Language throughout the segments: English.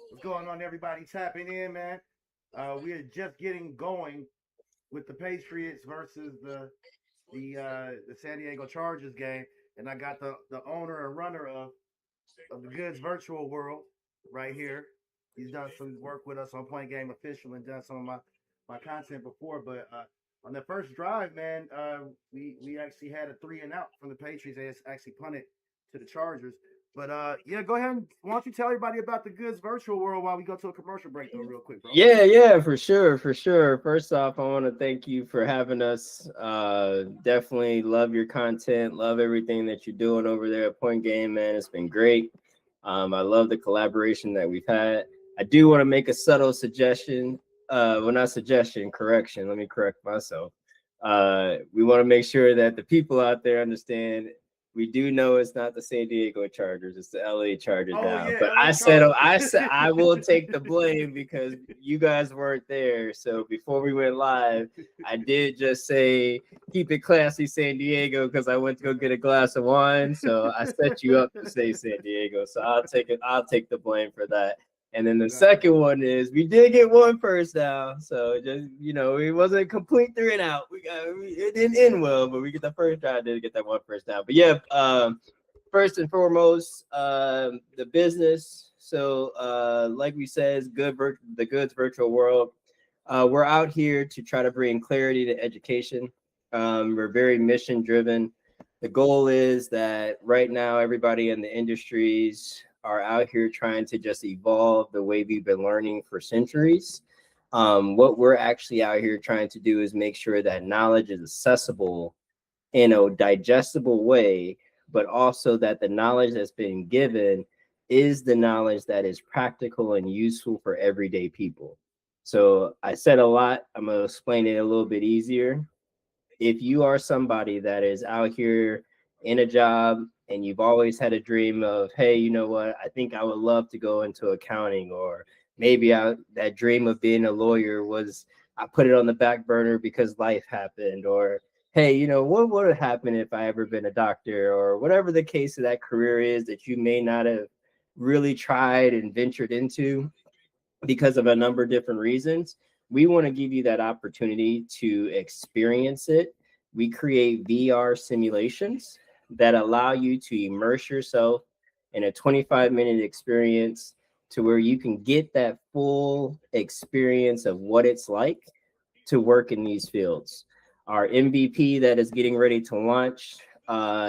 What's going on, everybody? Tapping in, man. We are just getting going with the Patriots versus the San Diego Chargers game, and I got the owner and runner of the Goods Virtual World right here. He's done some work with us on Point Game Official and done some of my content before. But on the first drive, man, we actually had a 3-and-out from the Patriots. They actually punted to the Chargers. But yeah, go ahead. Why don't you tell everybody about the Goods Virtual World while we go to a commercial break, though, real quick, bro? Yeah, for sure, for sure. First off, I want to thank you for having us. Definitely love your content, love everything that you're doing over there at Point Game, man. It's been great. I love the collaboration that we've had. I do want to make a subtle suggestion. Well, not suggestion, correction. Let me correct myself. We want to make sure that the people out there understand we do know it's not the San Diego Chargers, it's the LA Chargers now. Yeah, But LA I said I will take the blame because you guys weren't there. So before we went live, I did just say keep it classy, San Diego, because I went to go get a glass of wine. So I set you up to say San Diego. So I'll take it. I'll take the blame for that. And then the second one is we did get one first down, so just it wasn't a complete 3-and-out. It didn't end well, but we get the first drive, did get that one first down. But yeah, first and foremost, the business. So like we said, the Goods Virtual World. We're out here to try to bring clarity to education. We're very mission driven. The goal is that right now everybody in the industries are out here trying to just evolve the way we've been learning for centuries. What we're actually out here trying to do is make sure that knowledge is accessible in a digestible way, but also that the knowledge that's been given is the knowledge that is practical and useful for everyday people. So I said a lot. I'm going to explain it a little bit easier. If you are somebody that is out here in a job and you've always had a dream of, hey, you know what, I think I would love to go into accounting, or maybe that dream of being a lawyer was, I put it on the back burner because life happened, or hey, what would have happened if I ever been a doctor, or whatever the case of that career is that you may not have really tried and ventured into because of a number of different reasons. We want to give you that opportunity to experience it. We create VR simulations that allow you to immerse yourself in a 25-minute experience to where you can get that full experience of what it's like to work in these fields. Our MVP that is getting ready to launch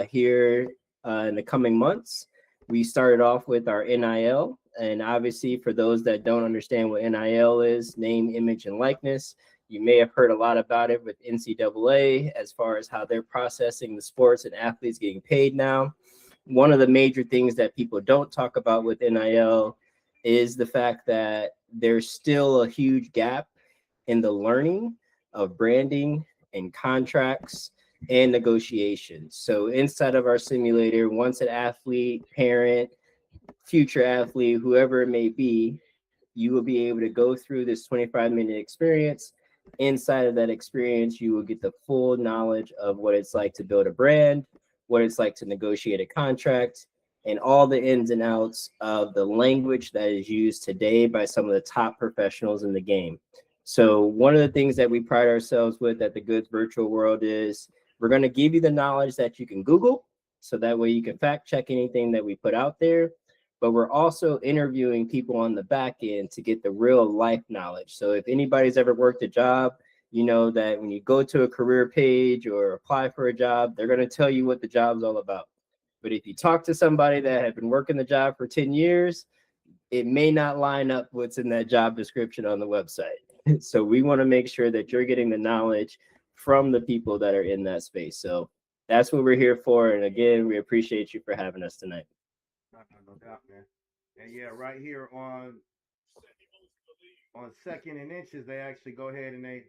here in the coming months, we started off with our NIL. And obviously, for those that don't understand what NIL is, name, image, and likeness, you may have heard a lot about it with NCAA as far as how they're processing the sports and athletes getting paid now. One of the major things that people don't talk about with NIL is the fact that there's still a huge gap in the learning of branding and contracts and negotiations. So inside of our simulator, once an athlete, parent, future athlete, whoever it may be, you will be able to go through this 25-minute experience. Inside of that experience, you will get the full knowledge of what it's like to build a brand, what it's like to negotiate a contract, and all the ins and outs of the language that is used today by some of the top professionals in the game. So one of the things that we pride ourselves with at the Goods Virtual World is we're going to give you the knowledge that you can Google, so that way you can fact check anything that we put out there. But we're also interviewing people on the back end to get the real life knowledge. So if anybody's ever worked a job, you know that when you go to a career page or apply for a job, they're going to tell you what the job's all about. But if you talk to somebody that had been working the job for 10 years, it may not line up what's in that job description on the website. So we want to make sure that you're getting the knowledge from the people that are in that space. So that's what we're here for. And again, we appreciate you for having us tonight. No doubt, man. And yeah, right here on second and inches, they actually go ahead and they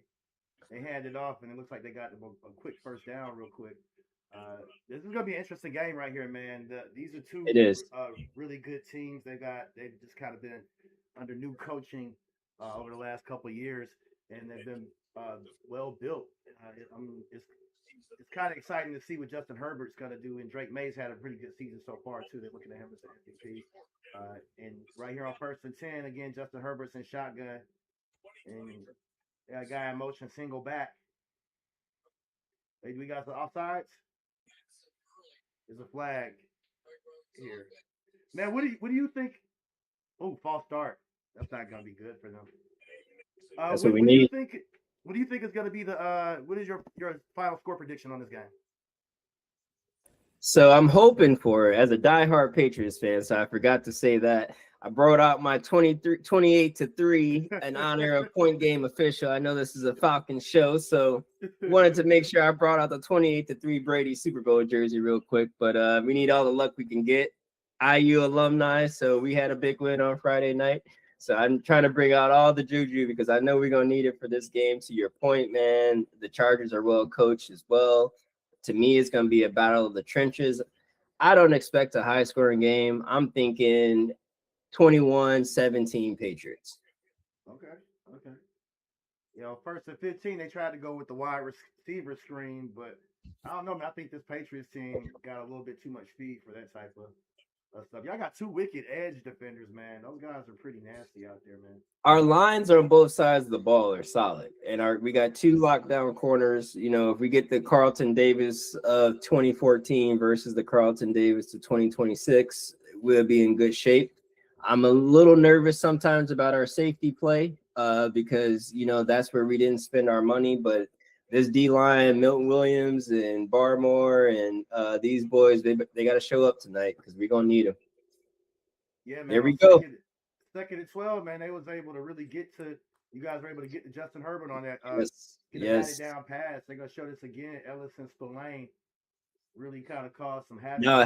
hand it off, and it looks like they got a quick first down real quick. This is gonna be an interesting game right here, man. These are two It is. really good teams. They've just kind of been under new coaching over the last couple of years, and they've been well built. it's kind of exciting to see what Justin Herbert's going to do. And Drake May's had a pretty good season so far, too. They're looking at him as the MVP. And right here on 1st and 10, again, Justin Herbert's in shotgun. And that guy in motion, single back. Hey, we got the offsides. There's a flag here. Man, what do you think? Oh, false start. That's not going to be good for them. That's what we what do you need. think? What do you think is going to be the? What is your final score prediction on this game? So I'm hoping for, as a diehard Patriots fan, so I forgot to say that, I brought out my 28-3 in honor of Point Game Official. I know this is a Falcons show, so wanted to make sure I brought out the 28-3 Brady Super Bowl jersey real quick. But we need all the luck we can get. IU alumni, so we had a big win on Friday night. So I'm trying to bring out all the juju because I know we're going to need it for this game. To your point, man, the Chargers are well coached as well. To me, it's going to be a battle of the trenches. I don't expect a high-scoring game. I'm thinking 21-17 Patriots. Okay. You know, 1st and 15, they tried to go with the wide receiver screen, but I don't know, man. I think this Patriots team got a little bit too much speed for that type of stuff. Y'all got 2 wicked edge defenders, man. Those guys are pretty nasty out there, man. Our lines on both sides of the ball are solid, and we got 2 lockdown corners. You know, if we get the Carlton Davis of 2014 versus the Carlton Davis of 2026, we'll be in good shape. I'm a little nervous sometimes about our safety play because, you know, that's where we didn't spend our money. But this D-line, Milton Williams and Barmore and these boys, they got to show up tonight because we're going to need them. Yeah, man. There we go. Second and 12, man. They was able to really get to – you guys were able to get to Justin Herbert on that Yes. down pass. They're going to show this again. Ellison Spillane really kind of caused some havoc. No,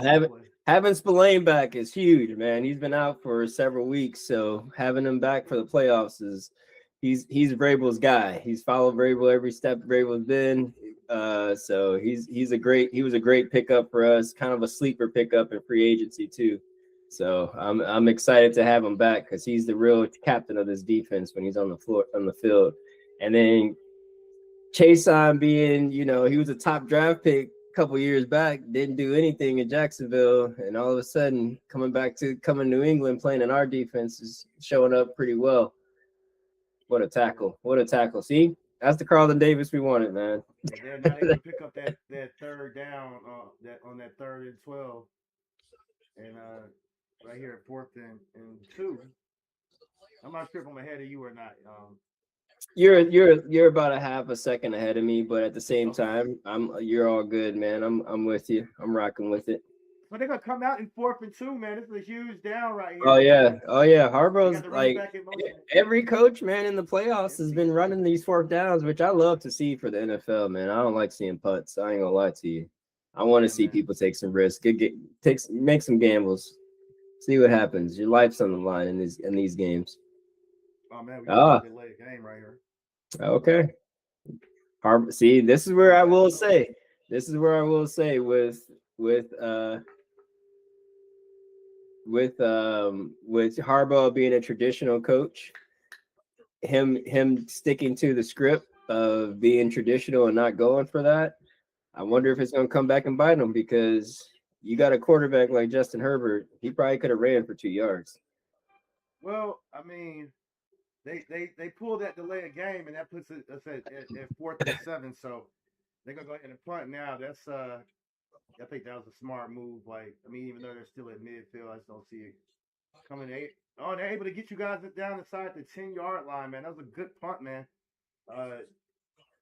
having Spillane back is huge, man. He's been out for several weeks, so having him back for the playoffs is he's Vrabel's guy. He's followed Vrabel every step Vrabel's been. So he was a great pickup for us, kind of a sleeper pickup in free agency too. So I'm excited to have him back because he's the real captain of this defense when he's on the field. And then Chason being, you know, he was a top draft pick a couple years back, didn't do anything in Jacksonville, and all of a sudden coming to New England playing in our defense is showing up pretty well. What a tackle. See, that's the Carlton Davis we wanted, man. They're not able to pick up that third down on that 3rd and 12. And right here at 4th and 2. I'm not sure if I'm ahead of you or not. You're about a half a second ahead of me, but at the same time, you're all good, man. I'm with you. I'm rocking with it. But they're gonna come out in 4th and 2, man. This is a huge down right here. Oh yeah. Harbaugh's like every coach, man, in the playoffs has been running these 4th downs, which I love to see for the NFL, man. I don't like seeing putts. I ain't gonna lie to you. I want to see people take some risks, make some gambles, see what happens. Your life's on the line in these games. Oh man, we got a delay game right here. Okay. See, this is where I will say with Harbaugh being a traditional coach, him sticking to the script of being traditional and not going for that. I wonder if it's going to come back and bite him because you got a quarterback like Justin Herbert. He probably could have ran for 2 yards. Well, I mean, they pulled that delay of game, and that puts us at 4th and 7. So they're gonna go ahead and punt now. That's I think that was a smart move. Like, I mean, even though they're still at midfield, I just don't see it coming. They're able to get you guys down inside the 10-yard line, man. That was a good punt, man.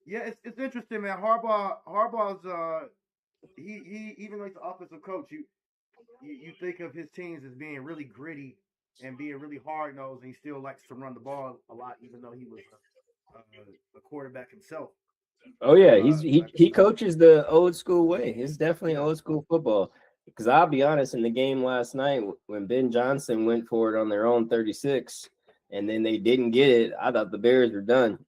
Yeah, it's interesting, man. Harbaugh's he even like the offensive coach, you think of his teams as being really gritty and being really hard nosed, and he still likes to run the ball a lot, even though he was a quarterback himself. Oh yeah, he coaches the old school way. It's definitely old school football. Because I'll be honest, in the game last night when Ben Johnson went for it on their own 36, and then they didn't get it, I thought the Bears were done.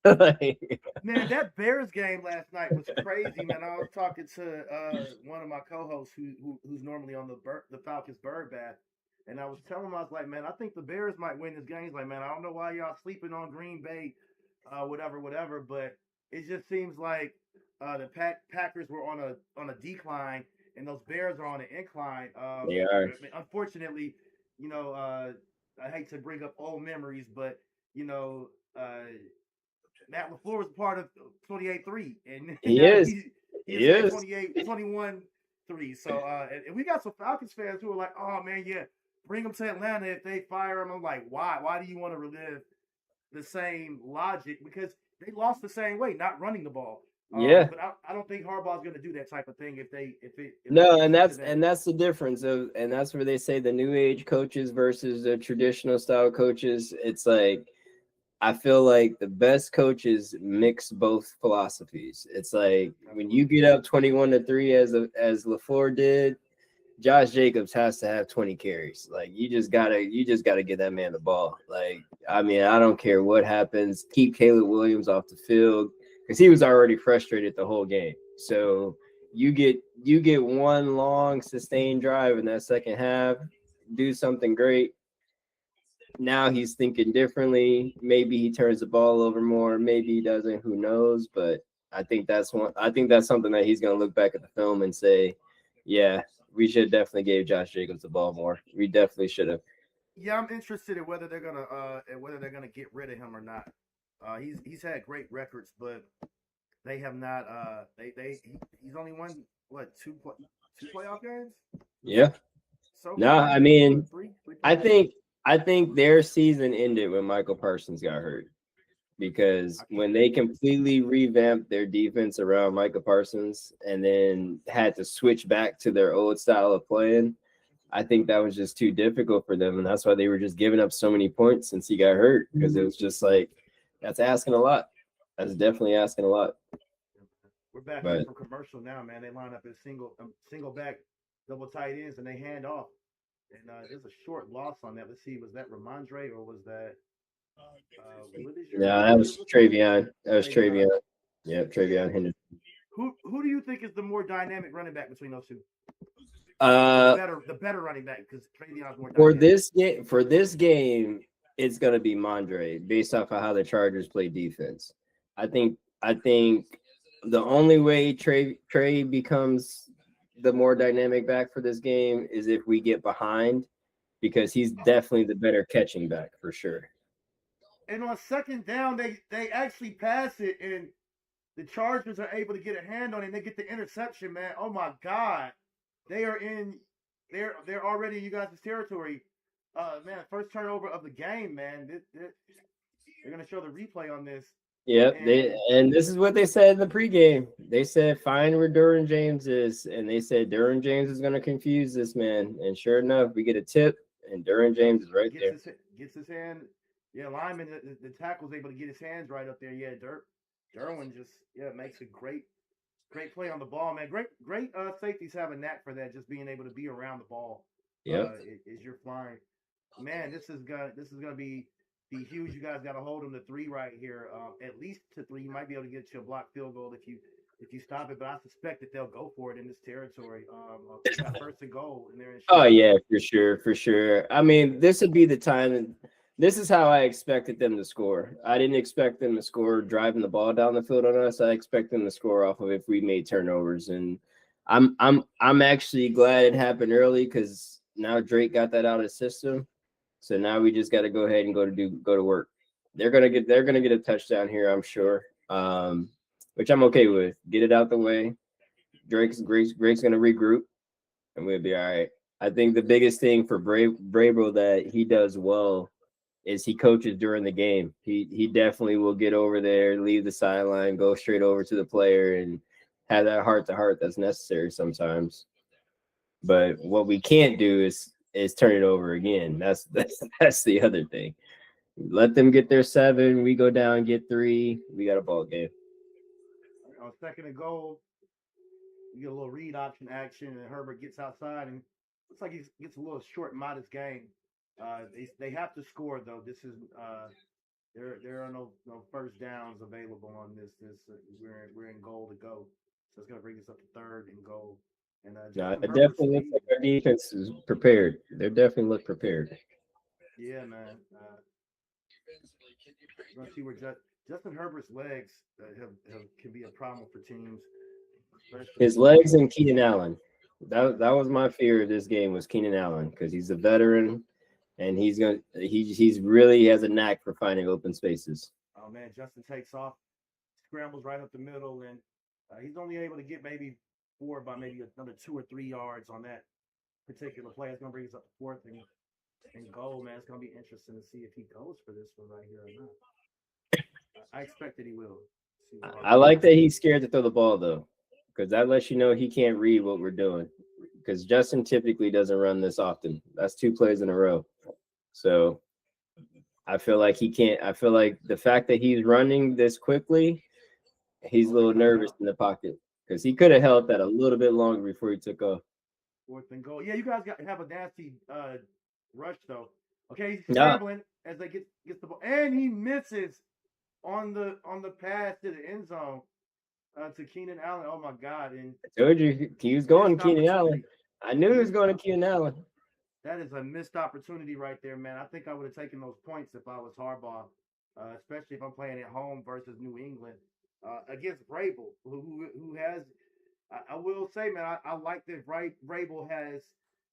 Man, that Bears game last night was crazy, man. I was talking to one of my co-hosts who's normally on the Falcons Bird Bath, and I was telling him, I was like, man, I think the Bears might win this game. He's like, man, I don't know why y'all sleeping on Green Bay, whatever. But it just seems like the Packers were on a decline, and those Bears are on an incline. They are. I mean, unfortunately, I hate to bring up old memories, but you know, Matt LaFleur was part of 28-3, and He now is. he He is at is. 21-3. So, and we got some Falcons fans who are like, "Oh man, yeah, bring them to Atlanta if they fire him." I'm like, "Why? Why do you want to relive the same logic? Because they lost the same way, not running the ball." Yeah. But I don't think Harbaugh's going to do that type of thing if No, it and gets to that's that. and that's the difference of, and that's where they say the new age coaches versus the traditional style coaches. It's like I feel like the best coaches mix both philosophies. It's like when you get up 21-3 as LaFleur did, Josh Jacobs has to have 20 carries. Like you just gotta get that man the ball. Like, I mean, I don't care what happens. Keep Caleb Williams off the field because he was already frustrated the whole game. So you get one long sustained drive in that second half, do something great. Now he's thinking differently. Maybe he turns the ball over more. Maybe he doesn't. Who knows? But I think that's something that he's gonna look back at the film and say, yeah, we should definitely gave Josh Jacobs the ball more. We definitely should have. Yeah, I'm interested in whether they're gonna get rid of him or not. He's had great records, but they have not. He's only won what two playoff games Yeah. so No, far. I mean, Three I playoff games. think I think their season ended when Michael Parsons got hurt because I can't. when they completely revamped their defense around Michael Parsons and then had to switch back to their old style of playing, I think that was just too difficult for them, and that's why they were just giving up so many points since he got hurt because it was just like that's asking a lot. That's definitely asking a lot. We're back in But from commercial now, man. They line up as single back, double tight ends, and they hand off. And there's a short loss on that. Let's see, was that Ramondre or was that no, what that is your was looking at? Travion. That was Travion. Travion. Yeah, Yeah. Travion Henderson. Who do you think is the more dynamic running back between those two? Or Uh, the better running back because Travion's more for dynamic. this game, it's gonna be Mondre based off of how the Chargers play defense. I think the only way Trey becomes the more dynamic back for this game is if we get behind because he's definitely the better catching back for sure. And on second down, they actually pass it, and the Chargers are able to get a hand on it. And they get the interception, man. Oh my God, they are in. They're already in you guys' territory. Man, first turnover of the game, man. They're gonna show the replay on this. Yep, And and this is what they said in the pregame. They said find where Derwin James is, and they said Derwin James is going to confuse this man. And sure enough, we get a tip, and Derwin James is right there. gets his hand. Yeah, lineman, the tackle's able to get his hands right up there. Yeah, Derwin just makes a great play on the ball, man. Great safeties have a knack for that, just being able to be around the ball. Yep. As you're flying, man. This is gonna be huge. You guys got to hold them to 3 right here, at least to 3. You might be able to get you a block field goal if you stop it, but I suspect that they'll go for it in this territory. They got first and goal, and they're in. Oh yeah, for sure. I mean, this would be the time, and this is how I expected them to score. I didn't expect them to score driving the ball down the field on us. I expect them to score off of if we made turnovers, and I'm actually glad it happened early because now Drake got that out of his system. So now we just got to go ahead and go to work. They're gonna get a touchdown here, I'm sure. Which I'm okay with. Get it out the way. Drake's gonna regroup, and we'll be all right. I think the biggest thing for Brabo that he does well is he coaches during the game. He definitely will get over there, leave the sideline, go straight over to the player, and have that heart to heart that's necessary sometimes. But what we can't do is turn it over again. That's the other thing. Let them get their 7. We go down, get 3. We got a ball game. On second and goal, you get a little read option action, and Herbert gets outside, and looks like he gets a little short, modest gain. They have to score though. This is there are no first downs available on this. We're in goal to go, so it's gonna bring us up to third and goal. And No, Justin it Herbert definitely looks speed, like our defense is prepared. They definitely look prepared. yeah, man. We're gonna see where Justin Herbert's legs can be a problem for teams, especially His legs and Keenan Allen. That was my fear of this game was Keenan Allen because he's a veteran and he's really has a knack for finding open spaces. oh man, Justin takes off, scrambles right up the middle, and he's only able to get maybe forward by maybe another 2 or 3 yards on that particular play. It's gonna bring us up to fourth and goal, man. It's gonna be interesting to see if he goes for this one right here or not. I expect that he will. I like that he's scared to throw the ball though, because that lets you know he can't read what we're doing. Because Justin typically doesn't run this often. That's 2 plays in a row. So I feel like he can't. I feel like the fact that he's running this quickly, he's a little nervous in the pocket because he could have held that a little bit longer before he took off. Fourth and goal. Yeah, you guys have a nasty rush though. Okay, he's Yeah. scrambling as they gets the ball, and he misses on the pass to the end zone to Keenan Allen. Oh my God! And I told you he was going to Keenan Allen. opportunity. I knew he was going to Keenan Allen. That is a missed opportunity right there, man. I think I would have taken those points if I was Harbaugh, especially if I'm playing at home versus New England against Vrabel, who has. I will say, man, I like that Vrabel has.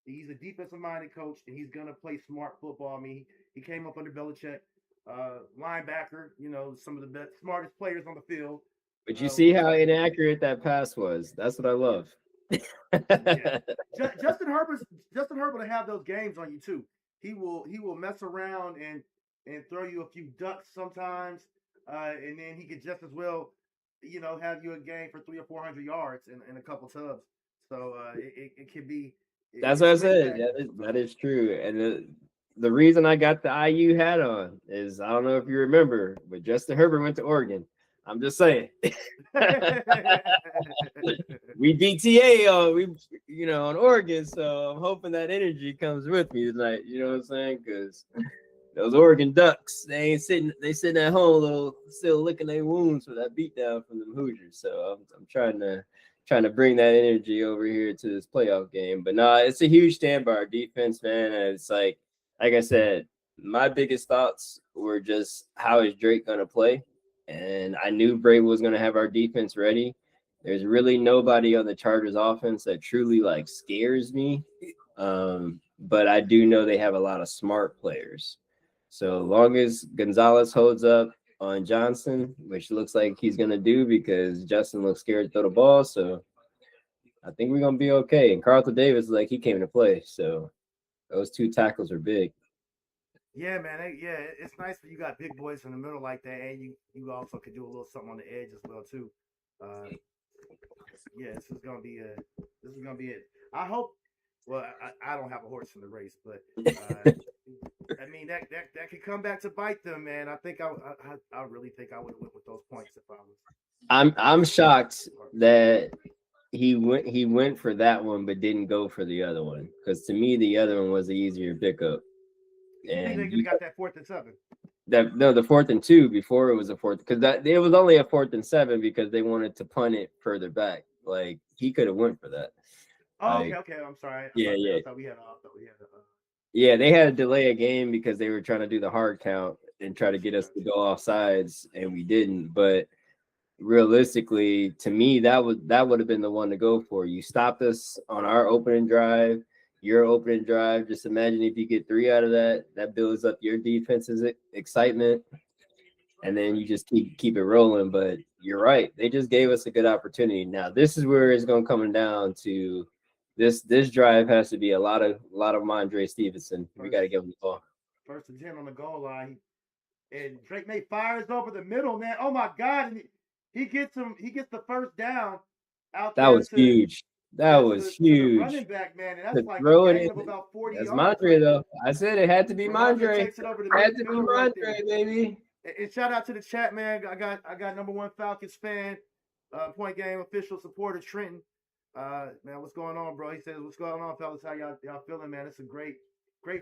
He's a defensive-minded coach, and he's gonna play smart football. I mean, he came up under Belichick, linebacker. You know, some of the smartest players on the field. But you see how inaccurate that pass was. That's what I love. Yeah. Justin Herbert will have those games on you too. He will mess around and throw you a few ducks sometimes, and then he could just as well, have you a game for 300 or 400 yards and a couple tubs. So it could be. That's what I said. That is true. And the reason I got the IU hat on is I don't know if you remember, but Justin Herbert went to Oregon. I'm just saying. We DTA on Oregon, so I'm hoping that energy comes with me tonight. You know what I'm saying? Because those Oregon Ducks, they sitting at home still licking their wounds for that beatdown from them Hoosiers. So I'm trying to bring that energy over here to this playoff game. But no, it's a huge stand by our defense, man. And it's like I said, my biggest thoughts were just how is Drake going to play? And I knew Brady was going to have our defense ready. There's really nobody on the Chargers offense that truly scares me. But I do know they have a lot of smart players. So long as Gonzalez holds up on Johnson, which looks like he's going to do because Justin looks scared to throw the ball. So I think we're going to be okay. And Carlton Davis, he came to play. So those 2 tackles are big. Yeah, man. It's nice that you got big boys in the middle like that, and you also could do a little something on the edge as well too. This is gonna be it. I hope. Well, I don't have a horse in the race, but I mean that could come back to bite them, man. I think I really think I would have went with those points if I was. I'm shocked that he went for that one but didn't go for the other one because to me the other one was the easier pickup. And they could have got that 4th and 7. The 4th and 2 before it was a 4th because it was only a 4th and 7 because they wanted to punt it further back. He could have went for that. Oh, okay. I'm sorry. I thought we had Yeah, they had to delay a game because they were trying to do the hard count and try to get us to go off sides, and we didn't. But realistically, to me, that would have been the one to go for. You stopped us on our opening drive. Your opening drive, just imagine if you get 3 out of that builds up your defense's excitement, and then you just keep it rolling. But you're right, they just gave us a good opportunity. Now this is where it's going to come down to. This drive has to be a lot of Mondre Stevenson. We got to give him the ball. 1st and 10 on the goal line, and Drake May fires over the middle, man. Oh my God! And he gets him. He gets the 1st down out there. That was huge. That was huge. Running back, man, and that's like throw a it gain in. of about 40 That's yards. Mondre, though. I said it had to be Mondre. Takes it over the had to be right Mondre, baby. And shout out to the chat, man. I got number 1 Falcons fan, point game official supporter Trenton. Man, what's going on, bro? He says, "What's going on, fellas? How y'all feeling, man? It's a great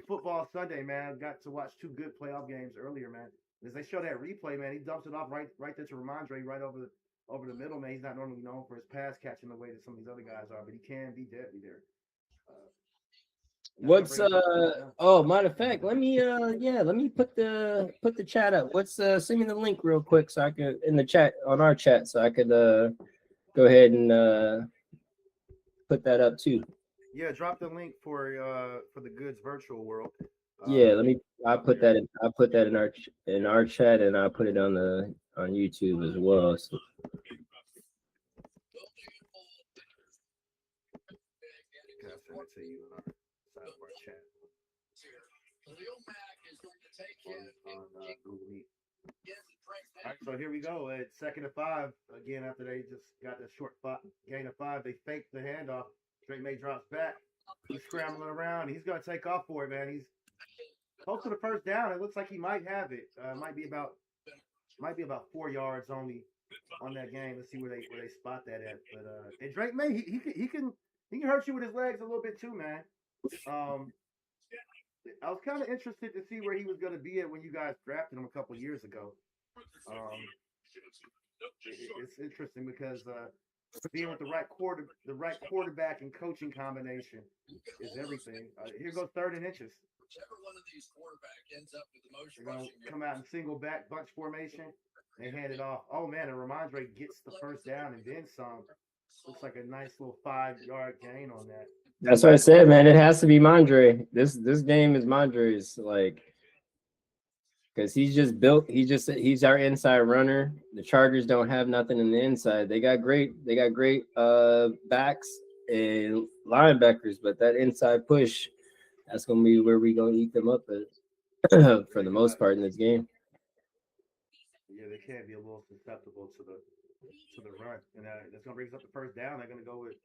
football Sunday, man. Got to watch 2 good playoff games earlier, man. As they show that replay, man, he dumps it off right there to Ramondre right over the middle, man. He's not normally known for his pass catching the way that some of these other guys are, but he can be deadly there. What's oh, matter of fact, let me put the chat up. What's send me the link real quick so I could in the chat on our chat so I could go ahead and put that up too. Yeah, drop the link for the Goods virtual world. Yeah, I'll put that in our chat, and I'll put it on YouTube as well. So. Can I send it to you on our side of our chat? On Google Meet. All right, so here we go at 2nd and 5. Again, after they just got the short gain of 5, they faked the handoff. Drake May drops back. He's scrambling around. He's going to take off for it, man. He's close to the first down. It looks like he might have it. Might be about 4 yards only on that game. Let's see where they spot that at. But and Drake May, he can hurt you with his legs a little bit too, man. I was kind of interested to see where he was going to be at when you guys drafted him a couple years ago. It's interesting because being with the right quarterback and coaching combination is everything. Here goes 3rd and inches. Whichever one of these quarterback ends up with the most They're going to come out in single back bunch formation and hand it off. Oh man, and Ramondre gets the first down and then some. Looks like a nice little 5-yard gain on that. That's what I said, man. It has to be Mondre. This game is Mondre's, like, because he's just built. He's our inside runner. The Chargers don't have nothing in the inside. They got great backs and linebackers, but that inside push, that's gonna be where we gonna eat them up at, for the most part in this game. Yeah, they can be a little susceptible to the run, and that's gonna bring us up the first down. They're gonna go with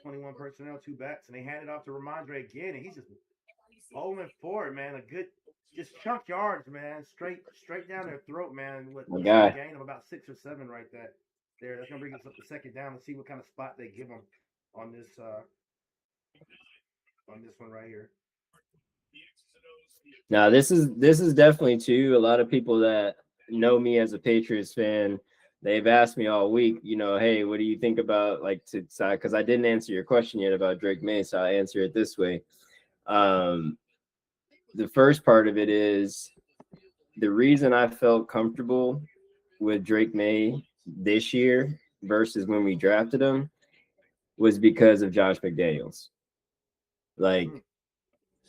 21 personnel, 2 backs, and they hand it off to Ramondre again, and he's just bowling forward, man. A good, just chunk yards, man. Straight down their throat, man. With a gain of about 6 or 7 right there. That's gonna bring us up the second down. Let's see what kind of spot they give them on this one right here. Now this is definitely too. A lot of people that know me as a Patriots fan, they've asked me all week, hey, what do you think about because I didn't answer your question yet about Drake May, so I answer it this way. The first part of it is the reason I felt comfortable with Drake May this year versus when we drafted him was because of Josh McDaniels.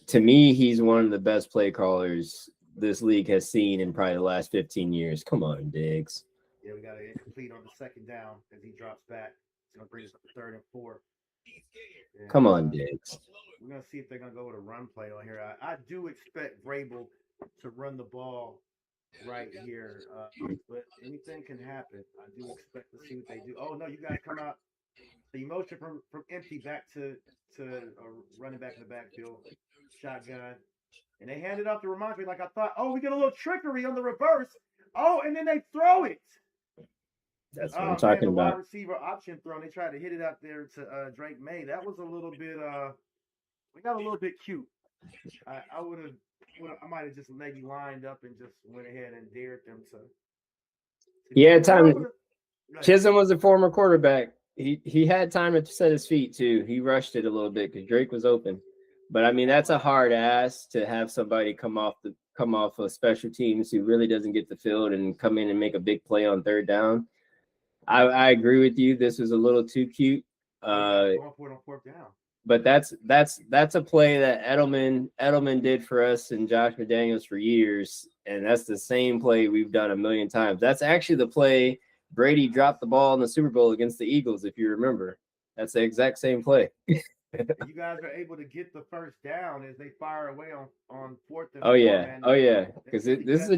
To me, he's one of the best play callers this league has seen in probably the last 15 years. Come on, Diggs. Yeah, we got an incomplete on the second down as he drops back. It's going to bring us up to 3rd and 4. And, come on, Diggs. We're going to see if they're going to go with a run play on here. I do expect Vrabel to run the ball right here, but anything can happen. I do expect to see what they do. Oh, no, you guys come out. The motion from empty back to running back in the backfield. Shotgun. And they hand it off to Ramondre like I thought. Oh, we get a little trickery on the reverse. Oh, and then they throw it. That's what I'm talking about. Wide receiver option throw. They tried to hit it out there to Drake May. That was a little bit. We got a little bit cute. I might have just maybe lined up and just went ahead and dared them to. Yeah, time. Chisholm was a former quarterback. He had time to set his feet too. He rushed it a little bit because Drake was open. But I mean, that's a hard ass to have somebody come off of special teams who really doesn't get the field and come in and make a big play on 3rd down. I agree with you. This was a little too cute. Going for it on 4th down. But that's a play that Edelman did for us and Josh McDaniels for years, and that's the same play we've done a million times. That's actually the play Brady dropped the ball in the Super Bowl against the Eagles, if you remember. That's the exact same play. You guys are able to get the first down as they fire away on 4th and 4. Oh yeah, man. oh yeah. Because this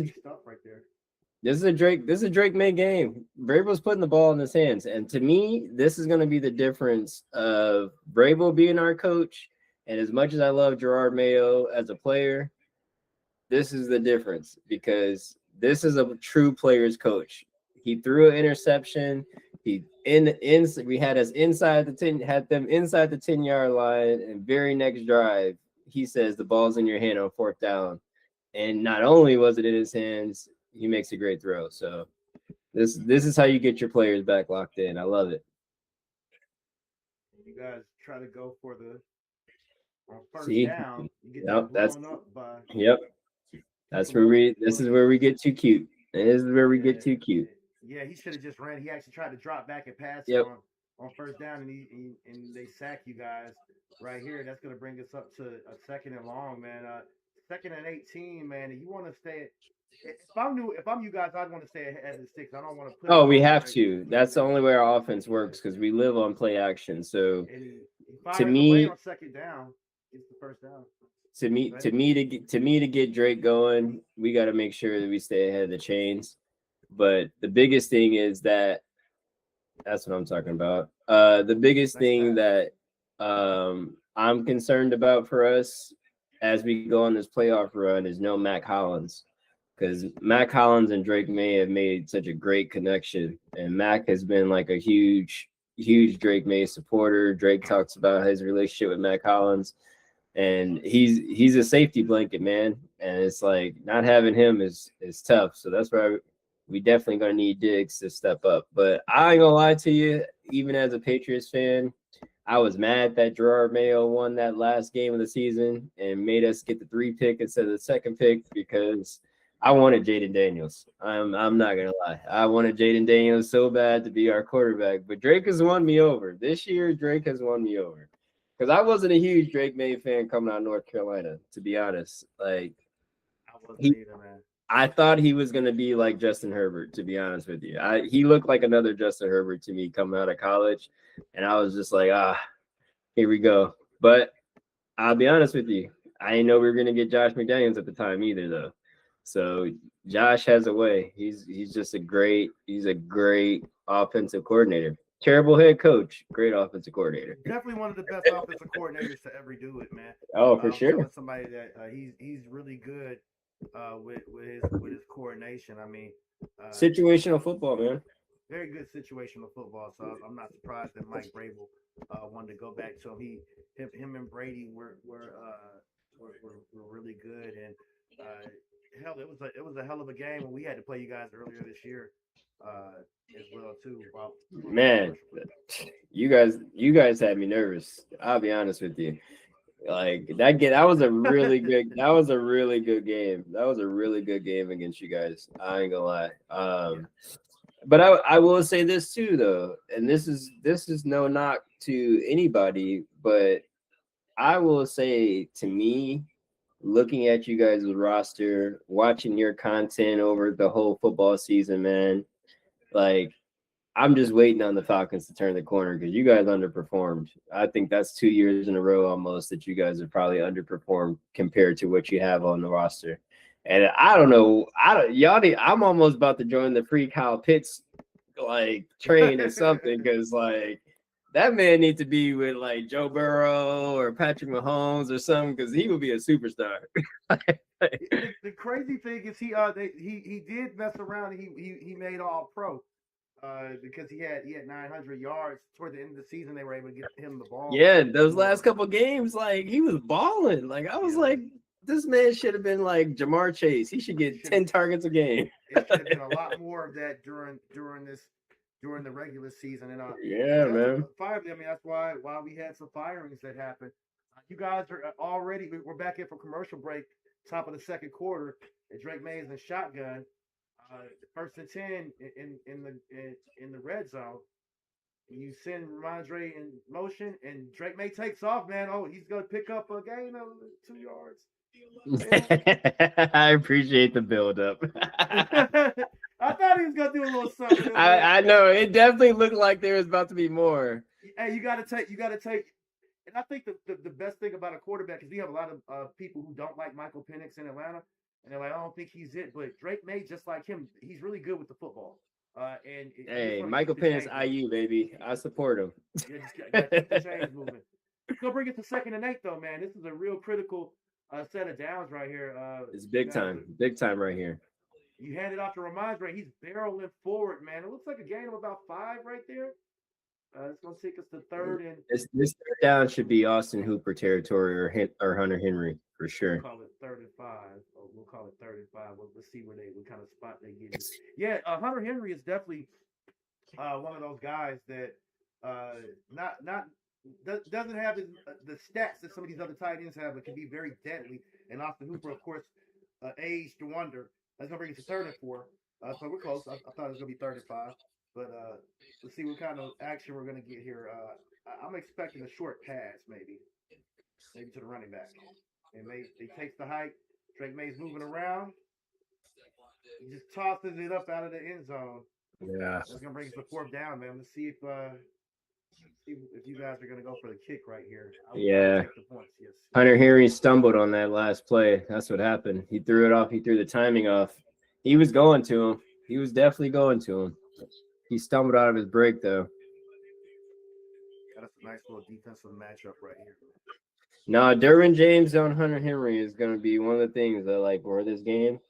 is a Drake May game. Vrabel's putting the ball in his hands, and to me, this is going to be the difference of Vrabel being our coach. And as much as I love Gerard Mayo as a player, this is the difference because this is a true player's coach. He threw an interception. We had us inside the 10, had them inside the 10-yard line, and very next drive, he says the ball's in your hand on 4th down. And not only was it in his hands, he makes a great throw. So this is how you get your players back locked in. I love it. You guys try to go for on first See, down, you get yep, that blown up by yep. That's Triple where O. this is where we get too cute. This is where we Yeah, get too cute. yeah, he should have just ran. He actually tried to drop back and pass it Yep. on first down, and they sack you guys right here. That's gonna bring us up to a second and long, man. Second and 18, man. And you want to stay. If I'm you guys, I'd want to stay ahead of the sticks. I don't want to put it Oh, we on have Drake. to. That's the only way our offense works because we live on play action. So And he to fires away me, on second down. Gets the first down. to me to get Drake going, we got to make sure that we stay ahead of the chains. But the biggest thing is that's what I'm talking about. The biggest thing that I'm concerned about for us as we go on this playoff run is no Mac Hollins, because Mac Hollins and Drake May have made such a great connection, and Mac has been like a huge Drake May supporter. Drake talks about his relationship with Mac Hollins, and he's a safety blanket, man. And it's like not having him is tough. So that's why we definitely gonna need Diggs to step up. But I ain't gonna lie to you, even as a Patriots fan, I was mad that Gerard Mayo won that last game of the season and made us get the 3 pick instead of the 2nd pick because I wanted Jaden Daniels. I'm not gonna lie. I wanted Jaden Daniels so bad to be our quarterback, but Drake has won me over. This year, Drake has won me over. Because I wasn't a huge Drake May fan coming out of North Carolina, to be honest. Like I thought he was gonna be like Justin Herbert, to be honest with you. He looked like another Justin Herbert to me coming out of college. And I was just like, here we go. But I'll be honest with you. I didn't know we were gonna get Josh McDaniels at the time either, though. So Josh has a way. He's a great offensive coordinator. Terrible head coach, great offensive coordinator. Definitely one of the best offensive coordinators to ever do it, man. Oh, for I was sure. telling somebody that he's really good with his coordination. I mean, situational football, man. Very good situational football. So I'm not surprised that Mike Vrabel wanted to go back to him. Him and Brady were really good, and hell, it was a hell of a game when we had to play you guys earlier this year as well too. Man, you guys had me nervous. I'll be honest with you. Like that was a really good game. That was a really good game against you guys. I ain't gonna lie. But I will say this too, though, and this is no knock to anybody, but I will say to me, looking at you guys' roster, watching your content over the whole football season, man, like I'm just waiting on the Falcons to turn the corner because you guys underperformed. I think that's 2 years in a row almost that you guys have probably underperformed compared to what you have on the roster. And I don't know, I'm almost about to join the free Kyle Pitts like train or something because like that man needs to be with like Joe Burrow or Patrick Mahomes or something because he would be a superstar. The crazy thing is he did mess around. He made all pro. Because he had 900 yards toward the end of the season, they were able to get him the ball. Yeah, those last couple games, like he was balling. Like I was like, this man should have been like Jamar Chase. He should get 10 targets a game. It should have been a lot more of that during the regular season. And yeah, man. I mean, that's why we had some firings that happened. You guys are already. We're back in for commercial break, top of the second quarter. And Drake May is in shotgun. First and 10 in the red zone. You send Ramondre in motion, and Drake May takes off, man. Oh, he's gonna pick up a gain of 2 yards. I appreciate the build up. I thought he was gonna do a little something. I know it definitely looked like there was about to be more. Hey, you gotta take. And I think the best thing about a quarterback is we have a lot of people who don't like Michael Penix in Atlanta. And they're like, I don't think he's it. But Drake May, just like him, he's really good with the football. Hey, Michael Penix, IU, baby. I support him. Yeah, just got to keep the chains moving. Go bring it to 2nd and 8, though, man. This is a real critical set of downs right here. It's big time. Big time right here. You hand it off to Ramondre. He's barreling forward, man. It looks like a gain of about 5 right there. It's going to take us to 3rd and this third down should be Austin Hooper territory or Hunter Henry for sure. We'll call it 3rd and 5. We'll call it 3rd and 5. Let's see what kind of spot they get. Yeah, Hunter Henry is definitely one of those guys that not doesn't have the stats that some of these other tight ends have, but can be very deadly. And Austin Hooper, of course, aged to wonder. That's gonna bring us to 3rd and 4. So we're close. I thought it was gonna be 3rd and 5, but let's see what kind of action we're gonna get here. I'm expecting a short pass, maybe to the running back, and he takes the hike. Drake May's moving around. He just tosses it up out of the end zone. Yeah. That's gonna bring us to 4th down, man. Let's see if you guys are gonna go for the kick right here. Yeah. Take the points, yes. Hunter Henry stumbled on that last play. That's what happened. He threw it off. He threw the timing off. He was going to him. He was definitely going to him. He stumbled out of his break, though. That's a nice little defensive matchup right here. No, Derwin James on Hunter Henry is going to be one of the things that, like, for this game.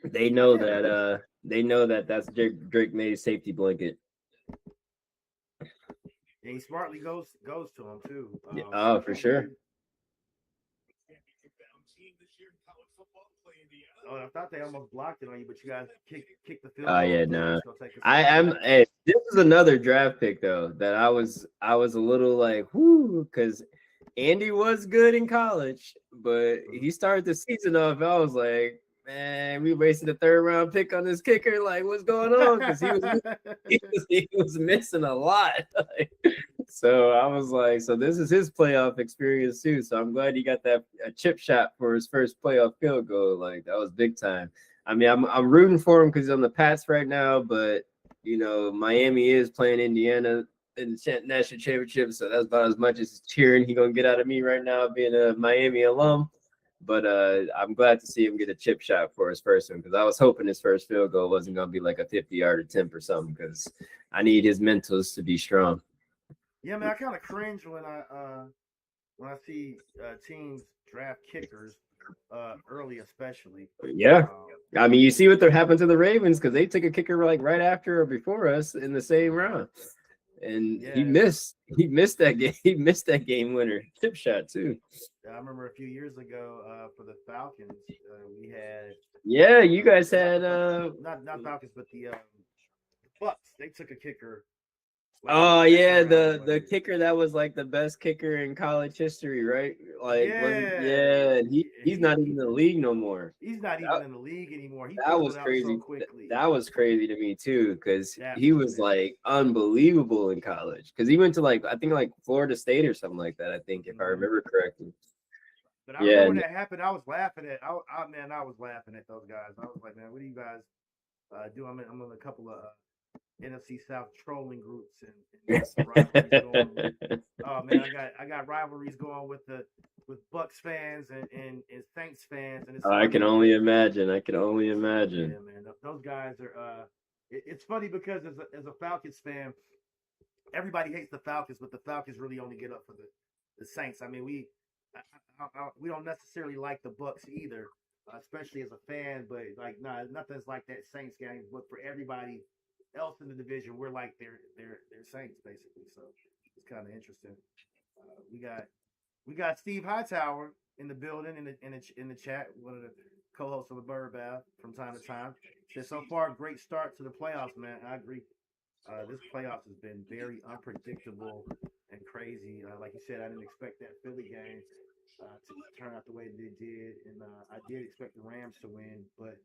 They know that that's Drake May's safety blanket. Yeah, he smartly goes to him too. Oh, for sure. Oh, I thought they almost blocked it on you, but you guys kicked the field. Oh yeah, no. Hey, this is another draft pick though that I was a little like, whoo, because Andy was good in college, but he started the season off. I was like, man, we wasted a 3rd round pick on this kicker. Like, what's going on? Because he was missing a lot. So I was like, so this is his playoff experience too. So I'm glad he got a chip shot for his first playoff field goal. Like, that was big time. I mean, I'm rooting for him because he's on the Pats right now, but you know, Miami is playing Indiana in the national championship, so that's about as much as cheering he gonna get out of me right now, being a Miami alum. But I'm glad to see him get a chip shot for his first one, because I was hoping his first field goal wasn't going to be like a 50-yard attempt or something, because I need his mentals to be strong. Yeah, man, I kind of cringe when I see teams draft kickers early, especially. Yeah. I mean, you see what happened to the Ravens, because they took a kicker like right after or before us in the same round. And yeah, he missed that game. He missed that game winner chip shot too. I remember a few years ago for the Falcons, we had. Yeah, you guys had not Falcons, but the Bucks. They took a kicker. Oh yeah, the kicker that was like the best kicker in college history, right? Like, yeah, he's not even in the league no more. He's not even in the league anymore. That was crazy. That was crazy to me too, because he was like unbelievable in college. Because he went to I think Florida State or something like that. I think if I remember correctly. But I remember when that happened, I was laughing at. I was laughing at those guys. I was like, man, what do you guys do? I'm in a couple of NFC South trolling groups and rivalries going. Oh man, I got rivalries going with Bucks fans and Saints fans. And I can only imagine. Yeah, man, those guys are. It's funny because as a Falcons fan, everybody hates the Falcons, but the Falcons really only get up for the Saints. I mean, we don't necessarily like the Bucks either, especially as a fan. But nothing's like that Saints game. But for everybody else in the division, we're like they're Saints basically. So it's kind of interesting. We got Steve Hightower in the building in the chat, one of the co-hosts of the Bird Bath from time to time. Said so far, great start to the playoffs, man. I agree. This playoffs has been very unpredictable and crazy. Like you said, I didn't expect that Philly game to turn out the way that it did, and I did expect the Rams to win, but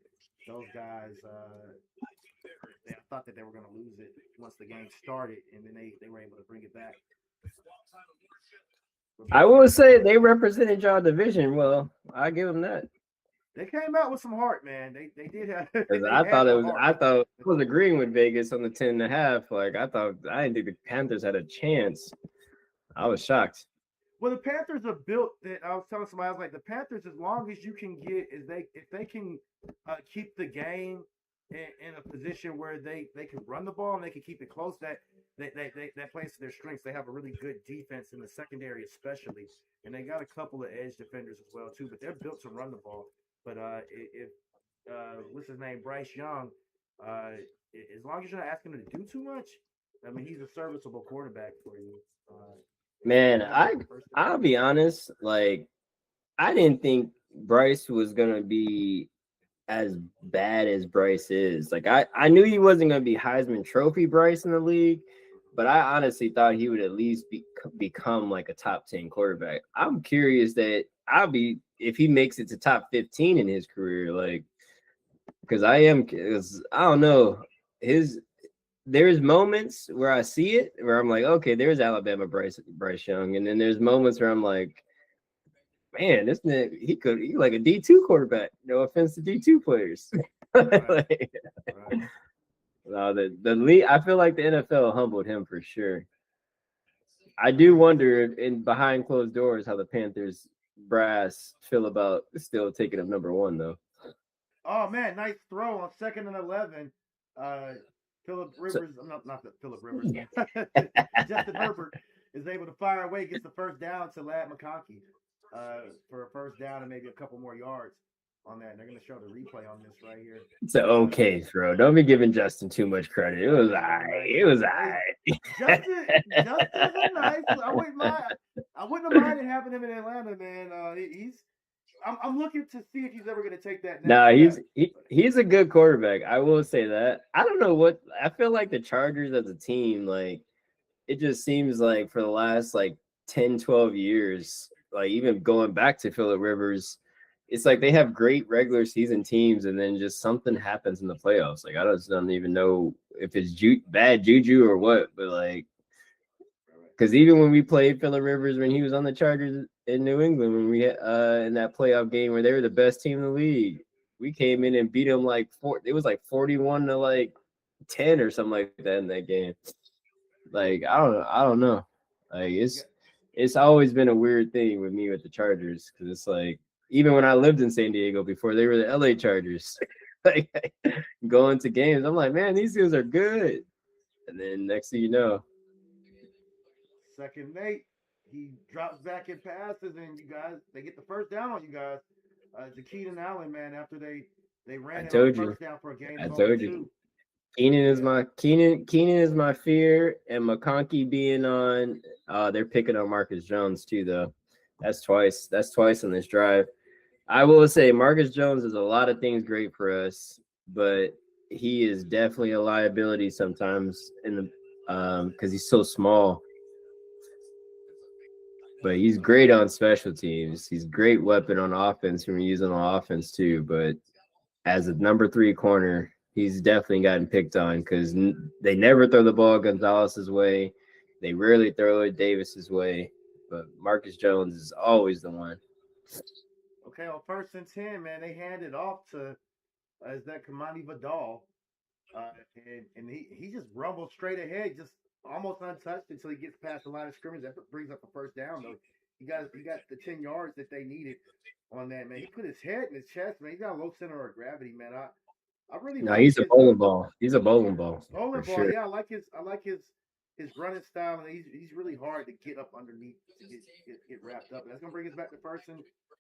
those guys. I thought that they were going to lose it once the game started, and then they were able to bring it back. I will say they represented y'all division well. I give them that. They came out with some heart, man. They did have. I thought I was agreeing with Vegas on the 10.5. Like I didn't think the Panthers had a chance. I was shocked. Well, the Panthers are built that I was telling somebody, I was like, the Panthers, as long as you can get, if they can keep the game in a position where they can run the ball and they can keep it close, that plays to their strengths. They have a really good defense in the secondary, especially, and they got a couple of edge defenders as well too. But they're built to run the ball. But if what's his name, Bryce Young, as long as you're not asking him to do too much, I mean, he's a serviceable quarterback for you. Man, I'll be honest. Like, I didn't think Bryce was gonna be as bad as Bryce is. Like, I knew he wasn't gonna be Heisman Trophy Bryce in the league, but I honestly thought he would at least become like a top 10 quarterback. I'm curious that I'll be if he makes it to top 15 in his career, like because I don't know his. There's moments where I see it where I'm like, okay, there's Alabama Bryce Young, and then there's moments where I'm like, man, this nigga, he like a D2 quarterback. No offense to D2 players. Right. Like, Right. no, the league. I feel like the NFL humbled him for sure. I do Agreed. wonder in behind closed doors how the Panthers brass feel about still taking him number one though. Oh man, nice throw on 2nd and 11. Uh, Philip So, Rivers, not Philip Rivers. Justin Herbert is able to fire away, gets the first down to Lad McConkey for a first down and maybe a couple more yards on that. And they're going to show the replay on this right here. it's an okay throw. Don't be giving Justin too much credit. It was alright. It was Hey, alright. Justin's a nice. I wouldn't have minded having him in Atlanta, man. I'm looking to see if he's ever going to take that next No, step. he's a good quarterback. I will say that. I don't know what I feel like the Chargers as a team, like it just seems like for the last like 10, 12 years, like even going back to Phillip Rivers, it's like they have great regular season teams and then just something happens in the playoffs. Like I just don't even know if it's bad juju or what, but like because even when we played Phillip Rivers when he was on the Chargers in New England, when we in that playoff game where they were the best team in the league, we came in and beat them like it was like 41 to like 10 or something like that in that game. Like I don't know. Like it's always been a weird thing with me with the Chargers because it's like even when I lived in San Diego before they were the LA Chargers, like going to games, I'm like, man, these dudes are good. And then next thing you know, 2nd and 8. He drops back and passes, and you guys they get the first down on you guys. To Keenan Allen, man, after they I ran it on told you, first down for a gain I of only told you. 2. Yeah. Keenan is my fear, and McConkey being on. They're picking on Marcus Jones too, though. That's twice. That's twice on this drive. I will say Marcus Jones is a lot of things great for us, but he is definitely a liability sometimes in the because he's so small. But he's great on special teams. He's a great weapon on offense when we're using on offense too. But as a number 3 corner, he's definitely gotten picked on because they never throw the ball Gonzalez's way. They rarely throw it Davis's way. But Marcus Jones is always the one. Okay, on 1st and 10, man, they hand it off to is that Kamani Vidal, and he just rumbles straight ahead, just almost untouched until he gets past the line of scrimmage. That brings up a first down though. He got the 10 yards that they needed on that, man. He put his head in his chest, man. He's got a low center of gravity, man. I really No, like he's a his bowling ball. He's a bowling ball bowling for ball. sure. Yeah, I like his running style, and he's really hard to get up underneath to get wrapped up. And that's gonna bring us back to 1st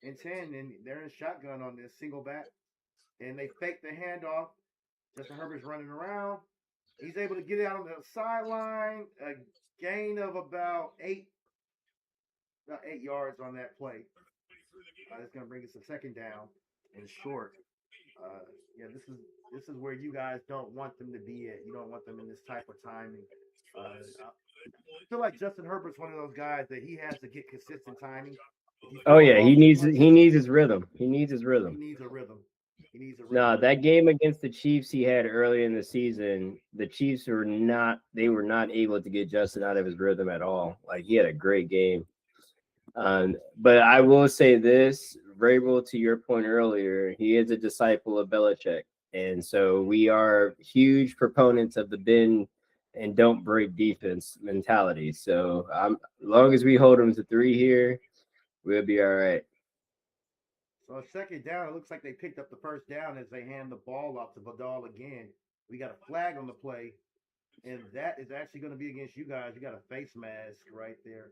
and 10, and they're in shotgun on this single back, and they fake the handoff. Justin Herbert's running around. He's able to get it out on the sideline, a gain of about 8 yards on that play. That's gonna bring us a 2nd down and short. Yeah, this is where you guys don't want them to be at. You don't want them in this type of timing. I feel like Justin Herbert's one of those guys that he has to get consistent timing. If you Oh throw the yeah, ball too much, he needs his rhythm. He needs his he rhythm. needs a rhythm. He needs a No, rhythm. that game against the Chiefs he had early in the season, the Chiefs were not able to get Justin out of his rhythm at all. Like he had a great game. But I will say this, Vrabel, to your point earlier, he is a disciple of Belichick. And so we are huge proponents of the bend and don't break defense mentality. So as long as we hold them to 3 here, we'll be all right. So a 2nd down, it looks like they picked up the first down as they hand the ball off to Vidal again. We got a flag on the play, and that is actually going to be against you guys. You got a face mask right there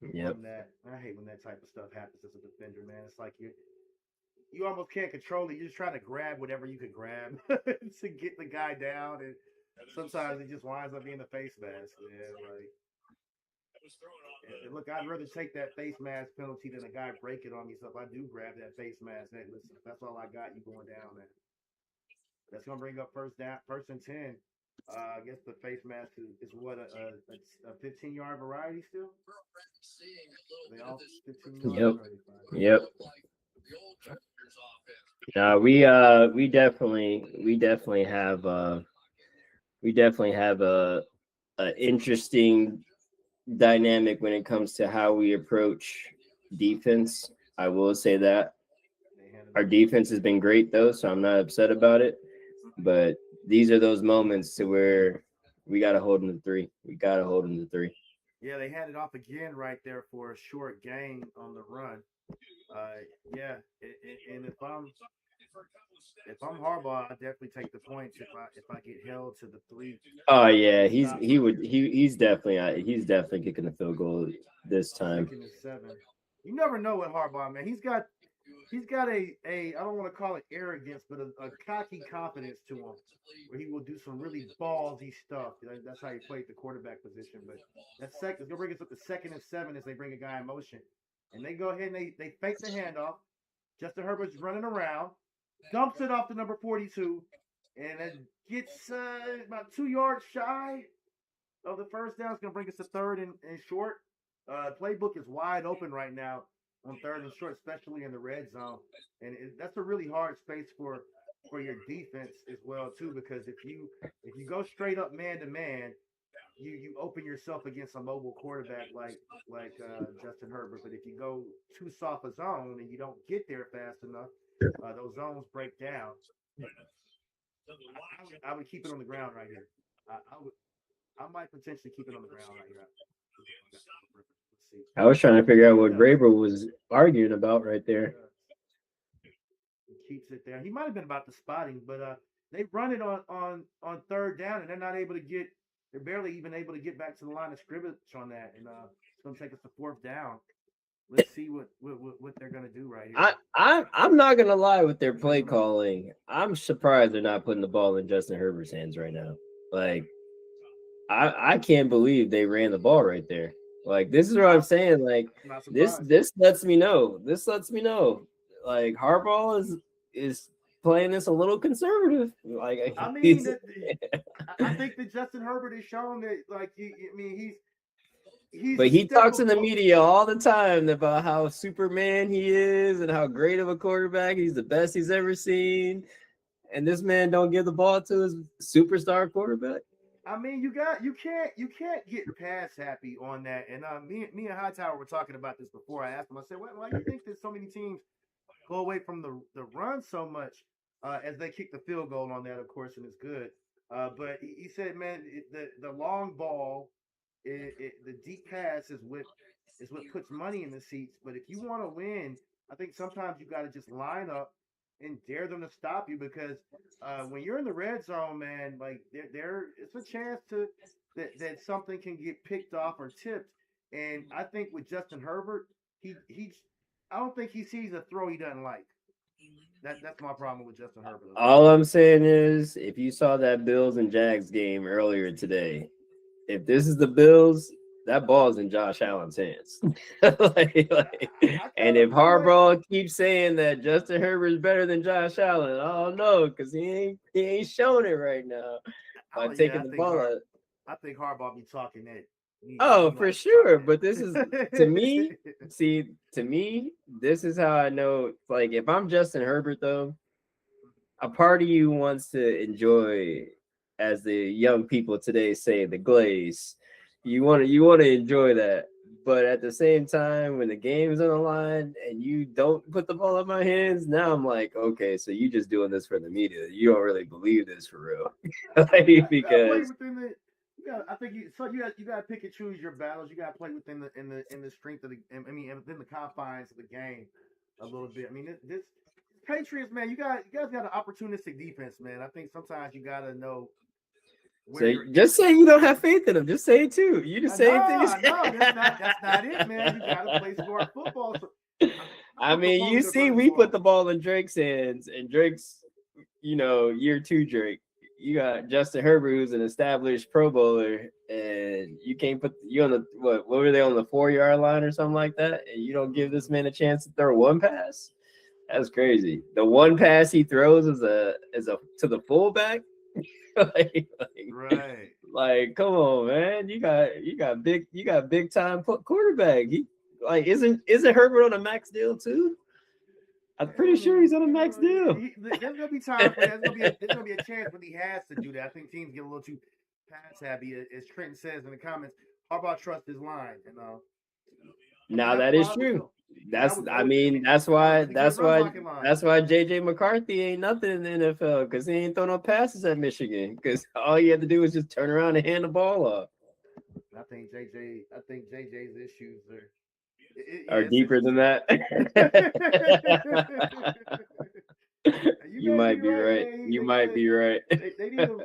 Yep. on that. I hate when that type of stuff happens as a defender, man. It's like you almost can't control it. You're just trying to grab whatever you can grab to get the guy down, and sometimes it just winds up being a face mask, man. Like, and look, I'd rather take that face mask penalty than a guy break it on me. So if I do grab that face mask, hey, listen, if that's all I got, you going down, man. That's gonna bring up 1st and 10. I guess the face mask is what a 15-yard variety still. They all 15 Yep. yards. Yep. We definitely have a interesting dynamic when it comes to how we approach defense. I will say that our defense has been great though, so I'm not upset about it. But these are those moments to where we got to hold them to 3. We got to hold them to 3. Yeah, they had it off again right there for a short gain on the run. Yeah, and if I'm Harbaugh, I definitely take the points if I get held to the 3. Oh yeah, he's definitely kicking the field goal this time. 2nd and 7. You never know with Harbaugh, man. He's got a I don't want to call it arrogance, but a cocky confidence to him, where he will do some really ballsy stuff. That's how he played the quarterback position. But that's second. It's gonna bring us up to 2nd and 7 as they bring a guy in motion, and they go ahead and they fake the handoff. Justin Herbert's running around, dumps it off to number 42, and it gets about 2 yards shy of the first down. It's gonna bring us to 3rd and short. Playbook is wide open right now on 3rd and short, especially in the red zone, and that's a really hard space for your defense as well too, because if you go straight up man to man, you open yourself against a mobile quarterback like Justin Herbert. But if you go too soft a zone and you don't get there fast enough, those zones break down. I would keep it on the ground right here. I might potentially keep it on the ground right here. I was trying to figure out what Graber was arguing about right there. He keeps it there. He might have been about the spotting, but they run it on 3rd down, and they're not able to get. They're barely even able to get back to the line of scrimmage on that, and it's going to take us to 4th down. Let's see what they're going to do right here. I'm not going to lie with their play calling. I'm surprised they're not putting the ball in Justin Herbert's hands right now. Like, I can't believe they ran the ball right there. Like, this is what I'm saying. Like, this lets me know. This lets me know. Like, Harbaugh is playing this a little conservative. Like, I mean, I think that Justin Herbert has shown that. Like, he's. But he talks in the media all the time about how Superman he is and how great of a quarterback. He's the best he's ever seen. And this man don't give the ball to his superstar quarterback. I mean, you can't get pass happy on that. And me and Hightower were talking about this before. I asked him, I said, why do you think that so many teams go away from the run so much as they kick the field goal on that, of course, and it's good. But he said, man, the long ball, the deep pass is what puts money in the seats. But if you want to win, I think sometimes you got to just line up and dare them to stop you, because when you're in the red zone, man, like there it's a chance that something can get picked off or tipped. And I think with Justin Herbert, I don't think he sees a throw he doesn't like. That's my problem with Justin Herbert. All I'm saying is, if you saw that Bills and Jags game earlier today, if this is the Bills, that ball's in Josh Allen's hands. And if Harbaugh keeps saying that Justin Herbert's better than Josh Allen, I don't know, because he ain't showing it right now by taking the ball out. I think Harbaugh be talking that. For sure. But this is, to me, this is how I know. Like, if I'm Justin Herbert, though, a part of you wants to enjoy, as the young people today say, the glaze. You want to enjoy that. But at the same time, when the game is on the line and you don't put the ball in my hands, now I'm like, okay, so you just doing this for the media. You don't really believe this for real. Because I think you got to pick and choose your battles. You got to play within the strength of within the confines of the game a little bit. I mean, this Patriots, man, you guys got an opportunistic defense, man. I think sometimes you got to know. So just say you don't have faith in them. Just say it too. You just say things. No, that's not it, man. You got to play smart football. So, I mean, you see, we put the ball in Drake's hands, and Drake's, year 2 Drake. You got Justin Herbert, who's an established Pro Bowler, and you can't put you on the what were they on the 4-yard line or something like that, and you don't give this man a chance to throw one pass. That's crazy. The one pass he throws is a to the fullback. Right. Like, come on, man. You got big time quarterback. He like isn't Herbert on a max deal too? I'm pretty sure he's on a max deal. There's gonna be time for that. There's gonna be a chance when he has to do that. I think teams get a little too pass happy, as Trenton says in the comments. Harbaugh trust his line, and now that is true. That's why JJ McCarthy ain't nothing in the NFL because he ain't throw no passes at Michigan because all you had to do was just turn around and hand the ball off. I think JJ's issues are deeper than that. You might be right. You might be right. They need him.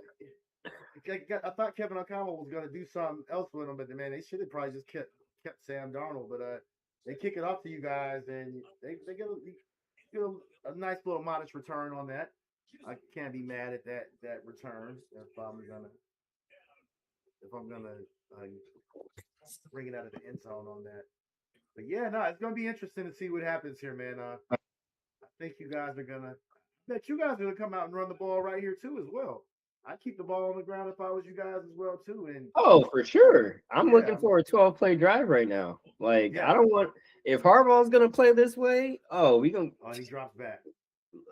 I thought Kevin O'Connell was going to do something else with him, but man, they should have probably just kept Sam Darnold. But they kick it off to you guys, and they get a nice little modest return on that. I can't be mad at that return if I'm gonna bring it out of the end zone on that. But yeah, no, it's gonna be interesting to see what happens here, man. I think you guys are gonna come out and run the ball right here too as well. I'd keep the ball on the ground if I was you guys as well too. And for sure, I'm looking for a 12-play drive right now. Like I don't want if Harbaugh's gonna play this way. He drops back.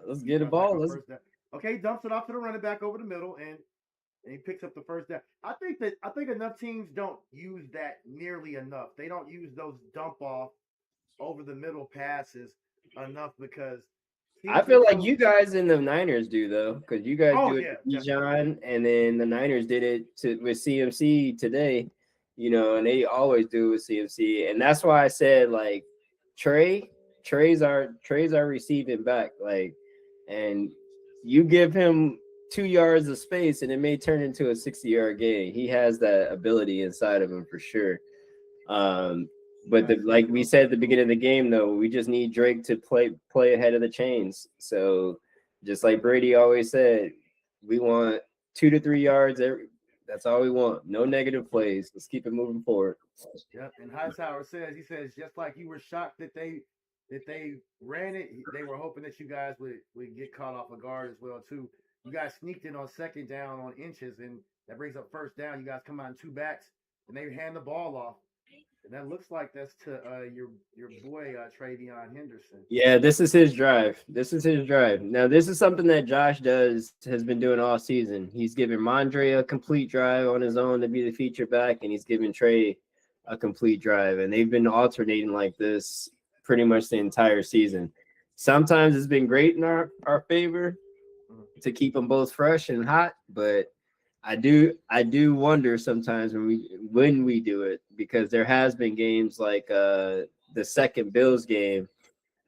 Let's get the ball. Okay, dumps it off to the running back over the middle, and he picks up the first down. I think enough teams don't use that nearly enough. They don't use those dump off over the middle passes enough because I feel like you guys in the Niners do though, because you guys do it to Bijan, and then the Niners did it with CMC today, and they always do it with CMC, and that's why I said like Trey's our receiving back, like, and you give him 2 yards of space and it may turn into a 60-yard gain. He has that ability inside of him for sure. But like we said at the beginning of the game, though, we just need Drake to play ahead of the chains. So just like Brady always said, we want 2 to 3 yards. That's all we want. No negative plays. Let's keep it moving forward. Yep. And Hightower says, just like you were shocked that they ran it, they were hoping that you guys would get caught off a guard as well too. You guys sneaked in on second down on inches, and that brings up first down. You guys come out in 2 backs, and they hand the ball off. And that looks like that's to your boy Travion Henderson. Yeah, this is his drive. Now, this is something that Josh has been doing all season. He's giving Mondre a complete drive on his own to be the feature back, and he's giving Trey a complete drive. And they've been alternating like this pretty much the entire season. Sometimes it's been great in our favor to keep them both fresh and hot, but I do wonder sometimes when we do it, because there has been games like the second Bills game.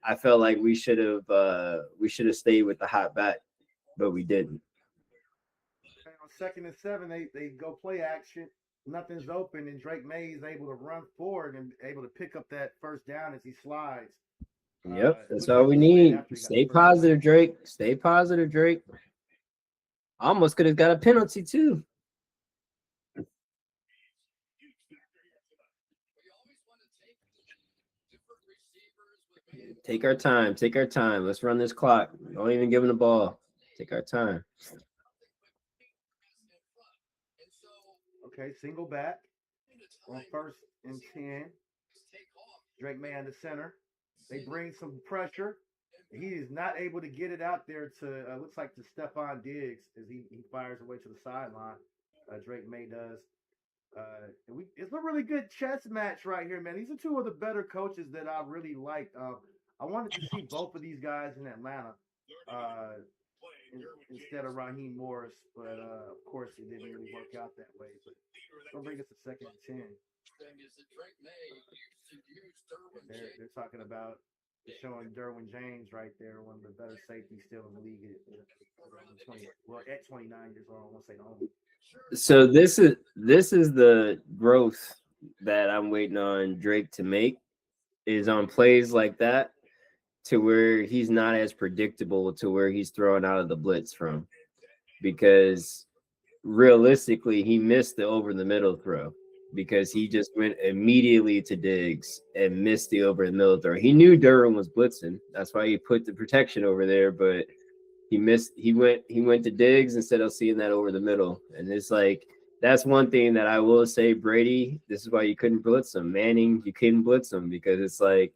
I felt like we should have stayed with the hot back, but we didn't. On 2nd and 7, they go play action. Nothing's open, and Drake May is able to run forward and able to pick up that first down as he slides. Yep, that's all we need. Stay positive, Drake. Stay positive, Drake. Almost could have got a penalty too. Take our time. Let's run this clock. Don't even give him the ball. Take our time. Okay, single back on 1st and 10. Drake May in the center. They bring some pressure. He is not able to get it out there to looks like to Stephon Diggs as he fires away to the sideline. Drake May does. It's a really good chess match right here, man. These are 2 of the better coaches that I really like. I wanted to see both of these guys in Atlanta instead of Raheem Morris, but of course it didn't really work out that way. But don't bring us a 2nd and 10. They're talking about showing Derwin James right there, one of the better safeties still in the league at 29 years old. I won't say only. So this is the growth that I'm waiting on Drake to make, is on plays like that to where he's not as predictable to where he's throwing out of the blitz from, because realistically he missed the over the middle throw because he just went immediately to Diggs and missed the over the middle throw. He knew Durham was blitzing. That's why he put the protection over there, but He missed. He went to Diggs instead of seeing that over the middle, and it's like that's one thing that I will say. Brady, this is why you couldn't blitz him. Manning, you couldn't blitz him because it's like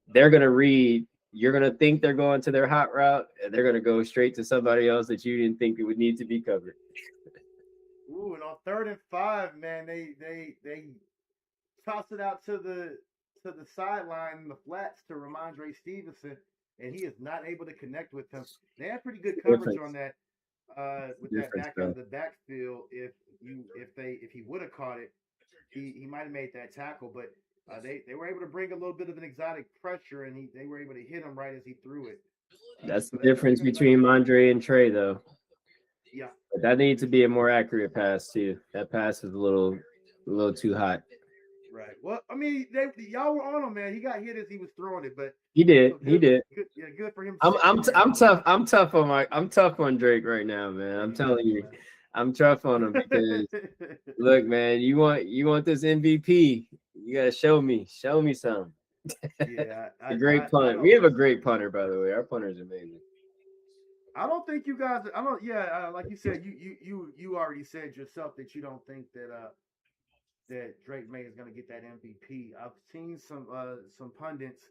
they're gonna read. You're gonna think they're going to their hot route, and they're gonna go straight to somebody else that you didn't think it would need to be covered. Ooh, and on 3rd and 5, man, they toss it out to the sideline in the flats to Ramondre Stevenson, and he is not able to connect with him. They had pretty good coverage on that with that back out of the backfield. If he would have caught it, he might have made that tackle, but they were able to bring a little bit of an exotic pressure, and they were able to hit him right as he threw it. That's the difference between Mondre and Trey, though. Yeah, but that needs to be a more accurate pass too. That pass is a little too hot. Right. Well, I mean, y'all were on him, man. He got hit as he was throwing it, but he did. He did. Good, yeah, good for him. I'm tough. I'm tough on Drake right now, man. I'm telling you, I'm tough on him because look, man, you want this MVP? You gotta show me some. Yeah, a great punt. We have a great punter, by the way. Our punter is amazing. I don't think you guys. I don't. Yeah, like you said, you already said yourself that you don't think that Drake May is going to get that MVP. I've seen some pundits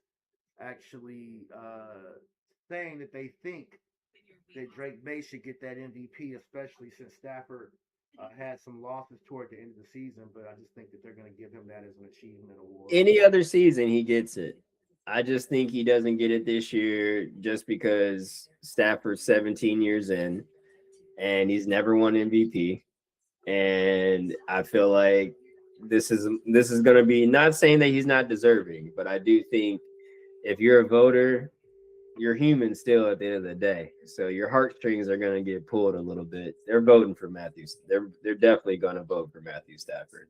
actually saying that they think that Drake May should get that MVP, especially since Stafford had some losses toward the end of the season. But I just think that they're going to give him that as an achievement award. Any other season, he gets it. I just think he doesn't get it this year just because Stafford's 17 years in and he's never won MVP. And I feel like this is going to be, not saying that he's not deserving, but I do think if you're a voter, you're human still at the end of the day. So your heartstrings are going to get pulled a little bit. They're voting for Matthews. They're definitely going to vote for Matthew Stafford.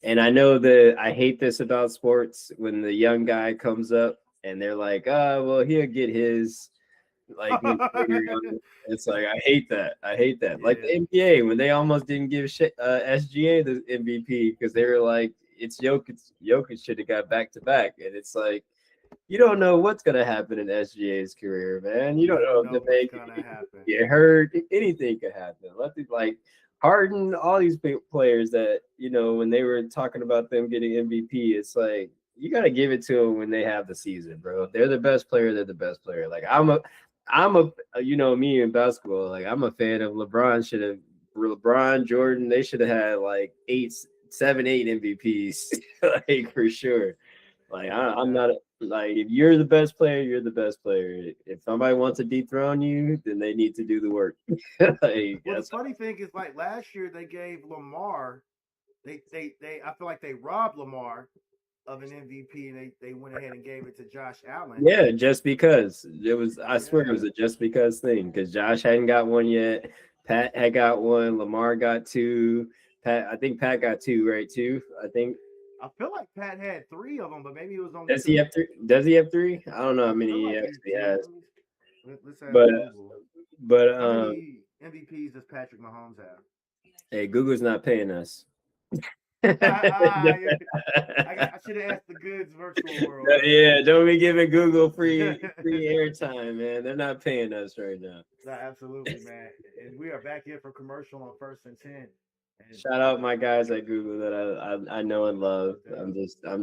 And I know that I hate this about sports when the young guy comes up and they're like, oh, well, he'll get his. Like, it's like, I hate that. Yeah. Like the NBA, when they almost didn't give SGA the MVP because they were like, it's Jokic. Jokic should have got back-to-back. And it's like, you don't know what's going to happen in SGA's career, man. You don't know if they get hurt. Anything could happen. Like, Harden, all these players that, when they were talking about them getting MVP, it's like, you got to give it to them when they have the season, bro. If they're the best player, they're the best player. Like, I'm a, me in basketball, like, I'm a fan of LeBron. Jordan, they should have had like 7, 8 MVPs, like, for sure. Like, I'm not, like, if you're the best player, you're the best player. If somebody wants to dethrone you, then they need to do the work. Well, the funny thing is, like, last year they gave Lamar, I feel like they robbed Lamar of an MVP, and they went ahead and gave it to Josh Allen. Yeah, just because it was, I swear it was a just because thing, because Josh hadn't got one yet. Pat had got one. Lamar got 2. I think Pat got 2, right? 2, I think. I feel like Pat had 3 of them, but maybe it was on. Does he have 3? Does he have 3? I don't know how many he actually has. But how many MVPs does Patrick Mahomes have? Hey, Google's not paying us. I should have asked the Goods virtual world. Yeah, don't be giving Google free airtime, man. They're not paying us right now. No, absolutely, man. And we are back here for commercial on 1st and 10. And shout out my guys at Google that I know and love. I'm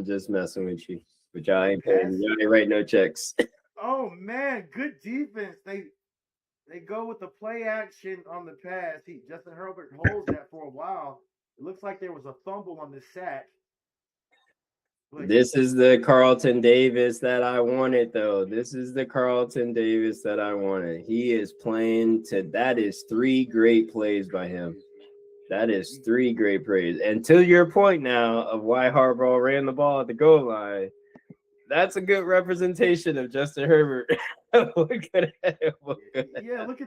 just messing with you, but y'all ain't paying. Y'all ain't write no checks. Oh man, good defense. They go with the play action on the pass. Justin Herbert holds that for a while. It looks like there was a fumble on the sack. This is the Carlton Davis that I wanted, though. This is the Carlton Davis that I wanted. He is playing that is 3 great plays by him. That is 3 great plays. And to your point now of why Harbaugh ran the ball at the goal line, that's a good representation of Justin Herbert. Yeah, look at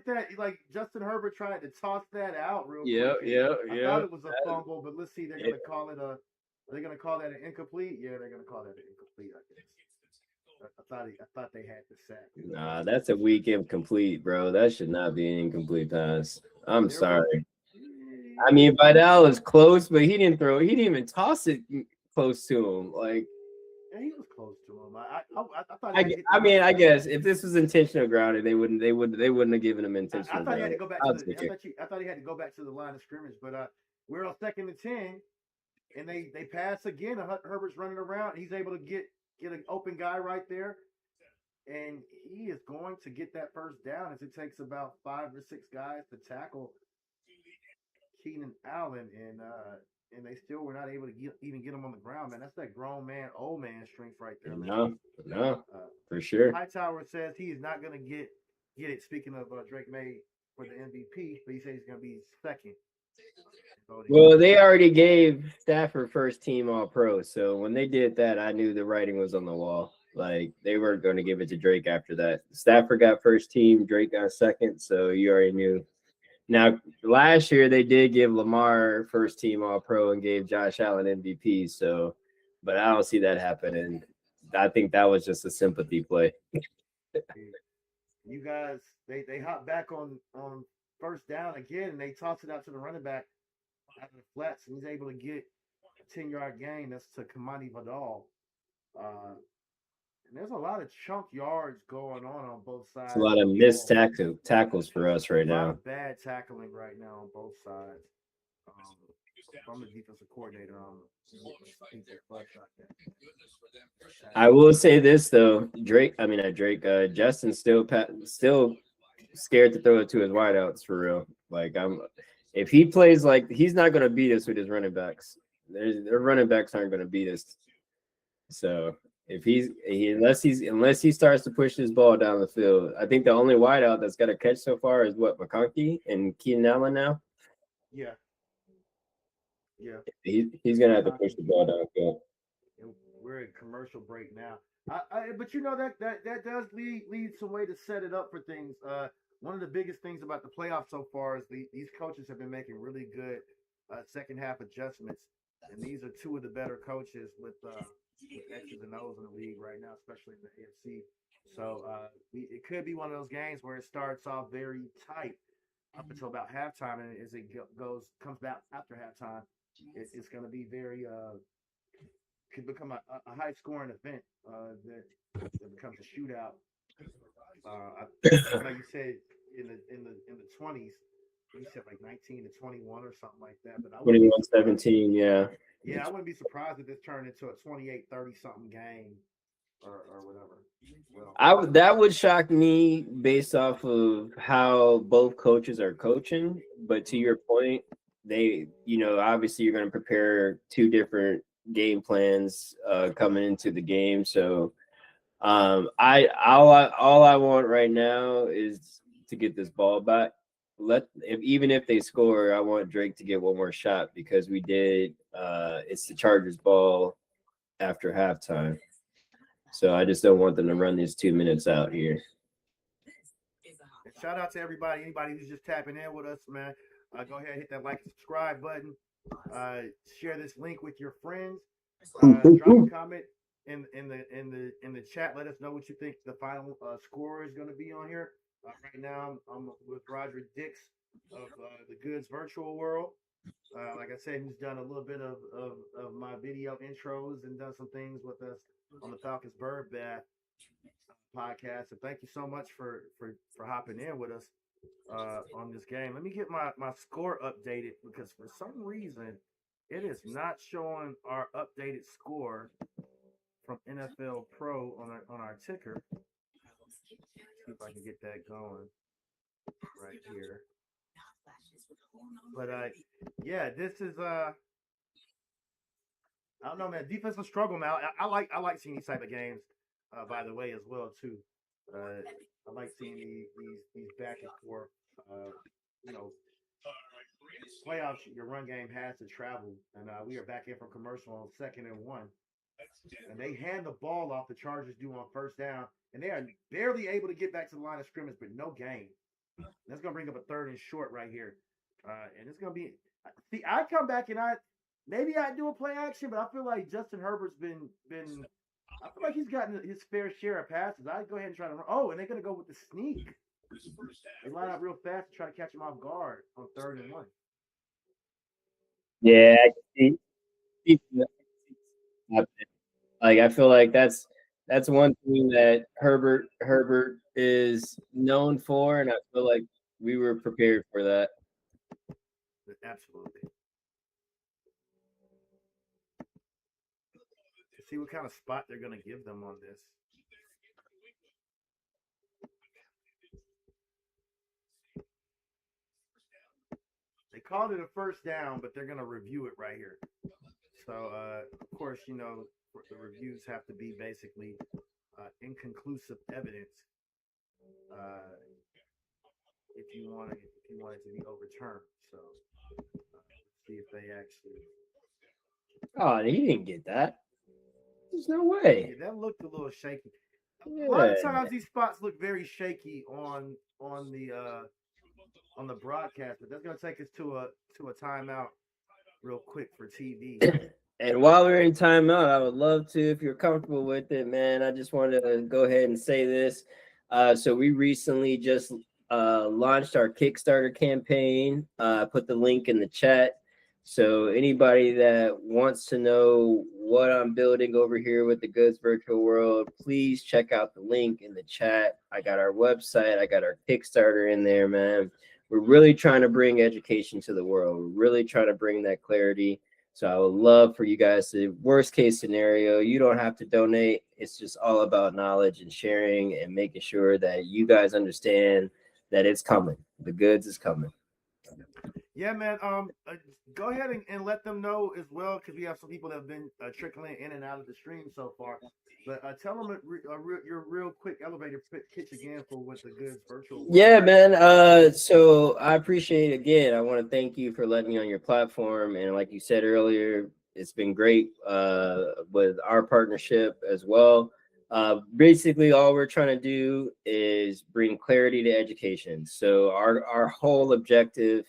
that. Like, Justin Herbert tried to toss that out real quick. I thought it was a fumble, but let's see. They're going to call it are they going to call that an incomplete? Yeah, they're going to call that an incomplete, I guess. I thought they had the sack. Nah, that's a weak incomplete, bro. That should not be an incomplete pass. I'm sorry. I mean, Vidal is close, but he didn't even toss it close to him. Like, yeah, he was close to him. I thought. I guess if this was intentional grounding, they wouldn't have given him intentional. I thought he had to go back to I thought he had to go back to the line of scrimmage, but we're on 2nd and 10, and they pass again. Herbert's running around. He's able to get an open guy right there, and he is going to get that first down as it takes about 5 or 6 guys to tackle Keenan Allen, and they still were not able to even get him on the ground, man. That's that grown man, old man strength right there, man. No, for sure. Hightower says he is not going to get it. Speaking of Drake May for the MVP, but he says he's going to be second. Well, they already gave Stafford first team All Pro, so when they did that, I knew the writing was on the wall. Like they weren't going to give it to Drake after that. Stafford got first team, Drake got second, so you already knew. Now, last year they did give Lamar first team All Pro and gave Josh Allen MVP. So, but I don't see that happening. I think that was just a sympathy play. You guys, they hop back on first down again, and they toss it out to the running back out of the flats, and he's able to get a 10-yard gain. That's to Kamani Vidal. And there's a lot of chunk yards going on both sides. It's a lot of missed tackles for us right now. A lot of bad tackling right now on both sides. If I'm the defensive coordinator, I will say this though, Justin's still scared to throw it to his wideouts for real. Like if he plays like he's not going to beat us with his running backs. Their running backs aren't going to beat us. So if unless he starts to push this ball down the field, I think the only wideout that's got a catch so far is McConkey and Keenan Allen now. Yeah. He's gonna have to push the ball downfield. We're in commercial break now. But you know that does lead some way to set it up for things. One of the biggest things about the playoffs so far is these coaches have been making really good second half adjustments, and these are two of the better coaches with X's and O's in the league right now, especially in the AFC. So it could be one of those games where it starts off very tight up until about halftime, and as it comes back after halftime, it's going to be very could become a high scoring event that becomes a shootout. Like you said in the 20s, you said like 19 to 21 or something like that. But 21-17, yeah. Yeah, I wouldn't be surprised if this turned into a 28-30 something game or whatever. Well, that would shock me based off of how both coaches are coaching. But to your point, they, obviously you're going to prepare two different game plans coming into the game. So all I want right now is to get this ball back. Even if they score, I want Drake to get one more shot because we did. It's the Chargers ball after halftime, so I just don't want them to run these 2 minutes out here. And shout out to anybody who's just tapping in with us, man. Go ahead, hit that like and subscribe button. Share this link with your friends. Drop a comment in the chat. Let us know what you think the final score is going to be on here. Right now, I'm with Roger Dix of the Goods Virtual World. Like I said, he's done a little bit of my video intros and done some things with us on the Falcons Bird Bath podcast. So thank you so much for hopping in with us on this game. Let me get my score updated because for some reason it is not showing our updated score from NFL Pro on our ticker. See if I can get that going right here. But yeah, this is I don't know, man. Defensive struggle, man. I like seeing these type of games. By the way, as well too. I like seeing these back and forth. Playoffs. Your run game has to travel, and we are back in from commercial on 2nd and 1. And they hand the ball off. The Chargers do on first down, and they are barely able to get back to the line of scrimmage, but no gain. That's gonna bring up a 3rd and short right here, and it's gonna be. See, I come back and maybe I do a play action, but I feel like Justin Herbert's been. I feel like he's gotten his fair share of passes. I'd go ahead and try to run. Oh, and they're gonna go with the sneak. They line up real fast to try to catch him off guard on 3rd and 1. Yeah, like I feel like that's That's one thing that Herbert is known for, and I feel like we were prepared for that. Absolutely. To see what kind of spot they're going to give them on this. They called it a first down, but they're going to review it right here. So, of course, you know, the reviews have to be basically inconclusive evidence if you want it to be overturned. So, see if they actually. Oh, he didn't get that. There's no way. Yeah, that looked a little shaky. Yeah. A lot of times these spots look very shaky on the broadcast, but that's gonna take us to a timeout real quick for TV. And while we're in timeout, I would love to, if you're comfortable with it, man. I just wanted to go ahead and say this. So we recently just launched our Kickstarter campaign. Put the link in the chat. So anybody that wants to know what I'm building over here with the Goods Virtual World, please check out the link in the chat. I got our website. I got our Kickstarter in there, man. We're really trying to bring education to the world. We're really trying to bring that clarity. So I would love for you guys to, worst case scenario, you don't have to donate. It's just all about knowledge and sharing and making sure that you guys understand that it's coming. The goods is coming. Yeah, man. Go ahead and let them know as well, because we have some people that have been trickling in and out of the stream so far. But tell them your real quick elevator pitch again for what the Goods Virtual World. Yeah, man. So I appreciate it again. I want to thank you for letting me on your platform. And like you said earlier, it's been great with our partnership as well. Basically, all we're trying to do is bring clarity to education. So our whole objective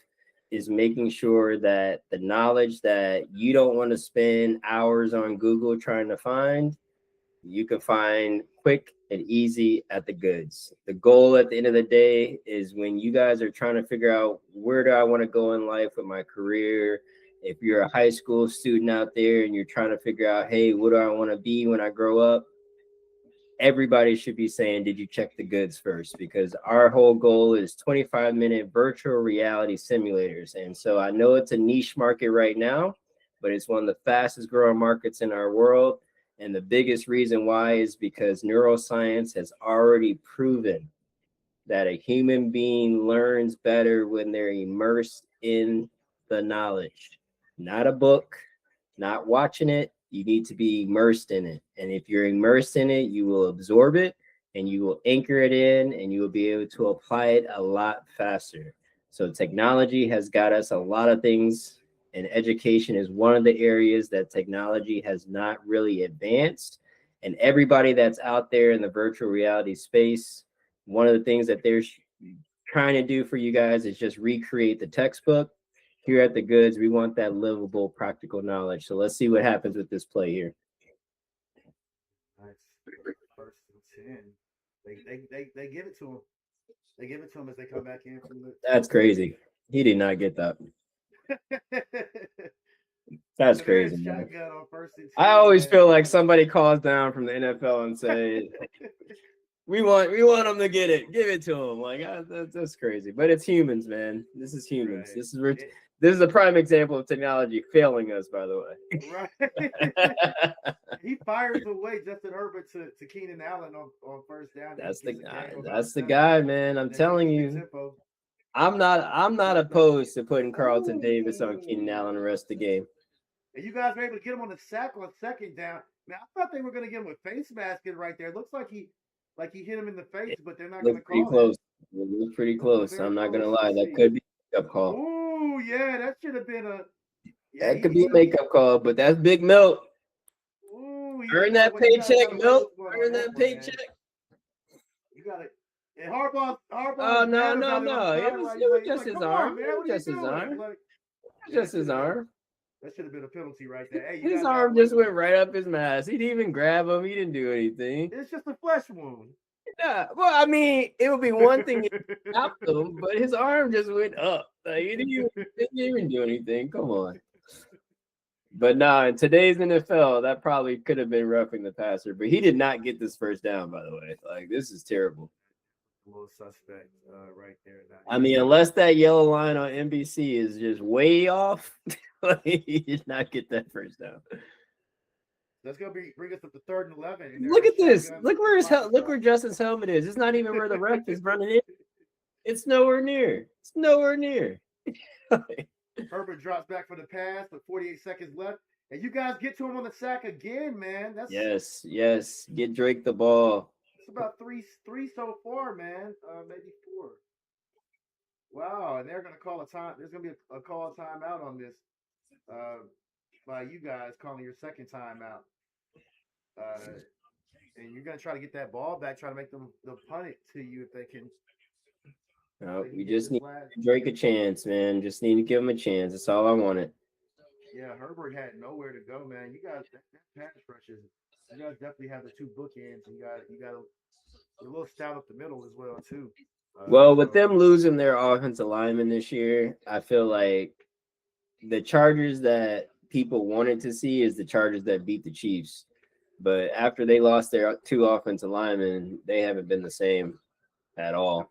is making sure that the knowledge that you don't want to spend hours on Google trying to find, you can find quick and easy at the goods. The goal at the end of the day is when you guys are trying to figure out where do I want to go in life with my career. If you're a high school student out there and you're trying to figure out, hey, what do I want to be when I grow up? Everybody should be saying, did you check the goods first? Because our whole goal is 25-minute virtual reality simulators. And so I know it's a niche market right now, but it's one of the fastest growing markets in our world. And the biggest reason why is because neuroscience has already proven that a human being learns better when they're immersed in the knowledge, not a book, not watching it. You need to be immersed in it. And if you're immersed in it, you will absorb it and you will anchor it in and you will be able to apply it a lot faster. So technology has got us a lot of things, and education is one of the areas that technology has not really advanced. And everybody that's out there in the virtual reality space, one of the things that they're trying to do for you guys is just recreate the textbook. Here at the goods, we want that livable, practical knowledge. So let's see what happens with this play here. Nice. First and 10. They give it to him. They give it to him as they come back in from the. That's crazy. He did not get that. That's crazy, man. I always feel like somebody calls down from the NFL and say, we want them to get it. Give it to them. Like that's crazy. But it's humans, man. This is humans. Right. This is a prime example of technology failing us, by the way. Right. He fires away Justin Herbert to Keenan Allen on first down. That's the guy. That's the guy, man. I'm telling you. Tempo. I'm not opposed to putting Carlton Davis on Keenan Allen the rest of the game. And you guys were able to get him on the sack on second down. Man, I thought they were going to get him a face mask right there. It looks like he hit him in the face, but they're not going to call close. It looked pretty close. I'm not going to lie. That could be a makeup call. Ooh, yeah, that should have been a. Yeah, that could be a makeup call, but that's big Milt. Ooh, earn that paycheck, Milt. Earn that paycheck. You got it. And Harbaugh. Oh no. It was just his arm. Just his arm. Just his arm. That should have been a penalty right there. Hey, his arm just went right up his mask. He didn't even grab him. He didn't do anything. It's just a flesh wound. Yeah. Well, I mean, it would be one thing if he stopped him, but his arm just went up. Like, he didn't even do anything. Come on. But nah, in today's NFL, that probably could have been roughing the passer. But he did not get this first down, by the way. Like, this is terrible. A little suspect right there. I mean, unless that yellow line on NBC is just way off, he did not get that first down. That's gonna bring us up to 3rd and 11. And Look at this. Look where Justin's helmet is. It's not even where the ref is running in. It's nowhere near. It's nowhere near. Herbert drops back for the pass with 48 seconds left. And you guys get to him on the sack again, man. That's yes. Get Drake the ball. It's about three so far, man. Maybe 4. Wow, and they're gonna call a time. There's gonna be a call a timeout on this. By you guys calling your second timeout. And you're gonna try to get that ball back, try to make them punt it to you if they can. No, we just need to give Drake a chance, man. Just need to give him a chance. That's all I wanted. Yeah, Herbert had nowhere to go, man. You guys, that pass rushes. You guys definitely have the 2 bookends. You got a little stout up the middle as well too. Well, with them losing their offensive lineman this year, I feel like the Chargers that people wanted to see is the Chargers that beat the Chiefs. But after they lost their 2 offensive linemen, they haven't been the same at all.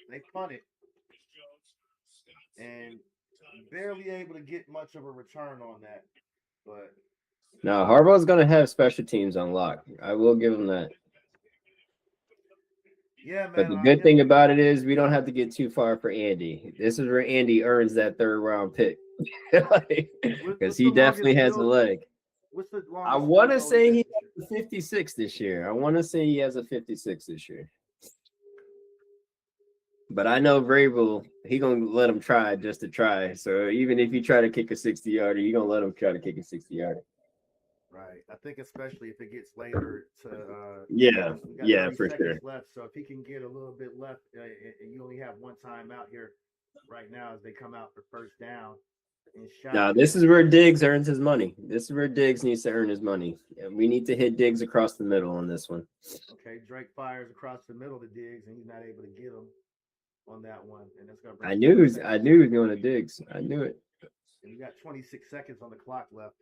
They punted and barely able to get much of a return on that. But now Harbaugh's going to have special teams on lock. I will give him that. Yeah, man. But the good thing about it is we don't have to get too far for Andy. This is where Andy earns that 3rd round pick. Because he definitely has a leg. What's the I want to say he has a 56 this year. But I know Vrabel, he going to let him try just to try. So even if you try to kick a 60-yarder, you're going to let him try to kick a 60-yarder. Right. I think especially if it gets later to for sure. Left. So if he can get a little bit left and you only have one time out here right now as they come out for first down. Now, this is where Diggs earns his money. This is where Diggs needs to earn his money. And we need to hit Diggs across the middle on this one. Okay, Drake fires across the middle to Diggs, and he's not able to get him on that one. And that's gonna I knew he was going to Diggs. I knew it. And you got 26 seconds on the clock left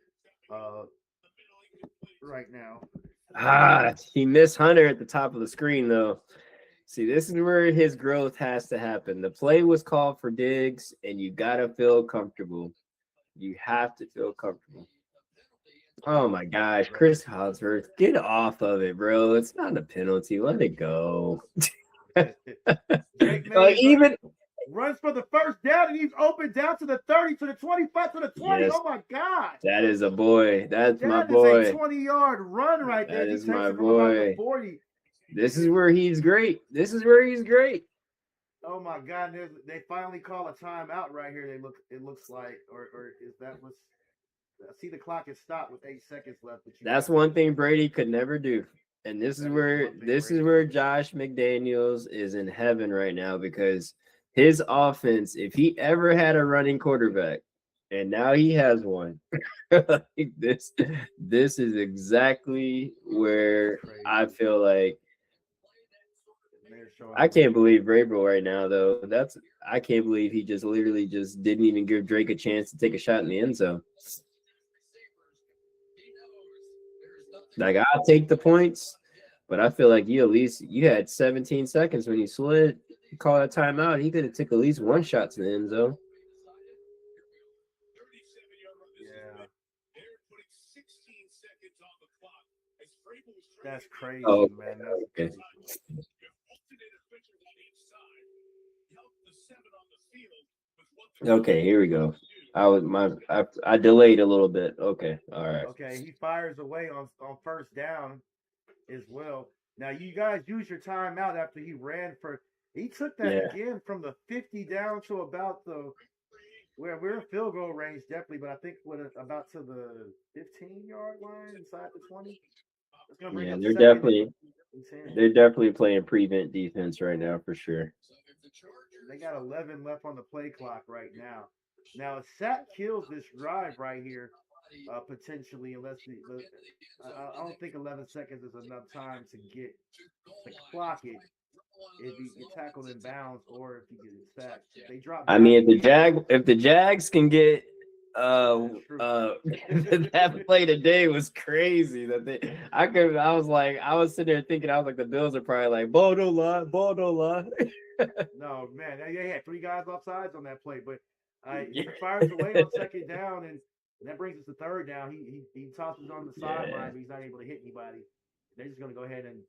right now. He missed Hunter at the top of the screen, though. See, this is where his growth has to happen. The play was called for Diggs, and you got to feel comfortable. You have to feel comfortable. Oh, my gosh. Chris Hosworth, get off of it, bro. It's not a penalty. Let it go. Even runs for the first down, and he's open down to the 30, to the 25, to the 20. Yes. Oh, my God. That is a boy. That's my boy. That is a 20-yard run right there. That is my boy. 40. This is where he's great. Oh my God! They finally call a timeout right here. It looks like, or is that was? I see the clock is stopped with 8 seconds left. That's one thing Brady could never do, and this is where Josh McDaniels is in heaven right now, because his offense, if he ever had a running quarterback, and now he has one, this is exactly where I feel like. I can't believe Vrabel right now, though. I can't believe he just literally just didn't even give Drake a chance to take a shot in the end zone. Like, I'll take the points, but I feel like you had 17 seconds when you slid. You called a timeout. He could have took at least one shot to the end zone. Yeah. That's crazy, man. That's okay. Okay, here we go. I delayed a little bit. Okay, all right. Okay, he fires away on first down as well. Now you guys use your timeout after he ran for. He took that again from the 50 down to about we're in field goal range definitely, but I think about to the 15-yard line inside the 20. Yeah, they're definitely playing prevent defense right now for sure. They got 11 left on the play clock right now. Now, a sack kills this drive right here, potentially, unless I don't think 11 seconds is enough time to clock it if he gets tackled in bounds or if he gets sacked. If they drop. I mean, if the Jags can get That play today was crazy. I was sitting there thinking, I was like, the Bills are probably like, ball don't lie, ball don't lie. No, man, they had 3 guys offsides on that play, but Yeah. he fires away on 2nd down, and that brings us to 3rd down. He tosses on the Yeah. sideline, but he's not able to hit anybody. They're just gonna go ahead and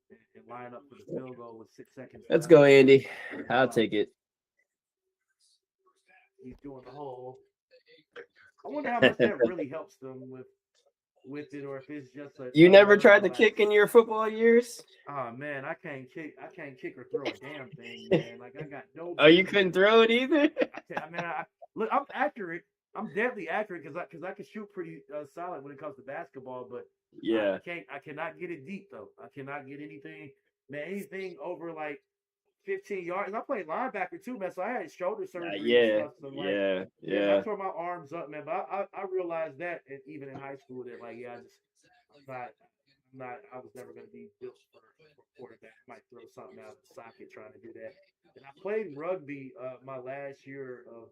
line up for the field goal with 6 seconds Let's left. go, Andy. On the I'll clock. take it. He's doing the whole. I wonder how much that really helps them with it, or if it's just a. You never Let them tried to relax. kick in your football years? Oh man, I can't kick or throw a damn thing, man. Like I got no. Oh, you couldn't throw it either? Look, I'm accurate. I'm deadly accurate because I can shoot pretty solid when it comes to basketball, but Yeah. I cannot get it deep though. I cannot get anything, man. Anything over like 15 yards. And I played linebacker too, man. So I had shoulder surgery and Yeah. stuff. So like, I Yeah. tore my arms up, man. But I realized that even in high school that like, yeah, I was never going to be built for quarterback. I might throw something out of the socket trying to do that. And I played rugby my last year of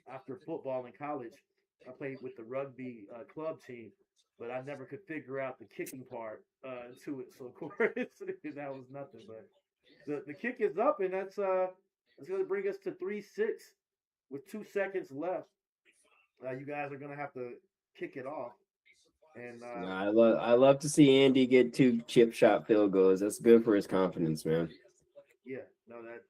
after football in college. I played with the rugby club team, but I never could figure out the kicking part to it. So of course that was nothing. But the kick is up, and that's going to bring us to 3-6 with 2 seconds left. You guys are going to have to kick it off. And I love to see Andy get 2 chip shot field goals. That's good for his confidence, man. yeah, no, that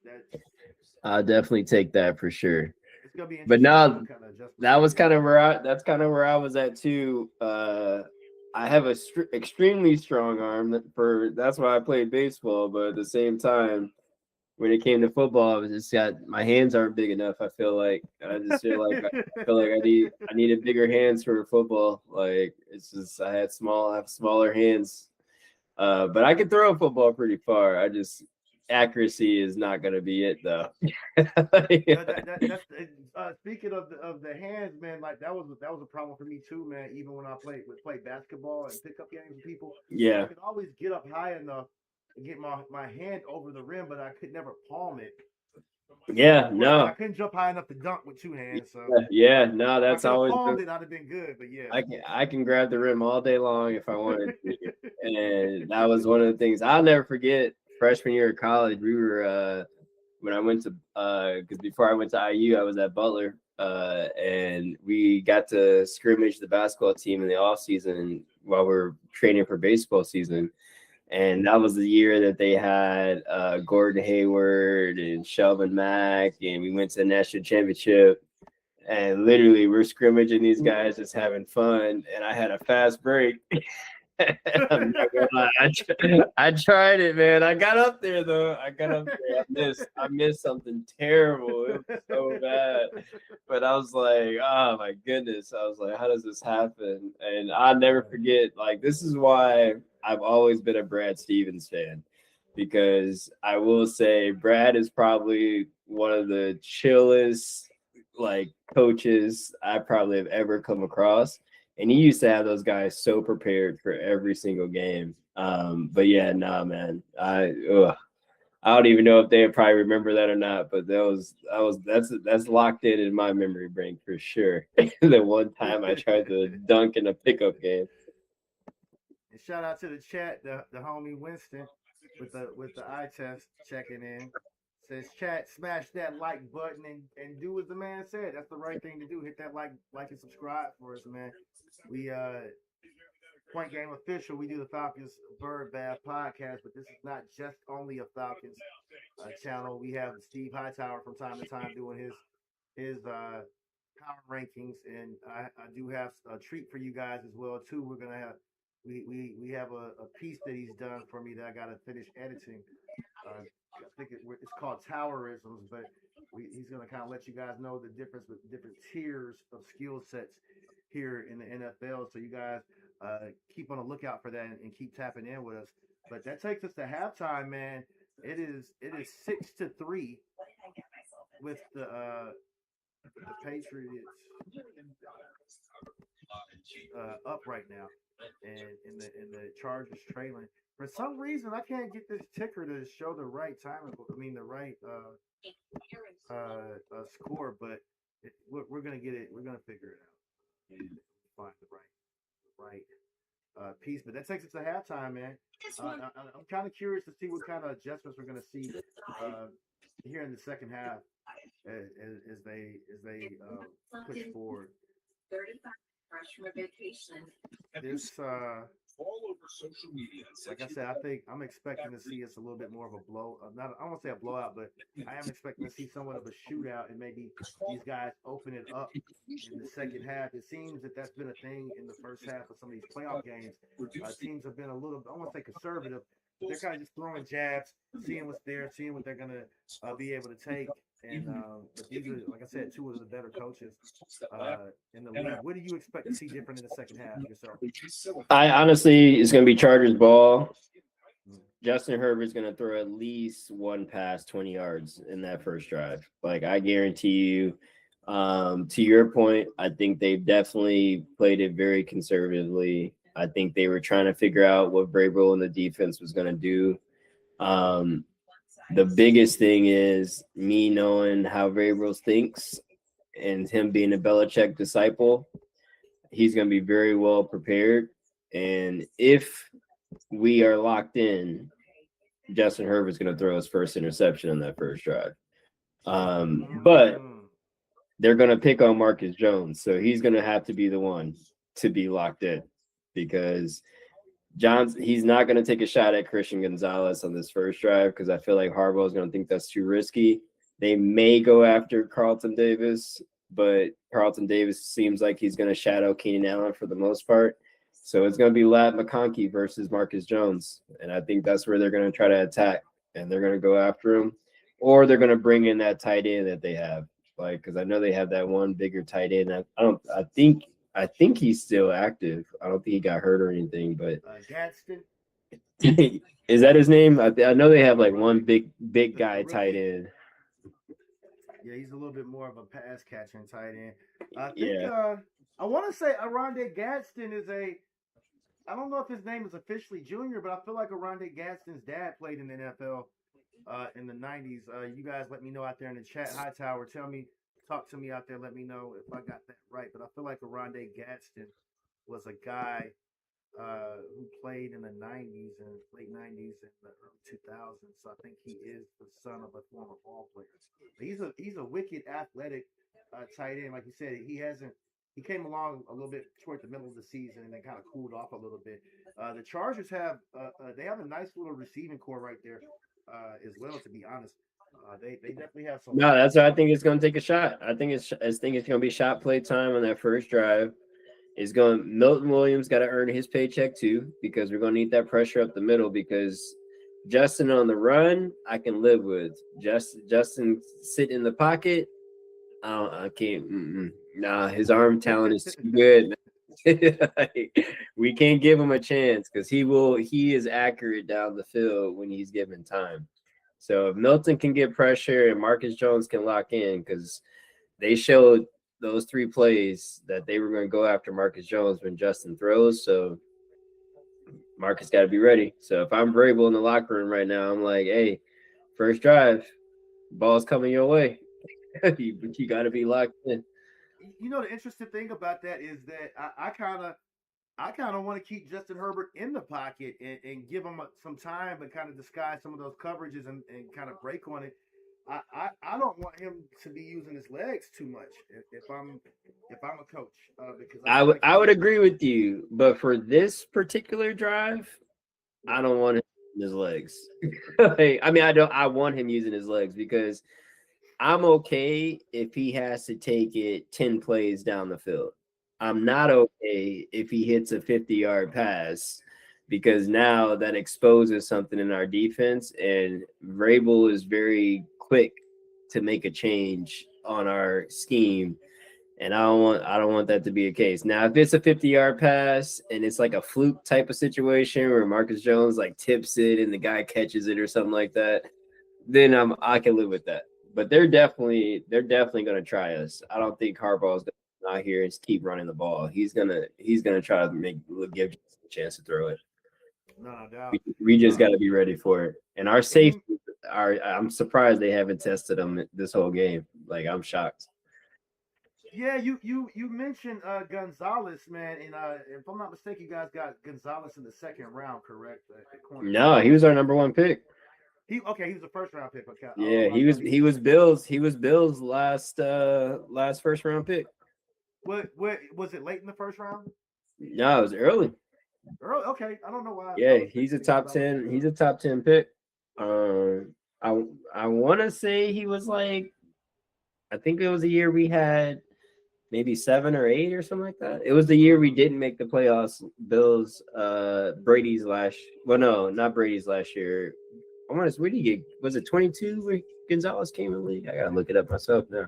I'll definitely take that for sure. it's gonna be But interesting. now Kind of adjust that was myself. kind of that's kind of where I was at too. I have a extremely strong arm that's why I played baseball, but at the same time, when it came to football, I was just my hands aren't big enough. I feel like I I needed bigger hands for football. Like it's just I have smaller hands. But I can throw a football pretty far. Accuracy is not going to be it though. Speaking of the hands, man, like that was a problem for me too, man. Even when I played basketball and pickup games with people, Yeah. I could always get up high enough and get my hand over the rim, but I could never palm it. Yeah, no. I couldn't jump high enough to dunk with 2 hands. So yeah, no, that's if I always palmed it, I'd have been good. But yeah, I can grab the rim all day long if I wanted to. And that was one of the things I'll never forget. Freshman year of college, we were when I went to because before I went to IU, I was at Butler, and we got to scrimmage the basketball team in the off season while we are training for baseball season. And that was the year that they had Gordon Hayward and Shelvin Mack, and we went to the national championship. And literally, we're scrimmaging these guys, just having fun. And I had a fast break. I'm not gonna lie. I tried it, man. I got up there though. I missed something terrible. It was so bad. But I was like, oh my goodness. I was like, how does this happen? And I'll never forget, like, this is why I've always been a Brad Stevens fan. Because I will say Brad is probably one of the chillest like coaches I probably have ever come across. And he used to have those guys so prepared for every single game. But yeah, nah, man. I don't even know if they probably remember that or not. But that's locked in my memory brain for sure. The one time I tried to dunk in a pickup game. And shout out to the chat, the homie Winston with the eye test checking in. Says chat, smash that like button and do as the man said. That's the right thing to do. Hit that like and subscribe for us, man. We Point Game Official. We do the Falcons Bird Bath podcast, but this is not just only a Falcons channel. We have Steve Hightower from time to time doing his power rankings, and I do have a treat for you guys as well too. We're gonna have we have a piece that he's done for me that I gotta finish editing. I think it's called Towerisms, but he's going to kind of let you guys know the difference with different tiers of skill sets here in the NFL. So you guys keep on the lookout for that and keep tapping in with us. But that takes us to halftime, man. It is 6-3 with the Patriots up right now, and in the Chargers trailing. For some reason, I can't get this ticker to show the right time. I mean, the right score. But we're gonna get it. We're gonna figure it out and find the right piece. But that takes us to halftime, man. I'm kind of curious to see what kind of adjustments we're gonna see here in the second half as they push forward. This all over social media. like I said, I think I'm expecting to see us a little bit more of a not I won't say a blowout, but I am expecting to see somewhat of a shootout, and maybe these guys open it up in the second half. It seems that that's been a thing in the first half of some of these playoff games. Teams have been a little, I won't say conservative, but they're kind of just throwing jabs, seeing what's there, seeing what they're gonna be able to take. And but these are, like I said, two of the better coaches in the league. What do you expect to see different in the second half yourself? I honestly, it's going to be Chargers ball. Justin Herbert's going to throw at least one pass 20 yards in that first drive. Like, I guarantee you, to your point, I think they've definitely played it very conservatively. I think they were trying to figure out what Vrabel and the defense was going to do. The biggest thing is me knowing how Vrabel thinks and him being a Belichick disciple. He's going to be very well prepared. And if we are locked in, Justin Herbert's going to throw his first interception on that first drive. But they're going to pick on Marcus Jones. So he's going to have to be the one to be locked in, because he's not going to take a shot at Christian Gonzalez on this first drive, because I feel like Harbaugh is going to think that's too risky. They may go after Carlton Davis, but Carlton Davis seems like he's going to shadow Keenan Allen for the most part. So it's going to be Lat McConkey versus Marcus Jones. And I think that's where they're going to try to attack, and they're going to go after him, or they're going to bring in that tight end that they have. Like, because I know they have that one bigger tight end. I think he's still active. I don't think he got hurt or anything, but Gadsden. Is that his name? I know they have like one big guy tight end. Yeah, he's a little bit more of a pass catching tight end. I think I want to say Aronde Gadsden is I don't know if his name is officially junior, but I feel like Aronde Gadsden's dad played in the NFL in the 90s. You guys let me know out there in the chat. Hightower, talk to me out there. Let me know if I got that right. But I feel like Aronde Gadsden was a guy who played in the 90s and late 90s and the early 2000s. So I think he is the son of a former ball player. But he's a wicked athletic tight end. Like you said, he came along a little bit toward the middle of the season and then kind of cooled off a little bit. The Chargers have they have a nice little receiving core right there as well, to be honest. They definitely have some. No, that's why I think it's going to take a shot. I think it's going to be shot play time on that first drive. Milton Williams got to earn his paycheck too, because we're going to need that pressure up the middle, because Justin on the run, I can live with. Justin sitting in the pocket, I can't. Nah, his arm talent is too good. We can't give him a chance, because he is accurate down the field when he's given time. So if Milton can get pressure and Marcus Jones can lock in, because they showed those 3 plays that they were going to go after Marcus Jones when Justin throws. So Marcus got to be ready. So if I'm Vrabel in the locker room right now, I'm like, hey, first drive, ball's coming your way. you got to be locked in. You know, the interesting thing about that is that I kind of want to keep Justin Herbert in the pocket and give him some time, but kind of disguise some of those coverages and kind of break on it. I don't want him to be using his legs too much if I'm a coach, because I would agree with you, but for this particular drive, I don't want him using his legs. I want him using his legs, because I'm okay if he has to take it 10 plays down the field. I'm not okay if he hits a 50-yard pass, because now that exposes something in our defense, and Vrabel is very quick to make a change on our scheme, and I don't want that to be a case. Now, if it's a 50-yard pass and it's like a fluke type of situation where Marcus Jones like tips it and the guy catches it or something like that, then I can live with that. But they're definitely going to try us. I don't think Harbaugh's not here and keep running the ball. He's gonna try to give us a chance to throw it. No doubt. We just got to be ready for it. And our safety, I'm surprised they haven't tested them this whole game. Like, I'm shocked. Yeah, you mentioned Gonzalez, man, and if I'm not mistaken, you guys got Gonzalez in the second round, correct? At cornerback. No, he was our number one pick. He was a first round pick. Okay. Oh, Yeah, I thought he was Bills last first round pick. what was it late in the first round? No, it was early. Early. Okay, I don't know why I Yeah, was he's a thinking top Gonzalez. 10. He's a top 10 pick. Um, I want to say he was like, I think it was a year we had maybe 7 or 8 or something like that. It was the year we didn't make the playoffs. Bills, Brady's last. Well, no, not Brady's last year. I want to. Where did he get? Was it 22 where Gonzalez came in the league? I gotta look it up myself now.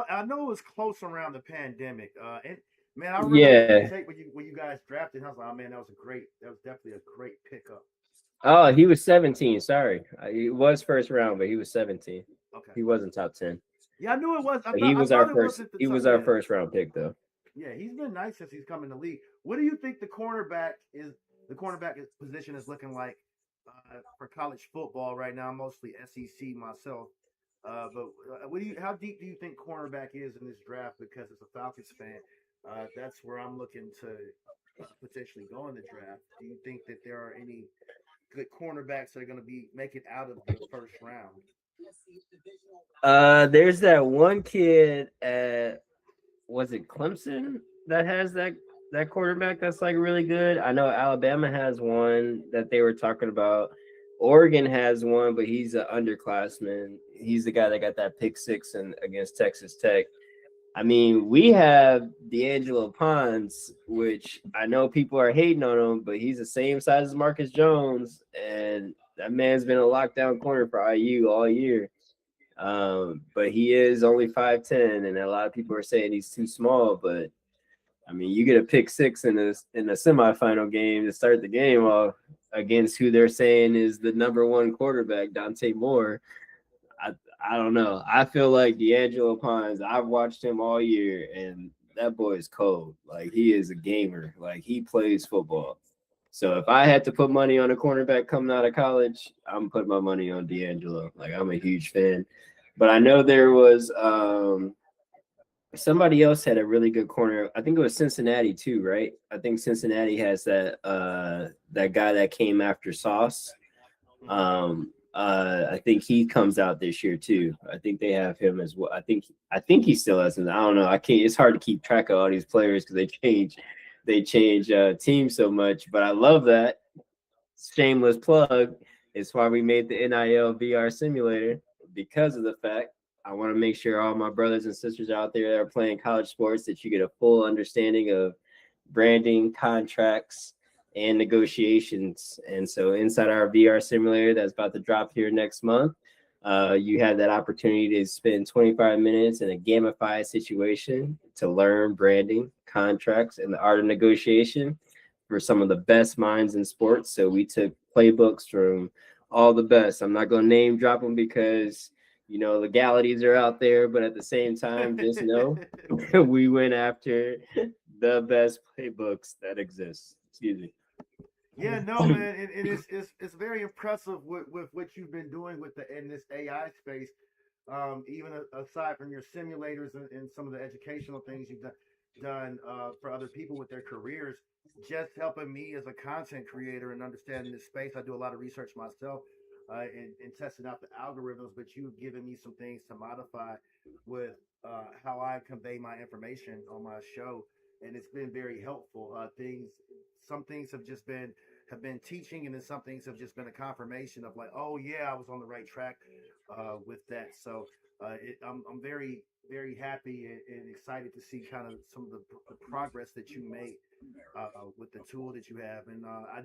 I know it was close around the pandemic. And man, I remember looking Yeah. at tape when you guys drafted. And I was like, oh man, that was definitely a great pickup. Oh, he was 17. Sorry, he was first round, but he was 17. Okay. He wasn't top 10. Yeah, I knew it was. But he I was our thought it first. wasn't the He top. was our Yeah, first round pick, though. yeah, he's been nice since he's come in the league. What do you think the cornerback position is looking like for college football right now? I'm mostly SEC myself. But how deep do you think cornerback is in this draft? Because as a Falcons fan, that's where I'm looking to potentially go in the draft. Do you think that there are any good cornerbacks that are going to be make it out of the first round? There's that one kid at was it Clemson that has that quarterback that's like really good. I know Alabama has one that they were talking about. Oregon has one, but he's an underclassman. He's the guy that got that pick six against Texas Tech. I mean, we have D'Angelo Pons, which I know people are hating on him, but he's the same size as Marcus Jones, and that man's been a lockdown corner for IU all year. But he is only 5'10", and a lot of people are saying he's too small. But I mean, you get a pick six in the semifinal game to start the game off against who they're saying is the number one quarterback, Dante Moore. I I don't know. I feel like D'Angelo Pons. I've watched him all year, and that boy is cold. Like he is a gamer. Like he plays football. So if I had to put money on a cornerback coming out of college, I'm putting my money on D'Angelo. Like I'm a huge fan. But I know there was somebody else had a really good corner. I think it was Cincinnati too, right? I think Cincinnati has that guy that came after Sauce. I think he comes out this year too. I think they have him as well. I think he still has him. I don't know. I can't. It's hard to keep track of all these players because they change teams so much. But I love that. Shameless plug. It's why we made the NIL VR simulator because of the fact I want to make sure all my brothers and sisters out there that are playing college sports that you get a full understanding of branding, contracts, and negotiations. And so inside our VR simulator that's about to drop here next month, you have that opportunity to spend 25 minutes in a gamified situation to learn branding, contracts, and the art of negotiation for some of the best minds in sports. So we took playbooks from all the best. I'm not going to name drop them because legalities are out there, but at the same time, just know we went after the best playbooks that exist. Excuse me. Yeah, no, man, it's very impressive with what you've been doing in this AI space. Even aside from your simulators and some of the educational things you've done for other people with their careers, just helping me as a content creator and understanding this space. I do a lot of research myself and testing out the algorithms, but you've given me some things to modify with how I convey my information on my show, and it's been very helpful. Some things have been teaching, and then some things have just been a confirmation of like, oh yeah, I was on the right track with that. So I'm very very happy and excited to see kind of some of the progress that you made with the tool that you have. And I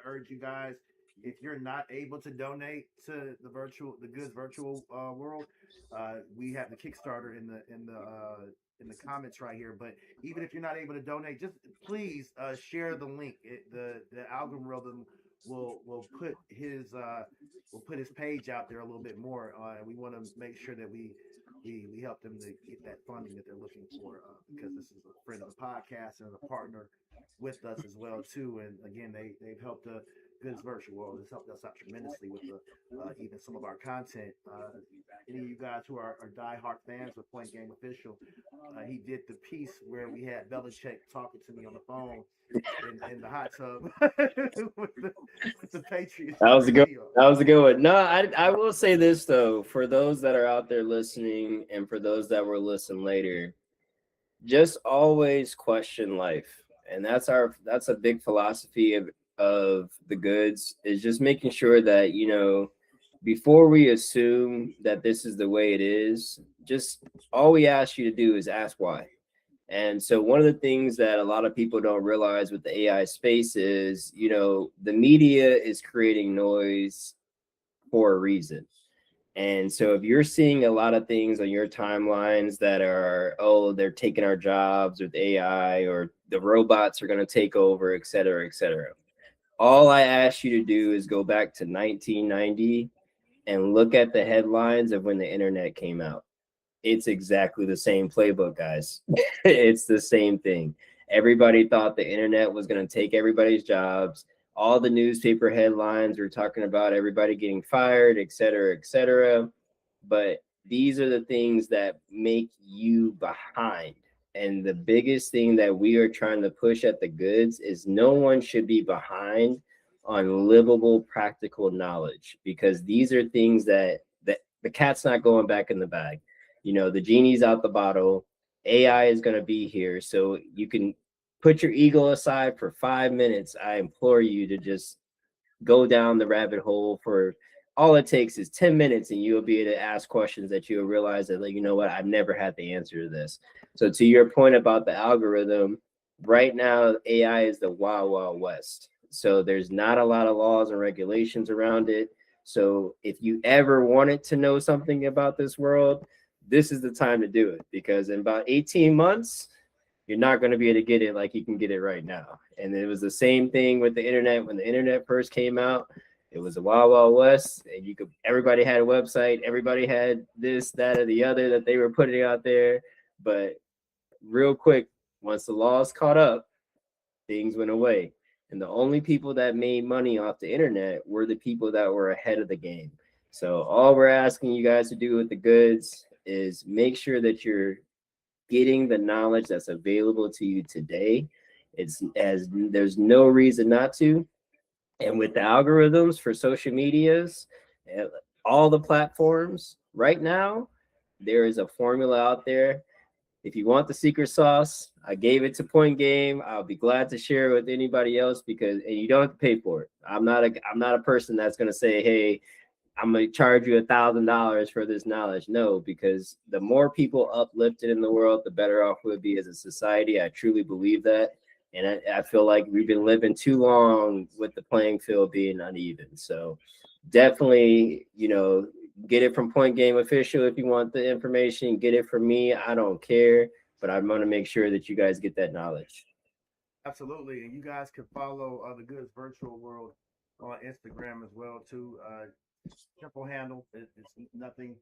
urge you guys, if you're not able to donate to the Goods virtual world, we have the Kickstarter in the comments right here. But even if you're not able to donate, just please share the link. The algorithm will put his page out there a little bit more, and we want to make sure that we help them to get that funding that they're looking for, because this is a friend of the podcast and a partner with us as well too. And again, they've helped Goods Virtual World. It's helped us out tremendously with even some of our content any of you guys who are diehard fans of Point Game Official, he did the piece where we had Belichick talking to me on the phone in the hot tub with the Patriots That was a good. radio. That was a good one. No, I will say this though, for those that are out there listening, and for those that will listen later, just always question life, and that's a big philosophy of the goods, is just making sure that before we assume that this is the way it is, just all we ask you to do is ask why. And so one of the things that a lot of people don't realize with the AI space is, the media is creating noise for a reason. And so if you're seeing a lot of things on your timelines that are, oh, they're taking our jobs with AI, or the robots are going to take over, et cetera, et cetera. All I ask you to do is go back to 1990 and look at the headlines of when the internet came out. It's exactly the same playbook, guys. It's the same thing. Everybody thought the internet was going to take everybody's jobs. All the newspaper headlines were talking about everybody getting fired, et cetera, et cetera. But these are the things that make you behind. And the biggest thing that we are trying to push at the goods is no one should be behind on livable, practical knowledge, because these are things that the cat's not going back in the bag. The genie's out the bottle. AI is going to be here. So you can put your ego aside for 5 minutes. I implore you to just go down the rabbit hole. For all it takes is 10 minutes, and you'll be able to ask questions that you'll realize that, like, you know what, I've never had the answer to this. So to your point about the algorithm, right now, AI is the wild, wild west. So there's not a lot of laws and regulations around it. So if you ever wanted to know something about this world, this is the time to do it, because in about 18 months, you're not going to be able to get it like you can get it right now. And it was the same thing with the internet. When the internet first came out, it was a wild, wild west, and everybody had a website, everybody had this, that, or the other that they were putting out there. But real quick, once the laws caught up, things went away. And the only people that made money off the internet were the people that were ahead of the game. So all we're asking you guys to do with the goods is make sure that you're getting the knowledge that's available to you today. There's no reason not to. And with the algorithms for social medias, all the platforms right now, there is a formula out there. If you want the secret sauce, I gave it to Point Game. I'll be glad to share it with anybody else, and you don't have to pay for it. I'm not a person that's going to say, hey, I'm going to charge you $1,000 for this knowledge. No, because the more people uplifted in the world, the better off we'll be as a society. I truly believe that. And I feel like we've been living too long with the playing field being uneven. So definitely, get it from Point Game Official if you want the information. Get it from me. I don't care. But I'm going to make sure that you guys get that knowledge. Absolutely. And you guys can follow the Goods Virtual World on Instagram as well, too. Simple handle. It's nothing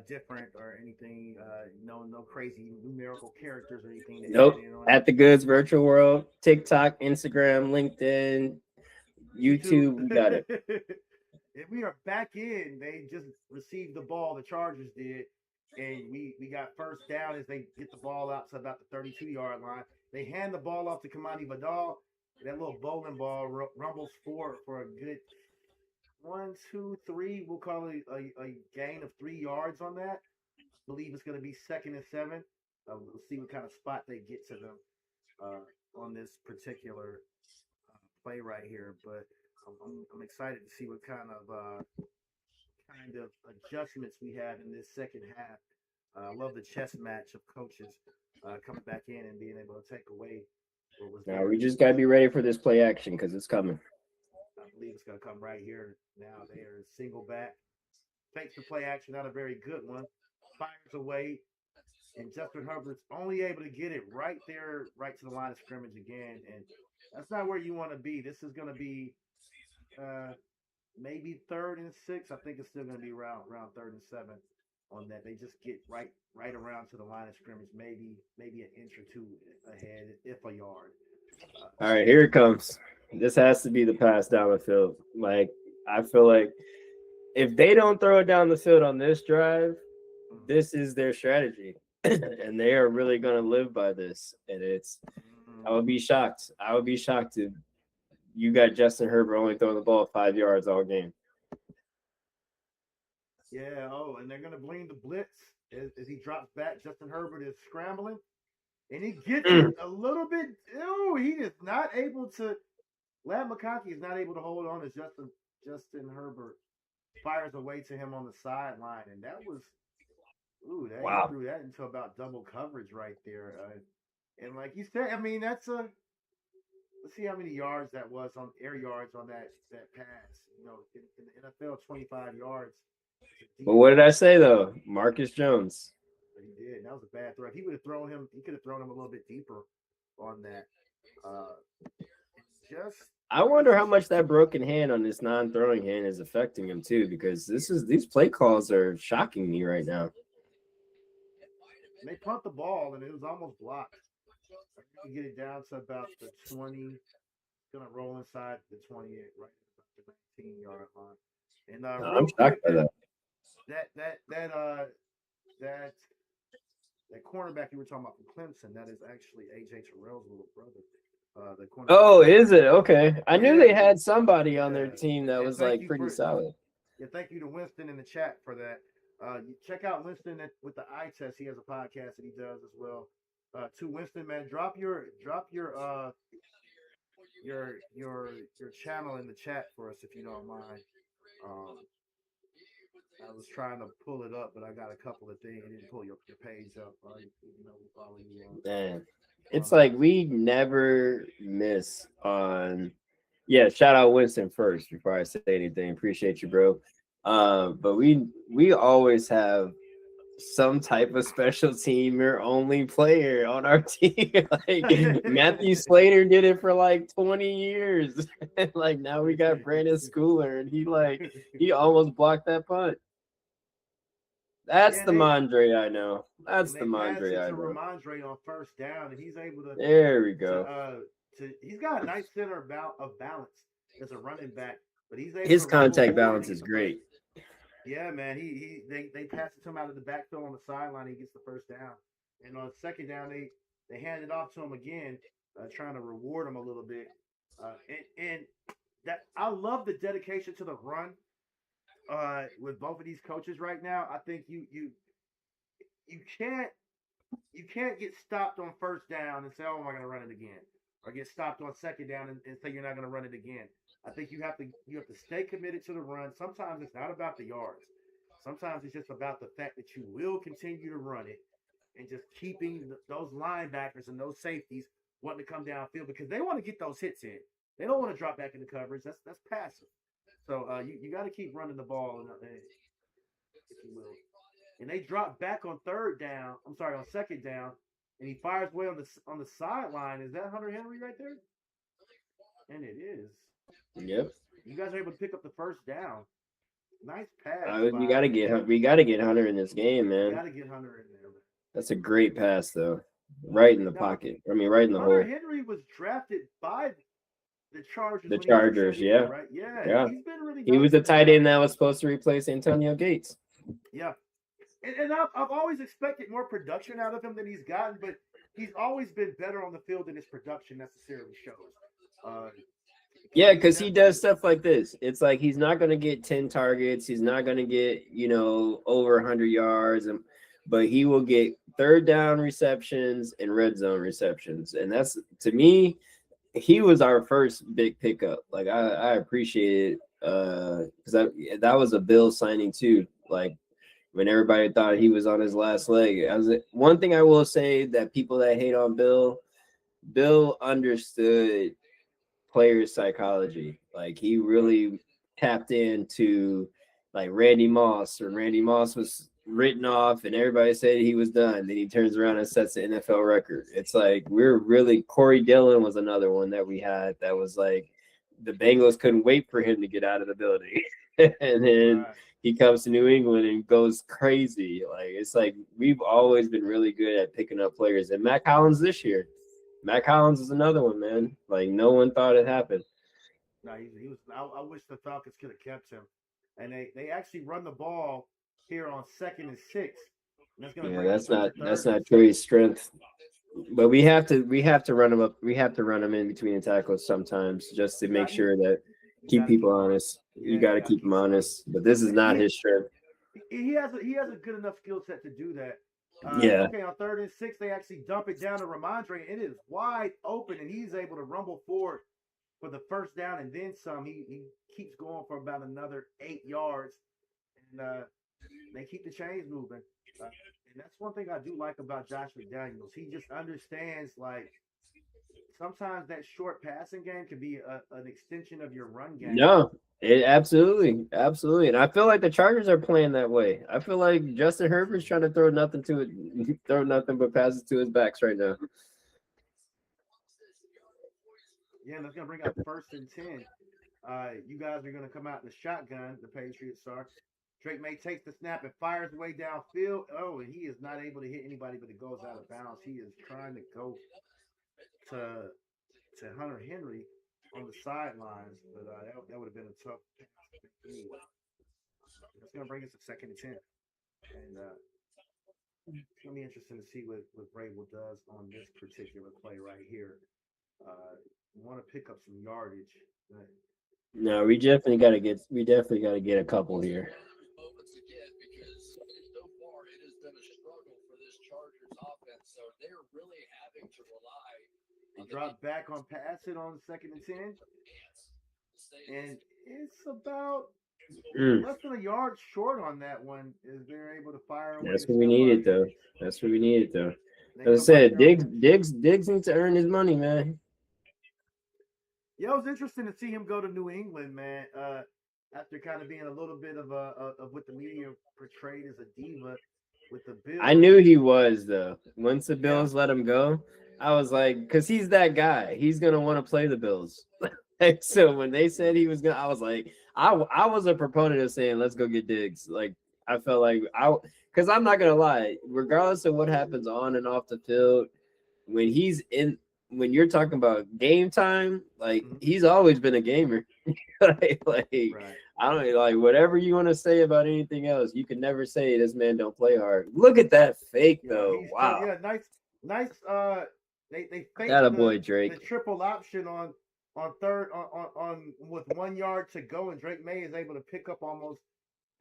different or anything. No crazy numerical characters or anything. Nope. At the Goods Virtual World, TikTok, Instagram, LinkedIn, YouTube. We got it. And we are back in. They just received the ball. The Chargers did, and we got first down as they get the ball out to about the 32-yard line. They hand the ball off to Kamani Vidal. That little bowling ball rumbles forward for a good 1, 2, 3. We'll call it a gain of 3 yards on that. I believe it's going to be 2nd and 7. We'll see what kind of spot they get to them on this particular play right here. But I'm excited to see what kind of adjustments we have in this second half. I love the chess match of coaches coming back in and being able to take away what was there. Now we just got to be ready for this play action, because it's coming. I believe it's going to come right here now. They are single back. Fakes the play action, not a very good one. Fires away. And Justin Herbert's only able to get it right there, right to the line of scrimmage again. And that's not where you want to be. This is going to be maybe 3rd and 6. I think it's still going to be around 3rd and 7 on that. They just get right around to the line of scrimmage, maybe an inch or two ahead, if a yard. All right, here it comes. This has to be the pass down the field. Like, I feel like if they don't throw it down the field on this drive, this is their strategy. And they are really going to live by this. And I would be shocked. I would be shocked if you got Justin Herbert only throwing the ball 5 yards all game. Yeah. Oh, and they're gonna blame the blitz as he drops back. Justin Herbert is scrambling, and he gets it a little bit. Oh, he is not able to. Lad McConkey is not able to hold on as Justin Herbert fires away to him on the sideline, and that was Wow. He threw that into about double coverage right there. And like you said, I mean that's a. Let's see how many yards that was on air yards on that pass. You know, in the NFL, 25 yards. But what did I say though? Marcus Jones. But he did. That was a bad throw. He would have thrown him. He could have thrown him a little bit deeper on that. I wonder how much that broken hand on this non-throwing hand is affecting him too, because these play calls are shocking me right now. They punt the ball and it was almost blocked. You get it down to about the 20. Gonna roll inside the 28, right about the 19-yard line. And I'm shocked by that. That cornerback you were talking about from Clemson, that is actually AJ Terrell's little brother. The cornerback. Oh, is it? Okay. I knew they had somebody on their team that was like pretty solid. Yeah, thank you to Winston in the chat for that. You check out Winston with the eye test. He has a podcast that he does as well. To Winston, man, drop your channel in the chat for us if you don't mind. I was trying to pull it up, but I got a couple of things. I didn't pull your page up. Follow you on. Man, it's like we never miss on. Yeah, shout out Winston first before I say anything. Appreciate you, bro. But we always have some type of special teamer only player on our team. Like Matthew Slater did it for like 20 years. Like now we got Brandon Schooler, and he almost blocked that punt. That's the Mondre I know. That's the Mondre I know. Ramondre on first down, and he's able to. There we go. He's got a nice center of balance as a running back, but his contact balance is great. Yeah, man. They pass it to him out of the backfield on the sideline. He gets the first down, and on second down they hand it off to him again, trying to reward him a little bit. And that I love the dedication to the run. With both of these coaches right now, I think you can't get stopped on first down and say, "Oh, am I going to run it again?" Or get stopped on second down and say you're not going to run it again. I think you have to stay committed to the run. Sometimes it's not about the yards. Sometimes it's just about the fact that you will continue to run it and just keeping those linebackers and those safeties wanting to come downfield because they want to get those hits in. They don't want to drop back into coverage. That's passive. So you got to keep running the ball, if you will. And they drop back on on second down, and he fires away on the sideline. Is that Hunter Henry right there? And it is. Yep. You guys are able to pick up the first down. Nice pass. We got to get Hunter in this game, man. You got to get Hunter in there. Man. That's a great pass, though. Right in the pocket. I mean, right in the hole. Hunter Henry was drafted by the Chargers. The Chargers, yeah. Right? Yeah. He's been really good. He was the tight end that was supposed to replace Antonio Gates. Yeah. And I've always expected more production out of him than he's gotten, but he's always been better on the field than his production necessarily shows. Yeah, because he does stuff like this. It's like he's not going to get 10 targets. He's not going to get, over 100 yards, but he will get third down receptions and red zone receptions. And that's, to me, he was our first big pickup. Like, I appreciate it because that was a Bill signing too. Like, when everybody thought he was on his last leg. One thing I will say that people that hate on Bill understood players' psychology. Like, he really tapped into like Randy Moss, when Randy Moss was written off and everybody said he was done. Then he turns around and sets the NFL record. It's like Corey Dillon was another one that we had that was like the Bengals couldn't wait for him to get out of the building. And then he comes to New England and goes crazy. Like, it's like we've always been really good at picking up players. And Matt Collins this year. Matt Collins is another one, man. Like, no one thought it happened. No, he was. I wish the Falcons could have kept him. and they actually run the ball here on 2nd and 6. And that's going to Yeah, bring that's us up not to that's 3rd and not 6. Trey's strength. But we have to run him up. We have to run him in between the tackles sometimes just to make sure that You keep gotta people keep him honest. Yeah, You got to keep him honest. But this is not his strength. He has a good enough skill set to do that. Yeah. Okay, on 3rd and 6, they actually dump it down to Ramondre, and it is wide open, and he's able to rumble forward for the first down and then some. He keeps going for about another 8 yards, and they keep the chains moving. And that's one thing I do like about Josh McDaniels. He just understands, like, sometimes that short passing game can be an extension of your run game. No, it absolutely. And I feel like the Chargers are playing that way. I feel like Justin Herbert's trying to throw nothing but passes to his backs right now. Yeah, that's gonna bring up 1st and 10. You guys are gonna come out in the shotgun. The Patriots are. Drake May takes the snap and fires away downfield. Oh, and he is not able to hit anybody, but it goes out of bounds. He is trying to go to Hunter Henry on the sidelines, but that would have been a tough pass anyway. That's going to bring us to 2nd and 10. And it's going to be interesting to see what Vrabel does on this particular play right here. Want to pick up some yardage. No, we definitely got to get a couple here. They drop back on pass it on 2nd and 10. And it's about less than a yard short on that one. Is they're able to fire away. That's what we needed, though. As I said, Diggs needs to earn his money, man. Yeah, it was interesting to see him go to New England, man. After kind of being a little bit of what the media portrayed as a diva with the Bills. I knew he was, though. Once the Bills let him go, I was like, because he's that guy. He's gonna want to play the Bills. So when they said he was gonna, I was like, I was a proponent of saying let's go get Diggs. Like I felt like because I'm not gonna lie, regardless of what happens on and off the field, when you're talking about game time, like he's always been a gamer. Right. I don't like whatever you want to say about anything else. You can never say this man don't play hard. Look at that fake though. Wow. Yeah, nice. They faked Drake. The triple option on third on with 1 yard to go, and Drake May is able to pick up almost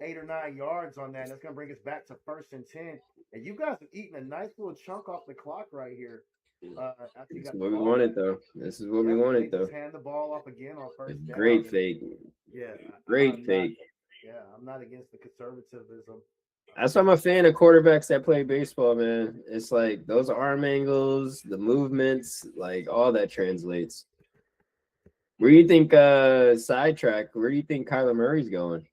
8 or 9 yards on that. That's gonna bring us back to 1st and 10. And you guys have eaten a nice little chunk off the clock right here. This is what we wanted, though. Just hand the ball off again on 1st down. Great fake. Yeah. Great fake. I'm not against the conservatism. That's why I'm a fan of quarterbacks that play baseball, man. It's like those arm angles, the movements, like all that translates. Where do you think sidetrack? Where do you think Kyler Murray's going?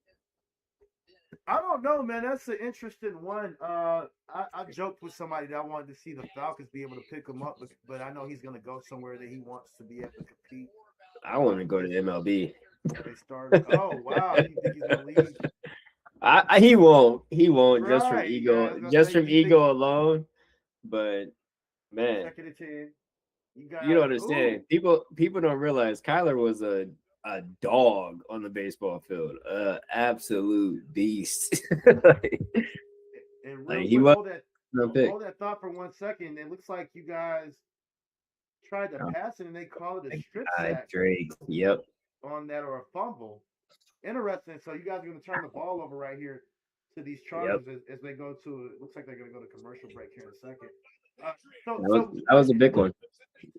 I don't know, man. That's an interesting one. I joked with somebody that I wanted to see the Falcons be able to pick him up, but I know he's going to go somewhere that he wants to be able to compete. I want to go to MLB. They started. Oh wow! You think he's going to leave? He won't. Right, just from ego alone. But man, 2nd and 10. You don't understand. People don't realize Kyler was a dog on the baseball field, absolute beast. He was. Hold that thought for 1 second. It looks like you guys tried to pass it, and they called it a strip sack. Drake. Yep. On that or a fumble. Interesting. So you guys are going to turn the ball over right here to these Chargers as they go to. It looks like they're going to go to commercial break here in a second. That was a big one.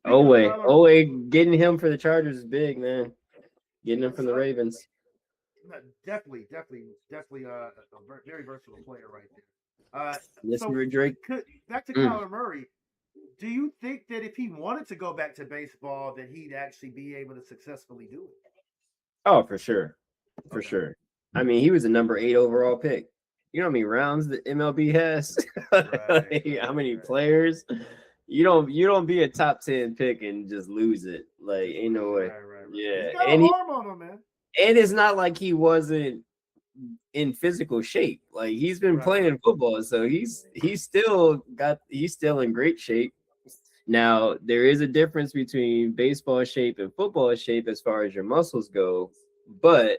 Owe getting him for the Chargers is big, man. Getting him from the Ravens. Definitely a very versatile player right there. Drake. Back to Kyler Murray. Do you think that if he wanted to go back to baseball, that he'd actually be able to successfully do it? Oh, for sure. For sure. I mean, he was a number 8 overall pick. You know how many rounds the MLB has? How many players? You don't be a top 10 pick and just lose it. Like, ain't no way. Yeah. He's got an arm on him, man. And it's not like he wasn't in physical shape. Like, he's been playing football, so he's still in great shape. Now, there is a difference between baseball shape and football shape as far as your muscles go, but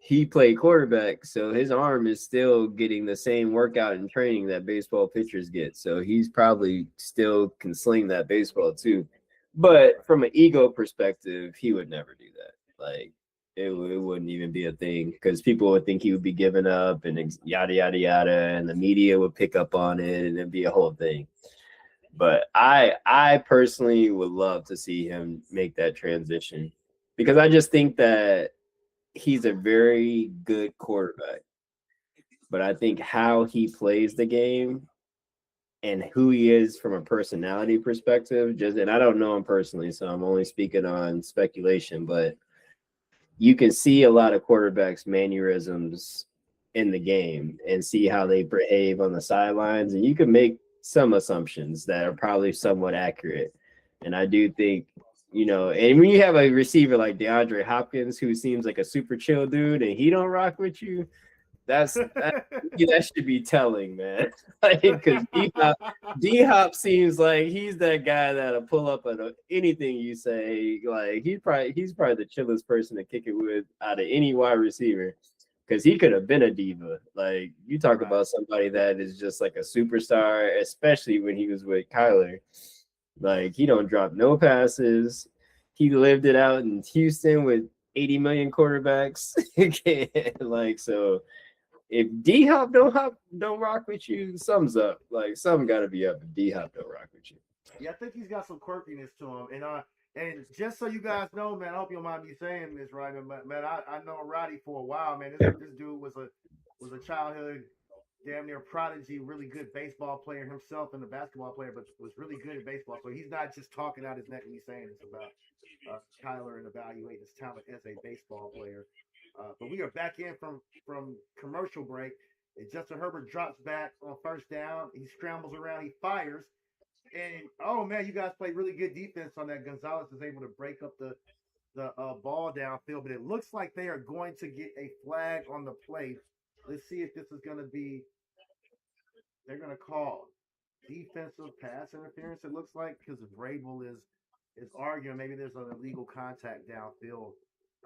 he played quarterback, so his arm is still getting the same workout and training that baseball pitchers get. So he's probably still can sling that baseball too. But from an ego perspective, he would never do that. Like it wouldn't even be a thing because people would think he would be giving up and yada yada yada, and the media would pick up on it and it'd be a whole thing. But I personally would love to see him make that transition because I just think that he's a very good quarterback. But I think how he plays the game and who he is from a personality perspective, and I don't know him personally, so I'm only speaking on speculation, but you can see a lot of quarterbacks' mannerisms in the game and see how they behave on the sidelines, and you can make some assumptions that are probably somewhat accurate. And I do think, and when you have a receiver like DeAndre Hopkins who seems like a super chill dude and he don't rock with you, that should be telling, man. Because D-Hop seems like he's that guy that'll pull up at anything you say. Like he's probably the chillest person to kick it with out of any wide receiver. Because he could have been a diva. Like you talk about somebody that is just like a superstar, especially when he was with Kyler. Like he don't drop no passes. He lived it out in Houston with 80 million quarterbacks. Like so. If D-Hop don't rock with you, something's up. Like something got to be up if D-Hop don't rock with you. Yeah, I think he's got some quirkiness to him, and just so you guys know, man, I hope you don't mind me saying this, right, man. I know Roddy for a while, man. This dude was a childhood damn near prodigy, really good baseball player himself and a basketball player, but was really good at baseball. So he's not just talking out his neck when he's saying this about Kyler and evaluating his talent as a baseball player. But we are back in from commercial break. And Justin Herbert drops back on first down. He scrambles around. He fires. And, oh, man, you guys play really good defense on that. Gonzalez is able to break up the ball downfield. But it looks like they are going to get a flag on the play. Let's see if this is going to be – they're going to call defensive pass interference, it looks like, because Vrabel is arguing maybe there's an illegal contact downfield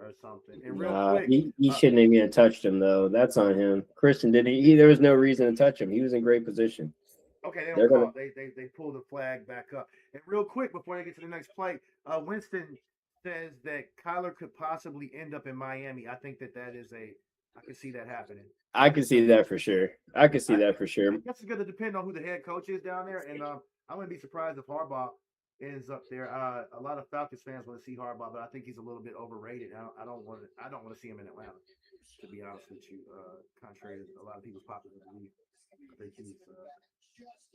or something. And real quick, he shouldn't have even touched him though. That's on him. Christian did he? There was no reason to touch him. He was in great position. Okay, they don't call it. They pull the flag back up. And real quick before they get to the next play, Winston says that Kyler could possibly end up in Miami. I think that is I can see that happening. I can see that for sure. I guess it's going to depend on who the head coach is down there, and I wouldn't be surprised if Harbaugh ends up there. A lot of Falcons fans want to see Harbaugh, but I think he's a little bit overrated. I don't want to see him in Atlanta, to be honest with you. Contrary to a lot of people's popular belief,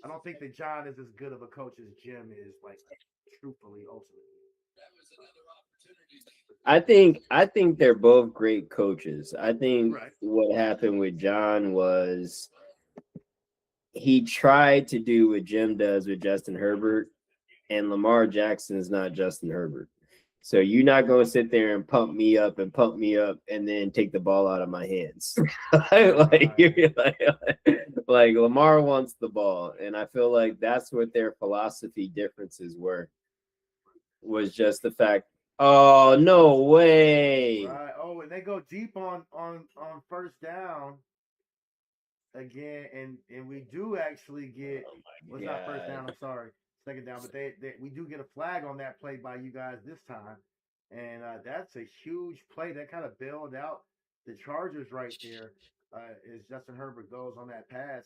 I don't think that John is as good of a coach as Jim is. Like, truthfully, ultimately. I think they're both great coaches. I think what happened with John was he tried to do what Jim does with Justin Herbert, and Lamar Jackson is not Justin Herbert. So you're not going to sit there and pump me up and then take the ball out of my hands. like Lamar wants the ball. And I feel like that's what their philosophy differences were, was just the fact, oh, no way. Right. Oh, and they go deep on first down again. And we do actually get, not first down, I'm sorry. Second down, but we do get a flag on that play by you guys this time, and that's a huge play that kind of bailed out the Chargers right there. As Justin Herbert goes on that pass,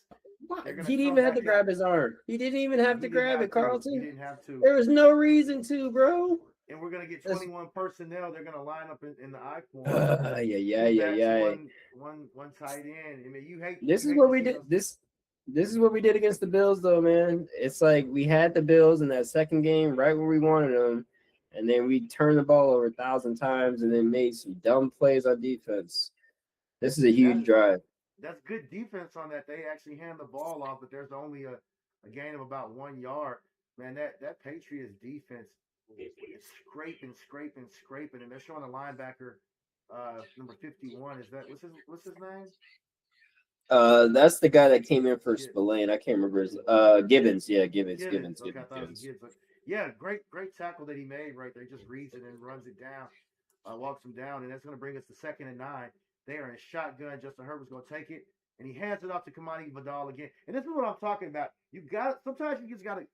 he didn't even have to grab his arm. He didn't even have to grab it, Carlton. He didn't have to. There was no reason to, bro. And we're gonna get 21 personnel. They're gonna line up in the I form. One tight end. I mean, you hate. This is what we did. This is what we did against the Bills, though, man. It's like we had the Bills in that second game right where we wanted them, and then we turned the ball over 1,000 times and then made some dumb plays on defense. This is a huge drive. That's good defense on that. They actually hand the ball off, but there's only a gain of about 1 yard. Man, that Patriots defense is scraping, and they're showing a linebacker, number 51. Is that what's his name? That's the guy that came in for Spillane. I can't remember his Gibbons. Yeah, Gibbons. Okay, I thought it was Gibbons. Yeah, great tackle that he made right there. He just reads it and runs it down, walks him down, and that's going to bring us to 2nd and 9. They are in shotgun. Justin Herbert's going to take it, and he hands it off to Kamani Vidal again. And this is what I'm talking about. Sometimes you just got to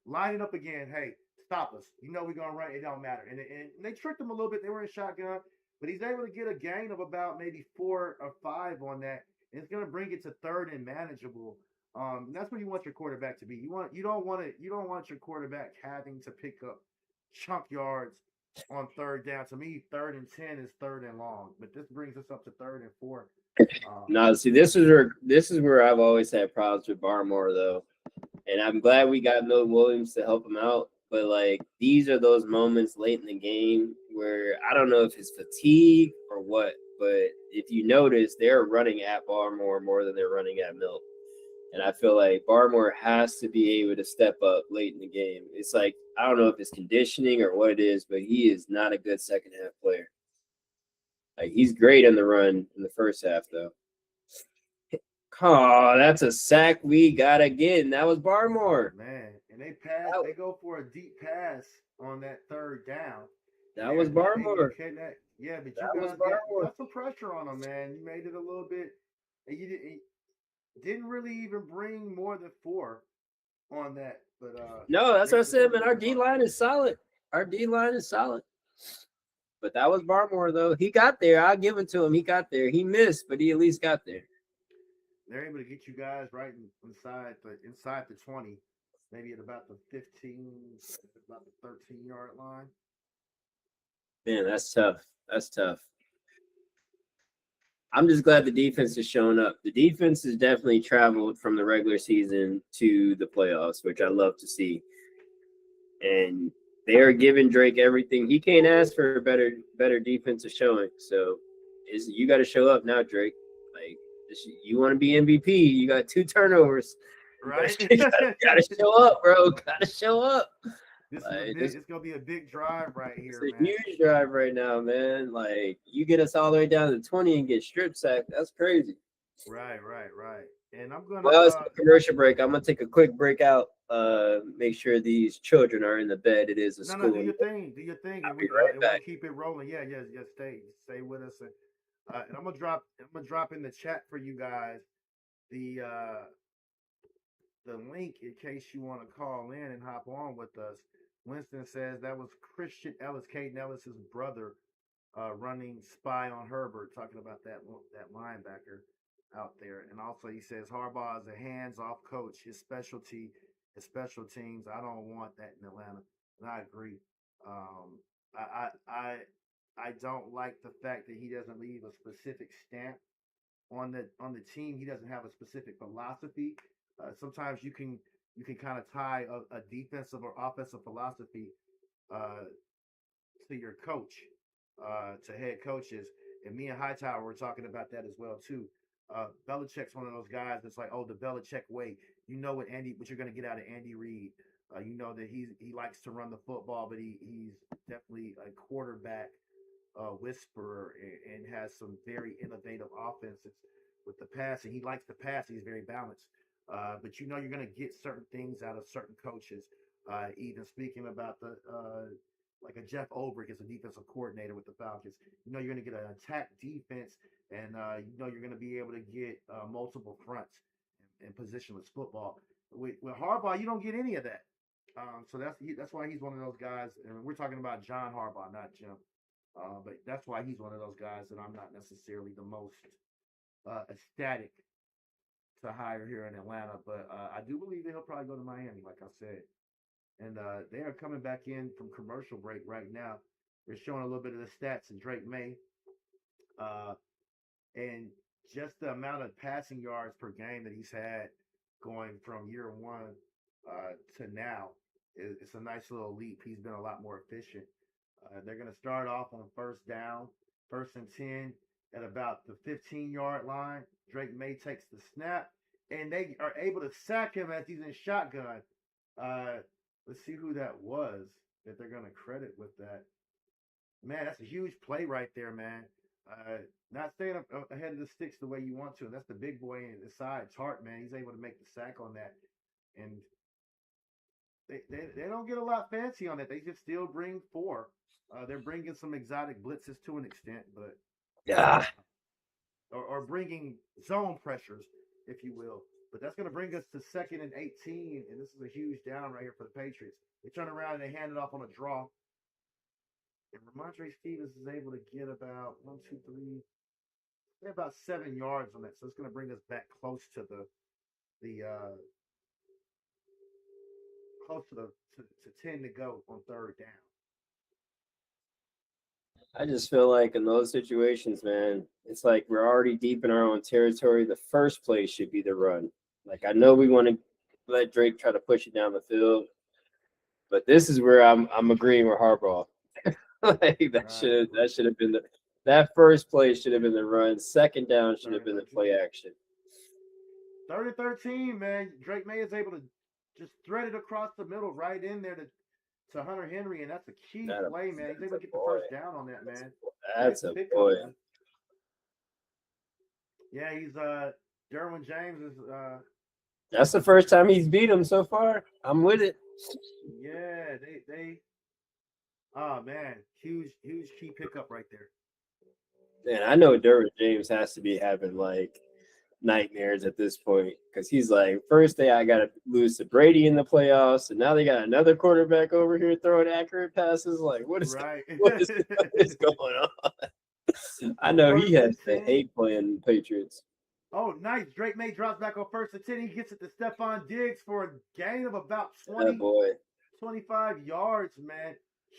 line it up again. Hey, stop us. You know we're going to run. It don't matter. And they tricked him a little bit. They were in shotgun, but he's able to get a gain of about maybe 4 or 5 on that. And it's going to bring it to third and manageable. And that's what you want your quarterback to be. You don't want your quarterback having to pick up chunk yards on third down. To me, 3rd and 10 is 3rd and long, but this brings us up to 3rd and 4. No, see, this is where I've always had problems with Barmore, though, and I'm glad we got Milt Williams to help him out. But like, these are those moments late in the game where I don't know if it's fatigue or what, but if you notice, they're running at Barmore more than they're running at Milt. And I feel like Barmore has to be able to step up late in the game. It's like, I don't know if it's conditioning or what it is, but he is not a good second half player. Like, he's great in the run in the first half, though. Oh, that's a sack we got again. That was Barmore. Man, and they go for a deep pass on that 3rd down. That was Barmore. Yeah, but that you was guys Barmore. got some pressure on them, man. You made it a little bit, and you didn't really even bring more than 4 on that. But no, that's what I said, man. Our D line is solid. But that was Barmore, though. He got there. I'll give it to him. He got there. He missed, but he at least got there. They're able to get you guys right inside the 20, maybe at about the 15, about the 13-yard line. Man, that's tough. I'm just glad the defense is showing up. The defense has definitely traveled from the regular season to the playoffs, which I love to see. And they are giving Drake everything. He can't ask for a better defensive showing. So you got to show up now, Drake. Like, you want to be MVP, you got 2 turnovers. Right? Gotta show up, bro. Gotta show up. It's gonna be a big drive right here. It's a huge drive right now, man. Like, you get us all the way down to 20 and get strip sacked. That's crazy. Right. And I'm gonna. Well, it's a commercial break. I'm gonna take a quick break out. Make sure these children are in the bed. It is a school. No, do your thing. I'll be right back. Keep it rolling. Yeah. Stay with us. And I'm gonna drop in the chat for you guys the link in case you want to call in and hop on with us. Winston says that was Christian Ellis, Caden Ellis's brother, running spy on Herbert, talking about that linebacker out there. And also he says Harbaugh is a hands-off coach. His special teams. I don't want that in Atlanta, and I agree. I don't like the fact that he doesn't leave a specific stamp on the team. He doesn't have a specific philosophy. Sometimes you can kind of tie a defensive or offensive philosophy to your coach, to head coaches. And me and Hightower were talking about that as well too. Belichick's one of those guys that's like, oh, the Belichick way. You know what you're going to get out of Andy Reid. You know that he likes to run the football, but he's definitely a quarterback whisperer and has some very innovative offenses with the passing. He likes the pass. He's very balanced. But you know you're going to get certain things out of certain coaches. Even speaking about like a Jeff Ulbrich is a defensive coordinator with the Falcons. You know you're going to get an attack defense, and you know you're going to be able to get multiple fronts and positionless football. With Harbaugh, you don't get any of that. So that's why he's one of those guys. And we're talking about John Harbaugh, not Jim. But that's why he's one of those guys that I'm not necessarily the most ecstatic to hire here in Atlanta. But I do believe that he'll probably go to Miami, like I said. And they are coming back in from commercial break right now. They're showing a little bit of the stats of Drake May. And just the amount of passing yards per game that he's had going from year one to now, it's a nice little leap. He's been a lot more efficient. They're going to start off on first down, 1st and 10 at about the 15-yard line. Drake May takes the snap, and they are able to sack him as he's in shotgun. Let's see who that was that they're going to credit with that. Man, that's a huge play right there, man. Not staying up ahead of the sticks the way you want to. And that's the big boy in the side. Tart, man. He's able to make the sack on that. And they don't get a lot fancy on that. They just still bring 4. They're bringing some exotic blitzes to an extent, but or bringing zone pressures, if you will. But that's going to bring us to 2nd and 18, and this is a huge down right here for the Patriots. They turn around and they hand it off on a draw. And Ramondre Stevens is able to get about 7 yards on that. So it's going to bring us back close to the to 10 to go on 3rd down. I just feel like in those situations, man, it's like we're already deep in our own territory. The first play should be the run. Like, I know we want to let Drake try to push it down the field, but this is where I'm agreeing with Harbaugh. Like, that should have been that first play should have been the run. 2nd down should have been the play action. 3rd and 13, man. Drake May is able to just thread it across the middle, right in there to Hunter Henry, and that's a key play, man. He's able to get the first down on that, man. That's a boy. Man. Yeah, he's Derwin James is that's the first time he's beat him so far. I'm with it. Yeah, they oh man, huge key pickup right there. Man, I know Derwin James has to be having like nightmares at this point because he's like, first day I got to lose to Brady in the playoffs, and now they got another quarterback over here throwing accurate passes. Like, what is what is going on? I know he has to hate playing Patriots. Oh, nice. Drake May drops back on 1st and 10. He gets it to Stephon Diggs for a gain of about 25 yards, man.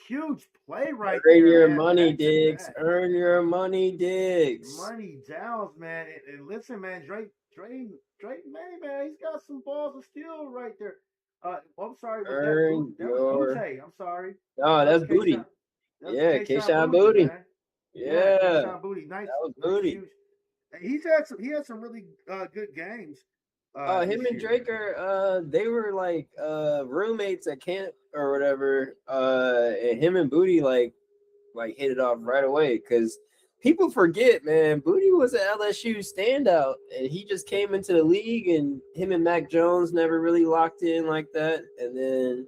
Huge play right there. Earn your money, Diggs. Earn your money, Diggs. Money downs, man. And listen, man, Drake May, man, he's got some balls of steel right there. I'm sorry. That was Booty. I'm sorry. No, that's Booty. Yeah, Keyshawn Booty. Yeah, Keyshawn Booty. Nice. That was Booty. Huge. He had some really good games. Him and Drake are they were like roommates at camp or whatever. And him and Booty like hit it off right away because people forget, man, Booty was an LSU standout and he just came into the league and him and Mac Jones never really locked in like that. And then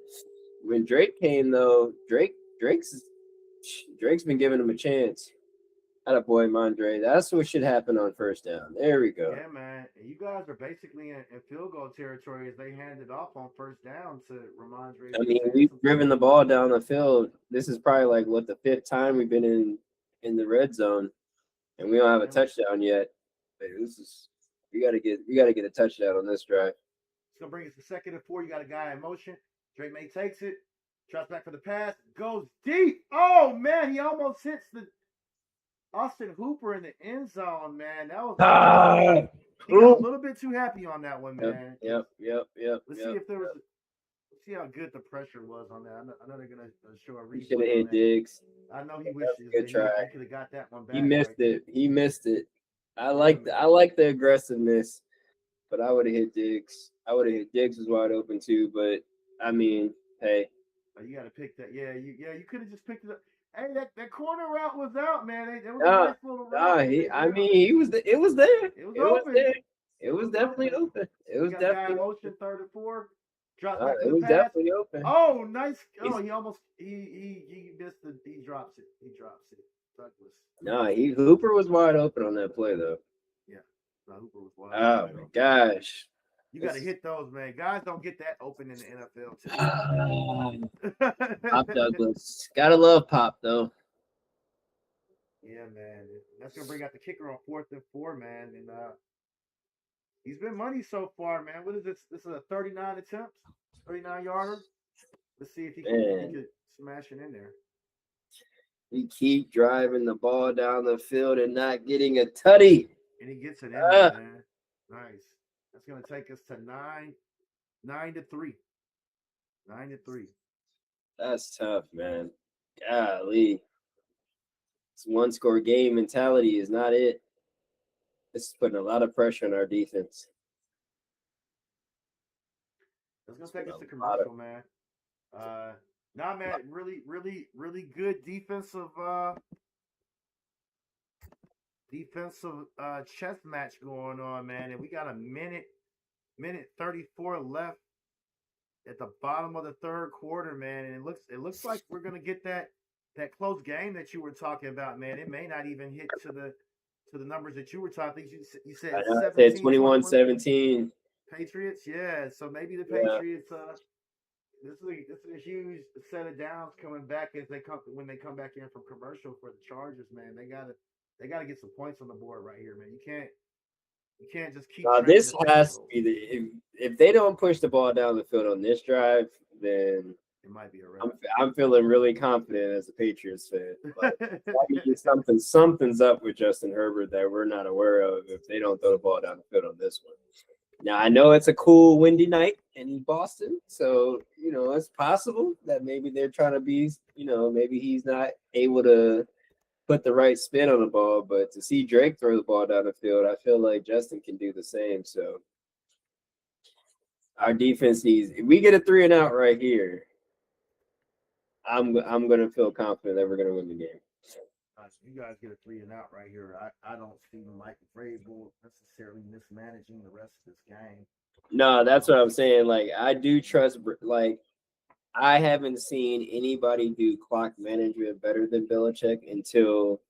when Drake came though, Drake's been giving him a chance. Attaboy, Mondre. That's what should happen on 1st down. There we go. Yeah, man. You guys are basically in field goal territory as they handed off on 1st down to Ramondre. I mean, we've driven the ball down the field. This is probably like the 5th time we've been in the red zone, and we don't have a touchdown yet. But we gotta get a touchdown on this drive. It's gonna bring us to 2nd and 4. You got a guy in motion. Drake May takes it, drops back for the pass, goes deep. Oh man, he almost hits the Austin Hooper in the end zone, man. That was he got a little bit too happy on that one, man. Yep. Let's see if there was. Let's see how good the pressure was on that. I know they're gonna show a replay. He should have hit Diggs. I know he wishes good try. He could have got that one back. He missed it. I like the aggressiveness, but I would have hit Diggs. Diggs was wide open too, but I mean, hey. You got to pick that. Yeah, you could have just picked it up. Hey, that corner route was out, man. It was a nice little route. It was there. It was open. There. It was definitely open. It was definitely open. 3rd and 4. Drop back it was pass. definitely open. Oh, nice. Oh, he almost he missed the. He drops it. Douglas. No, Hooper was wide open on that play though. Yeah, Hooper was wide. Oh my gosh. You got to hit those, man. Guys don't get that open in the NFL. Pop Douglas. Gotta love Pop, though. Yeah, man. That's going to bring out the kicker on 4th and 4, man. And he's been money so far, man. What is this? This is a 39 attempt, 39-yarder. Let's see if he can smash it in there. We keep driving the ball down the field and not getting a tutty. And he gets it in there, man. Nice. That's going to take us to 9-3. 9-3. That's tough, man. Golly. This one-score game mentality is not it. This is putting a lot of pressure on our defense. That's going to take us to commercial, man. Man, really good defensive chess match going on, man. And we got a minute 34 left at the bottom of the 3rd quarter, man. And it looks like we're gonna get that close game that you were talking about, man. It may not even hit to to the numbers that you were talking. I think you said I know, I 17, said 21-17. Patriots. Yeah, so maybe the Yeah. Patriots. This is a huge set of downs coming back as they come when they come back in from commercial for the Chargers. Man, they gotta get some points on the board right here, man. You can't just keep trending This the field has to goal. be if they don't push the ball down the field on this drive, then It might be a I'm wrap. I'm feeling really confident as a Patriots fan. Like, that means something's up with Justin Herbert that we're not aware of if they don't throw the ball down the field on this one. Now I know it's a cool windy night in Boston, so it's possible that maybe they're trying to be, maybe he's not able to put the right spin on the ball, but to see Drake throw the ball down the field, I feel like Justin can do the same. So our defense needs. If we get a 3-and-out right here, I'm gonna feel confident that we're gonna win the game. You guys get a 3-and-out right here. I don't see Mike Vrabel necessarily mismanaging the rest of this game. No, that's what I'm saying. Like I do trust. Like I haven't seen anybody do clock management better than Belichick until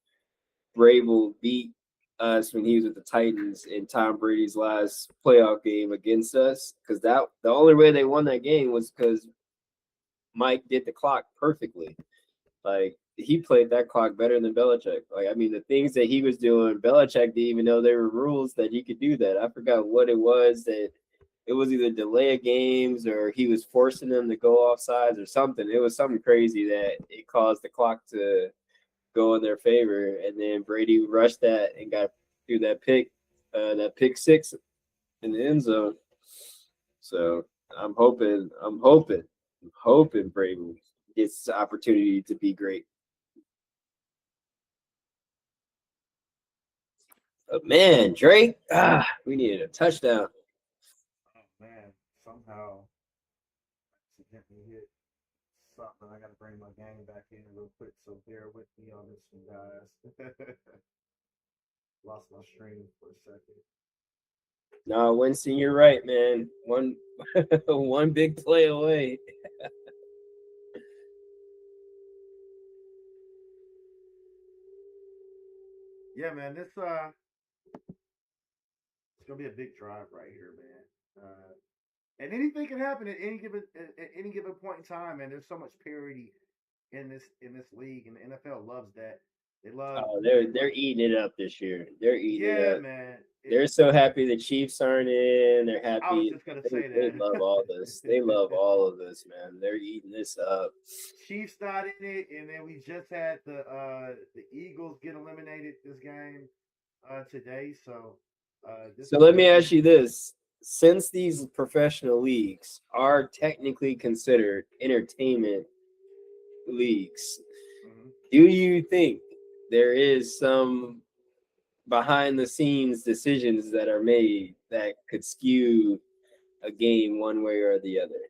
Vrabel beat us when he was with the Titans in Tom Brady's last playoff game against us. Because the only way they won that game was because Mike did the clock perfectly. Like he played that clock better than Belichick. Like I mean, the things that he was doing, Belichick didn't even know there were rules that he could do that. I forgot what it was that. It was either delay of games or he was forcing them to go off sides or something. It was something crazy that it caused the clock to go in their favor. And then Brady rushed that and got through that pick six in the end zone. So I'm hoping Brady gets the opportunity to be great. But man, Drake, we needed a touchdown. Man, somehow accidentally hit something. I gotta bring my game back in real quick, so bear with me on this one, guys. Lost my stream for a second. No, Winston, you're right, man. One big play away. Yeah, man, it's gonna be a big drive right here, man. And anything can happen at any given point in time, man. There's so much parity in this league, and the NFL loves that. They love. Oh, they're eating it up this year. They're eating it Yeah, up. man. They're so happy the Chiefs aren't in. They're I was happy. just gonna They, say they that. love all this. They love all of this, man. They're eating this up. Chiefs not in it, and then we just had the Eagles get eliminated this game today. So this So is let gonna me be. ask you this. Since these professional leagues are technically considered entertainment leagues, Mhm. do you think there is some behind the scenes decisions that are made that could skew a game one way or the other?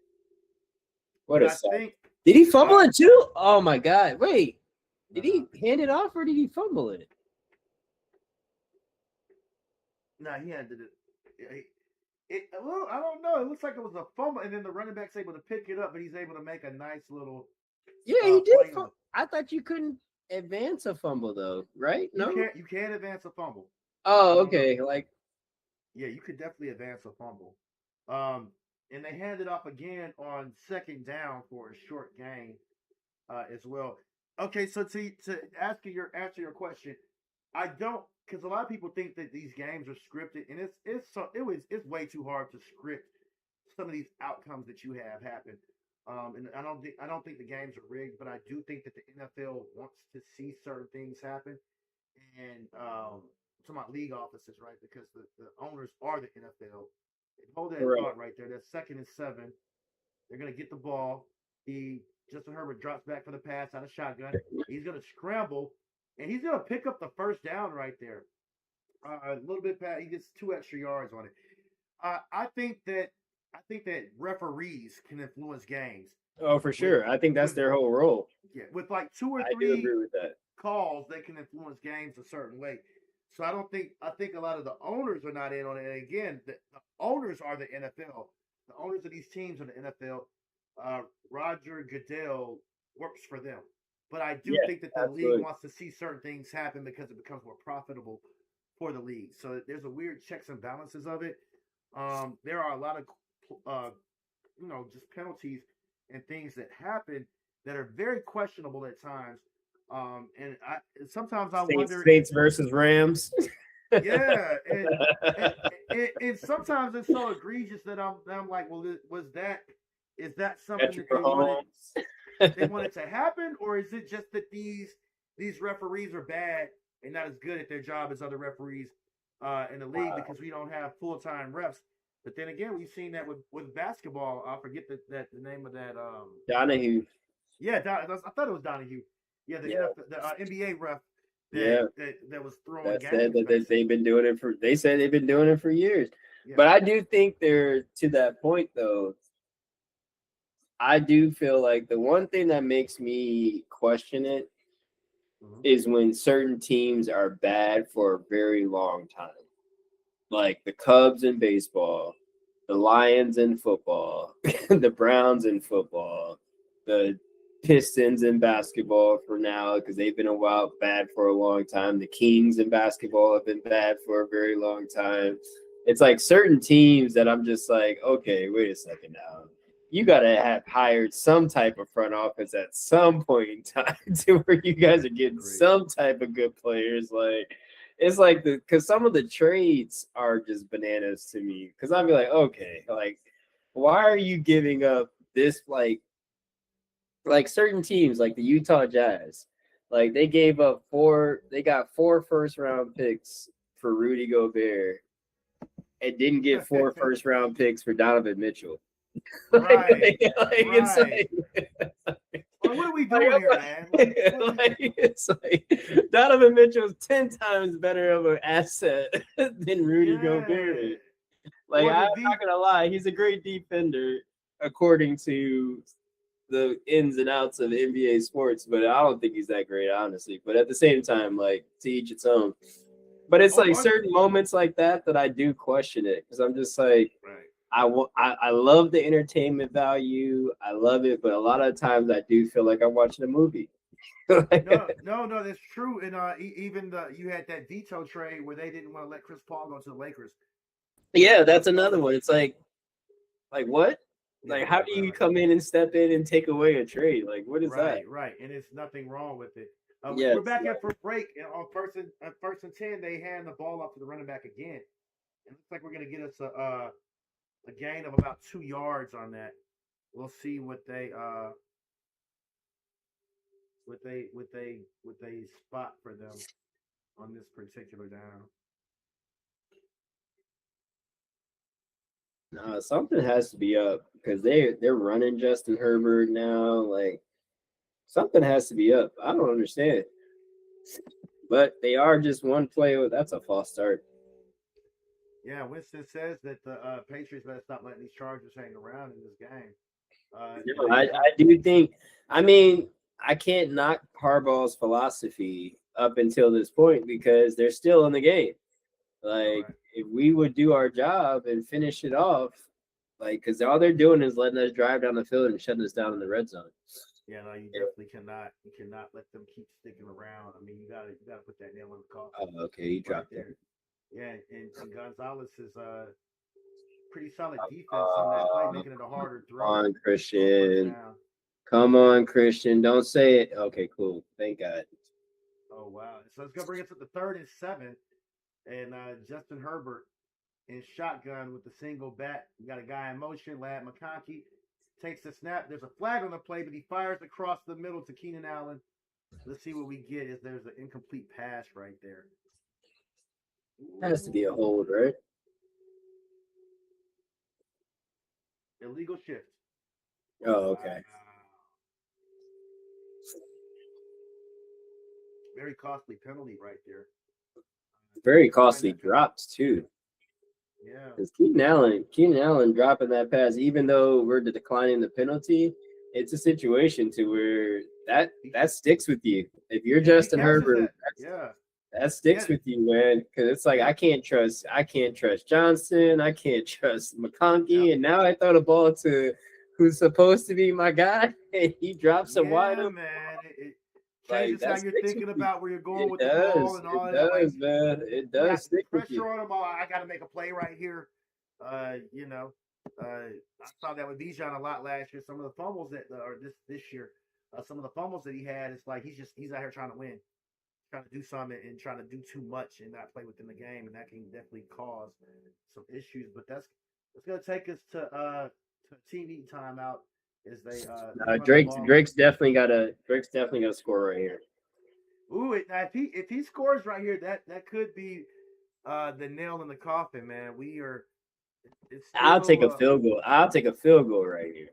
What But a I sack. think Did he fumble I it too? Oh my God. Wait. Did no, he hand it off or did he fumble it? he had to. Well, I don't know. It looks like it was a fumble, and then the running back's able to pick it up, but he's able to make a nice little Yeah, he did. play on it. I thought you couldn't advance a fumble though, right? You No. can't advance a fumble. Oh, I don't know. okay. Like, Yeah, you could definitely advance a fumble. Um, and they handed off again on second down for a short gain as well. Okay, so to answer your question, I don't because a lot of people think that these games are scripted, and it's way too hard to script some of these outcomes that you have happen. And I don't think the games are rigged, but I do think that the NFL wants to see certain things happen. And talking about league offices, right? Because the owners are the NFL. Hold that correct. thought right there. That's 2nd and 7. They're gonna get the ball. Justin Herbert drops back for the pass out of shotgun. He's gonna scramble, and he's gonna pick up the first down right there. A little bit past, he gets 2 extra yards on it. I think that referees can influence games Oh, for with sure. I think that's with their whole role. yeah, with like two or I do three agree with that. calls, they can influence games a certain way. So I think a lot of the owners are not in on it. And again, the owners are the NFL. The owners of these teams are the NFL. Roger Goodell works for them. But I do Yeah, think that the league absolutely. wants to see certain things happen because it becomes more profitable for the league. So there's a weird checks and balances of it. There are a lot of just penalties and things that happen that are very questionable at times. And sometimes I wonder. Saints versus Rams. Yeah, and sometimes it's so egregious that I'm like, well, is that something that they wanted to happen, or is it just that these referees are bad and not as good at their job as other referees in the league because we don't have full-time refs? But then again, we've seen that with basketball. I forget the name of that. Donahue. Yeah, I thought it was Donahue. Yeah, the NBA ref. That was throwing games. Said that they've been doing it for. They said they've been doing it for years. Yeah. But I do think they're to that point though. I do feel like the one thing that makes me question it is when certain teams are bad for a very long time, like the Cubs in baseball, the Lions in football, the Browns in football, the Pistons in basketball for now because they've been bad for a long time. The Kings in basketball have been bad for a very long time. It's like certain teams that I'm just like, okay, wait a second now. You got to have hired some type of front office at some point in time to where you guys are getting some type of good players. Like, it's like because some of the trades are just bananas to me. Because I'd be like, okay, like, why are you giving up this, like certain teams, like the Utah Jazz, like they got 4 first-round picks for Rudy Gobert and didn't get 4 first-round picks for Donovan Mitchell. Right. It's like, well, what are we doing here, man? It's like Donovan Mitchell's 10 times better of an asset than Rudy Gobert. Like, I'm not gonna lie, he's a great defender according to the ins and outs of NBA sports, but I don't think he's that great, honestly. But at the same time, like, to each its own. But it's like certain moments like that I do question it because I'm just like, I love the entertainment value, I love it, but a lot of times I do feel like I'm watching a movie. No, that's true. And even you had that veto trade where they didn't want to let Chris Paul go to the Lakers. Yeah, that's another one. It's like what? Like, how do you come in and step in and take away a trade? Like, what is that? Right, and there's nothing wrong with it. We're back at first break, and on first and 10, they hand the ball off to the running back again. It looks like we're gonna get us a gain of about 2 yards on that. We'll see what they spot for them on this particular down. No, something has to be up because they're running Justin Herbert now. Like, something has to be up. I don't understand. But they are just one play. That's a false start. Yeah, Winston says that the Patriots better stop letting these Chargers hang around in this game. I do think. I mean, I can't knock Harbaugh's philosophy up until this point because they're still in the game. Like, if we would do our job and finish it off, like, because all they're doing is letting us drive down the field and shutting us down in the red zone. Yeah, no, you definitely cannot. You cannot let them keep sticking around. I mean, you gotta put that nail in the coffin. Oh, okay, you dropped there. Yeah, and Gonzalez is pretty solid defense on that play, making it a harder throw. Come on, Christian. Come on, Christian. Don't say it. Okay, cool. Thank God. Oh, wow. So it's going to bring us to the 3rd and 7. And Justin Herbert in shotgun with the single bat. We got a guy in motion. Ladd McConkey takes the snap. There's a flag on the play, but he fires across the middle to Keenan Allen. Let's see what we get. There's an incomplete pass right there. That has to be a hold, right? Illegal shift. Oh, okay. Very costly penalty right there. Very costly drops too. Yeah. Because Keenan Allen dropping that pass, even though we're declining the penalty, it's a situation to where that sticks with you. If you're Justin Herbert, that sticks with you, man. Because it's like I can't trust Johnson, I can't trust McConkey, and now I throw the ball to who's supposed to be my guy, and he drops a wide open. Man, Changes how that you're sticks thinking with you. about where you're going It with the ball does. and all It of that. Like, does, man. It you got does stick with pressure you. on the ball. I got to make a play right here. I saw that with Bijan a lot last year. Some of the fumbles that, or this year, some of the fumbles that he had, it's like he's out here trying to win, trying to do something and trying to do too much and not play within the game, and that can definitely cause some issues. But that's going to take us to TV timeout as they run the ball. Drake's definitely got to score right here. Ooh, if he scores right here, that could be the nail in the coffin, man. I'll take a field goal. I'll take a field goal right here.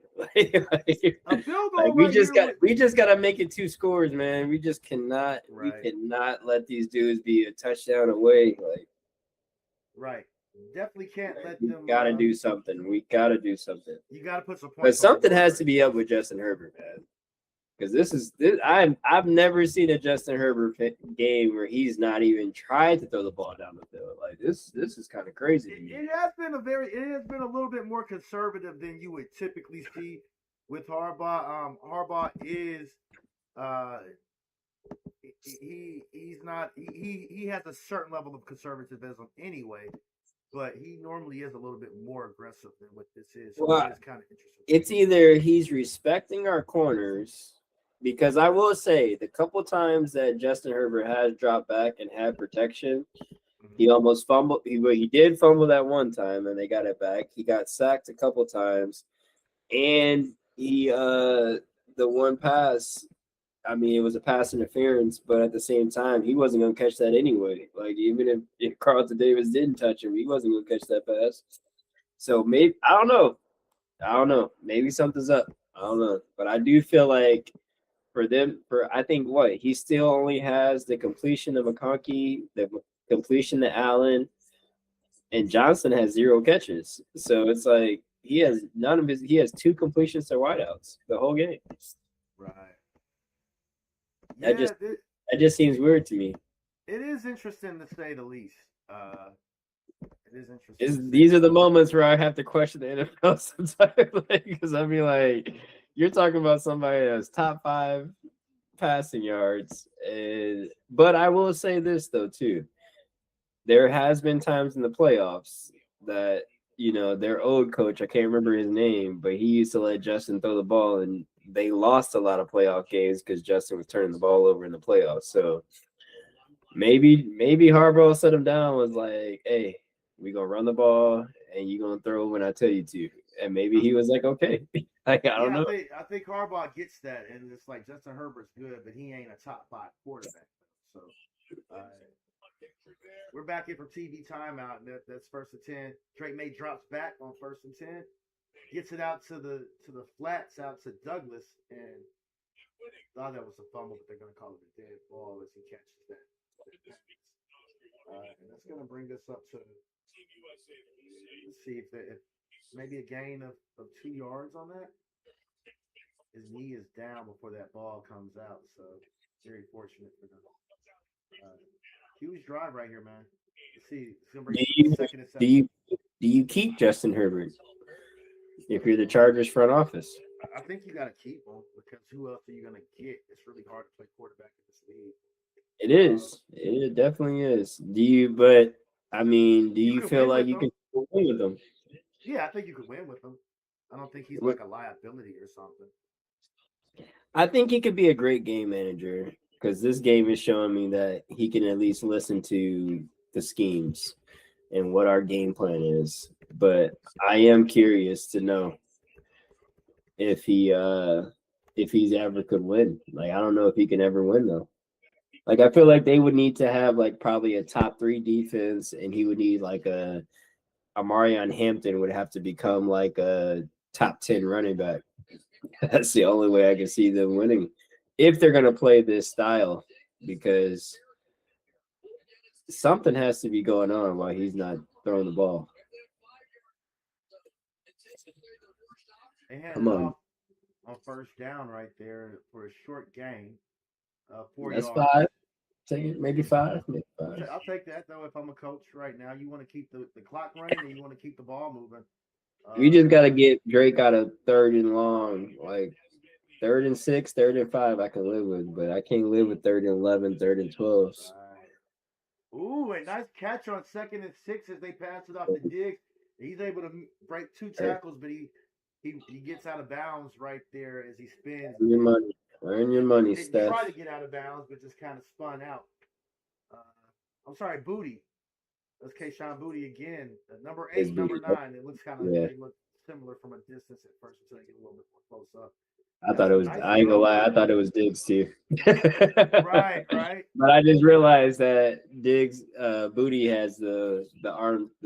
A field goal we right just here. We just got to make it 2 scores, man. We just cannot. Right. We cannot let these dudes be a touchdown away. Right. Definitely can't let we them. Gotta do something. We gotta do something. You gotta put some points. But something has to be up with Justin Herbert, man. Because this. I've never seen a Justin Herbert game where he's not even tried to throw the ball down the field. Like this is kind of crazy to me. It has been a little bit more conservative than you would typically see with Harbaugh. Harbaugh is he has a certain level of conservatism anyway, but he normally is a little bit more aggressive than what this is. So well, it's kind of interesting. It's either he's respecting our corners, because I will say the couple times that Justin Herbert has dropped back and had protection, he almost fumbled. He did fumble that one time and they got it back. He got sacked a couple times, and the one pass, I mean, it was a pass interference, but at the same time, he wasn't going to catch that anyway. Like, even if Carlton Davis didn't touch him, he wasn't going to catch that pass. So maybe, I don't know. Maybe something's up. I don't know. But I do feel like I think he still only has the completion of McConkey, the completion to Allen, and Johnson has 0 catches. So it's like he has 2 completions to wideouts the whole game. Right. That just seems weird to me. It is interesting to say the least. It is interesting. These are the moments where I have to question the NFL sometimes, because I mean, like, you're talking about somebody that's top 5 passing yards, but I will say this though too. There has been times in the playoffs that, their old coach, I can't remember his name, but he used to let Justin throw the ball, and they lost a lot of playoff games because Justin was turning the ball over in the playoffs. So maybe Harbaugh set him down, was like, hey, we're going to run the ball and you're going to throw when I tell you to. And maybe he was like, okay. Like, I don't know. I think Harbaugh gets that, and it's like Justin Herbert's good, but he ain't a top 5 quarterback. So we're back in for TV timeout. That's 1st and 10. Drake May drops back on 1st and 10, gets it out to the flats, out to Douglas, and thought that was a fumble, but they're going to call it a dead ball as he catches that. And that's going to bring us up to, let's see if maybe a gain of 2 yards on that. His knee is down before that ball comes out, so very fortunate for them. Huge drive right here, man. Let's see, it's gonna bring second and 7. Do you keep Justin Herbert if you're the Chargers front office? I think you got to keep him, because who else are you going to get? It's really hard to play quarterback in this league. It is. It definitely is. Do you feel like you can win with him? Yeah, I think you could win with him. I don't think he's like a liability or something. I think he could be a great game manager, because this game is showing me that he can at least listen to the schemes and what our game plan is. But I am curious to know if he's ever could win. Like, I don't know if he can ever win though. Like, I feel like they would need to have like probably a top 3 defense, and he would need like a Marion Hampton would have to become like a top 10 running back. That's the only way I can see them winning if they're going to play this style, because something has to be going on while he's not throwing the ball. They had it off on 1st down right there for a short gain. 4 yards. That's 5. Take it, maybe 5. Maybe 5. I'll take that though. If I'm a coach right now, you want to keep the clock running and you want to keep the ball moving. We just got to get Drake out of 3rd and long. Like, 3rd and 6, 3rd and 5, I can live with, but I can't live with 3rd and 11, 3rd and 12s. Right. Ooh, a nice catch on 2nd and 6 as they pass it off to Diggs. He's able to break 2 tackles, but he gets out of bounds right there as he spins. Earn your money. Earn your money, Didn't Steph. try to get out of bounds, but just kind of spun out. I'm sorry, Booty. That's Kayshawn Booty again. Number 8, number 9. It looks kind of they look similar from a distance at first until they get a little bit more close up. I thought it was. Nice I ain't gonna lie. I thought it was Diggs too. Right. But I just realized that Diggs, Booty has the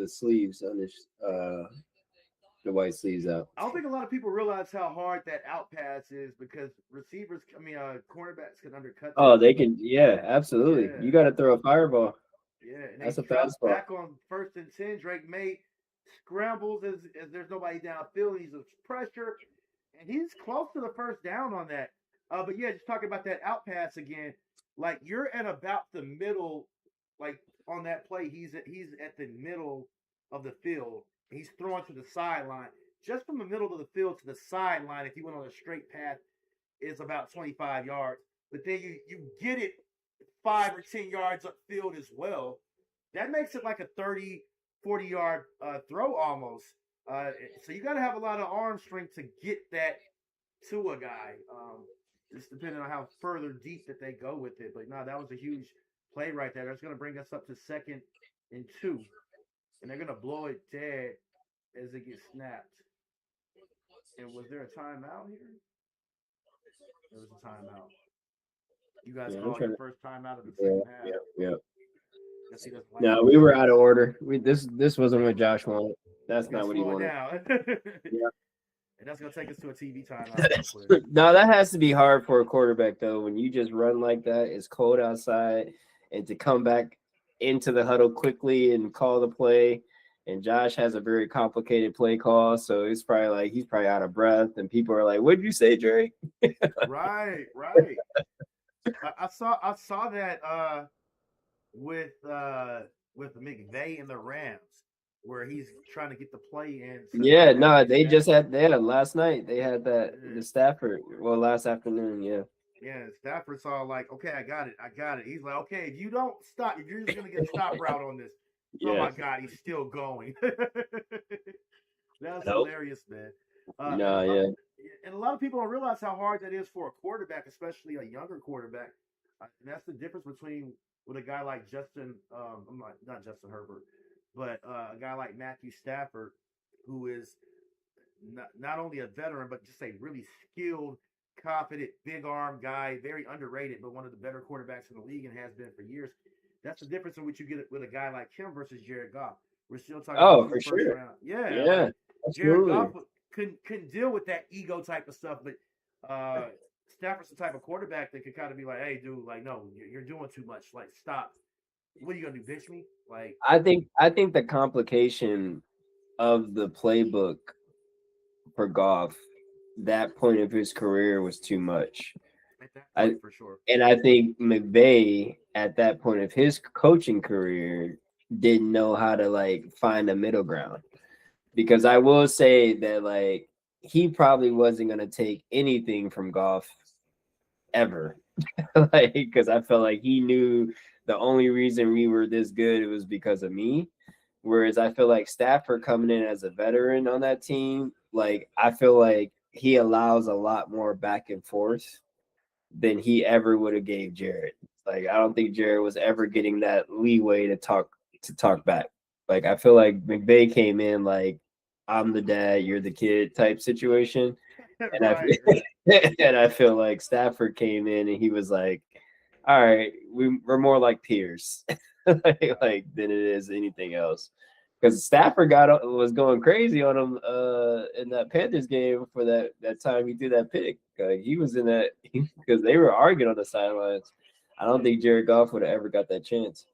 sleeves on his the white sleeves out. I don't think a lot of people realize how hard that out pass is because cornerbacks can undercut. Oh, they can. Yeah, absolutely. Yeah. You got to throw a fireball. Yeah, and that's a fastball. Back on 1st and 10, Drake May scrambles as there's nobody downfield. He's under pressure, and he's close to the first down on that. But yeah, just talking about that out pass again. Like you're at about the middle, like on that play, he's at the middle of the field. He's throwing to the sideline. Just from the middle of the field to the sideline, if you went on a straight path, is about 25 yards. But then you get it 5 or 10 yards upfield as well. That makes it like a 30, 40-yard throw almost. So you got to have a lot of arm strength to get that to a guy. Just depending on how further deep that they go with it. But no, that was a huge play right there. That's going to bring us up to 2nd and 2. And they're going to blow it dead as it gets snapped. And was there a timeout here? There was a timeout. You guys called your first timeout of the second half. Yeah. No, we were out of order. This wasn't what Josh wanted. That's not what he wanted. Yeah. And that's going to take us to a TV timeout. No, that has to be hard for a quarterback, though. When you just run like that, it's cold outside, and to come back into the huddle quickly and call the play. And Josh has a very complicated play call, so it's probably like he's probably out of breath, and people are like, "What did you say, Drake?" Right. I saw that with McVay and the Rams, where he's trying to get the play in. Yeah, no, they had last night. They had that the Stafford. Well, last afternoon, yeah. Yeah, Stafford saw like, okay, I got it. He's like, okay, if you don't stop, if you're just gonna get a stop route on this. Oh my God, he's still going. That's hilarious, man. And a lot of people don't realize how hard that is for a quarterback, especially a younger quarterback. And that's the difference between with a guy like Justin, not Justin Herbert, but a guy like Matthew Stafford, who is not only a veteran, but just a really skilled, confident, big arm guy, very underrated, but one of the better quarterbacks in the league and has been for years. That's the difference in what you get with a guy like him versus Jared Goff. We're still talking about for sure. Round. Yeah. Like Jared Goff couldn't deal with that ego type of stuff, but Stafford's the type of quarterback that could kind of be like, hey, dude, like, no, you're doing too much. Like, stop. What are you gonna do, bitch me? Like, I think the complication of the playbook for Goff, that point of his career was too much. For sure. And I think McVay at that point of his coaching career didn't know how to like find a middle ground, because I will say that like he probably wasn't going to take anything from Goff ever, like, because I felt like he knew the only reason we were this good was because of me. Whereas I feel like Stafford coming in as a veteran on that team, like I feel like he allows a lot more back and forth than he ever would have gave Jared. Like I don't think Jared was ever getting that leeway to talk back. Like I feel like McVay came in like I'm the dad, you're the kid type situation. And I feel like Stafford came in and he was like, all right, we're more like peers like than it is anything else. Because Stafford was going crazy on him in that Panthers game for that time he threw that pick. He was in that because they were arguing on the sidelines. I don't think Jared Goff would have ever got that chance.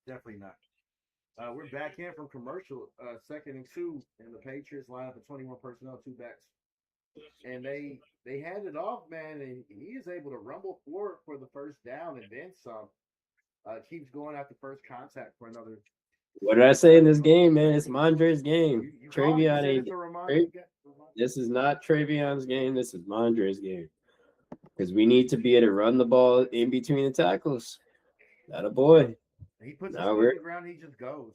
Definitely not. We're back in from commercial, 2nd and 2, and the Patriots line up at 21 personnel, 2 backs. And they hand it off, man, and he is able to rumble forward for the first down and then some. Keeps going after first contact for another. What did I say in this game, man? It's Mondre's game. You Travion ain't. This is not Travion's game. This is Mondre's game. because we need to be able to run the ball in between the tackles. That a boy. He puts his Now foot on the ground, he just goes.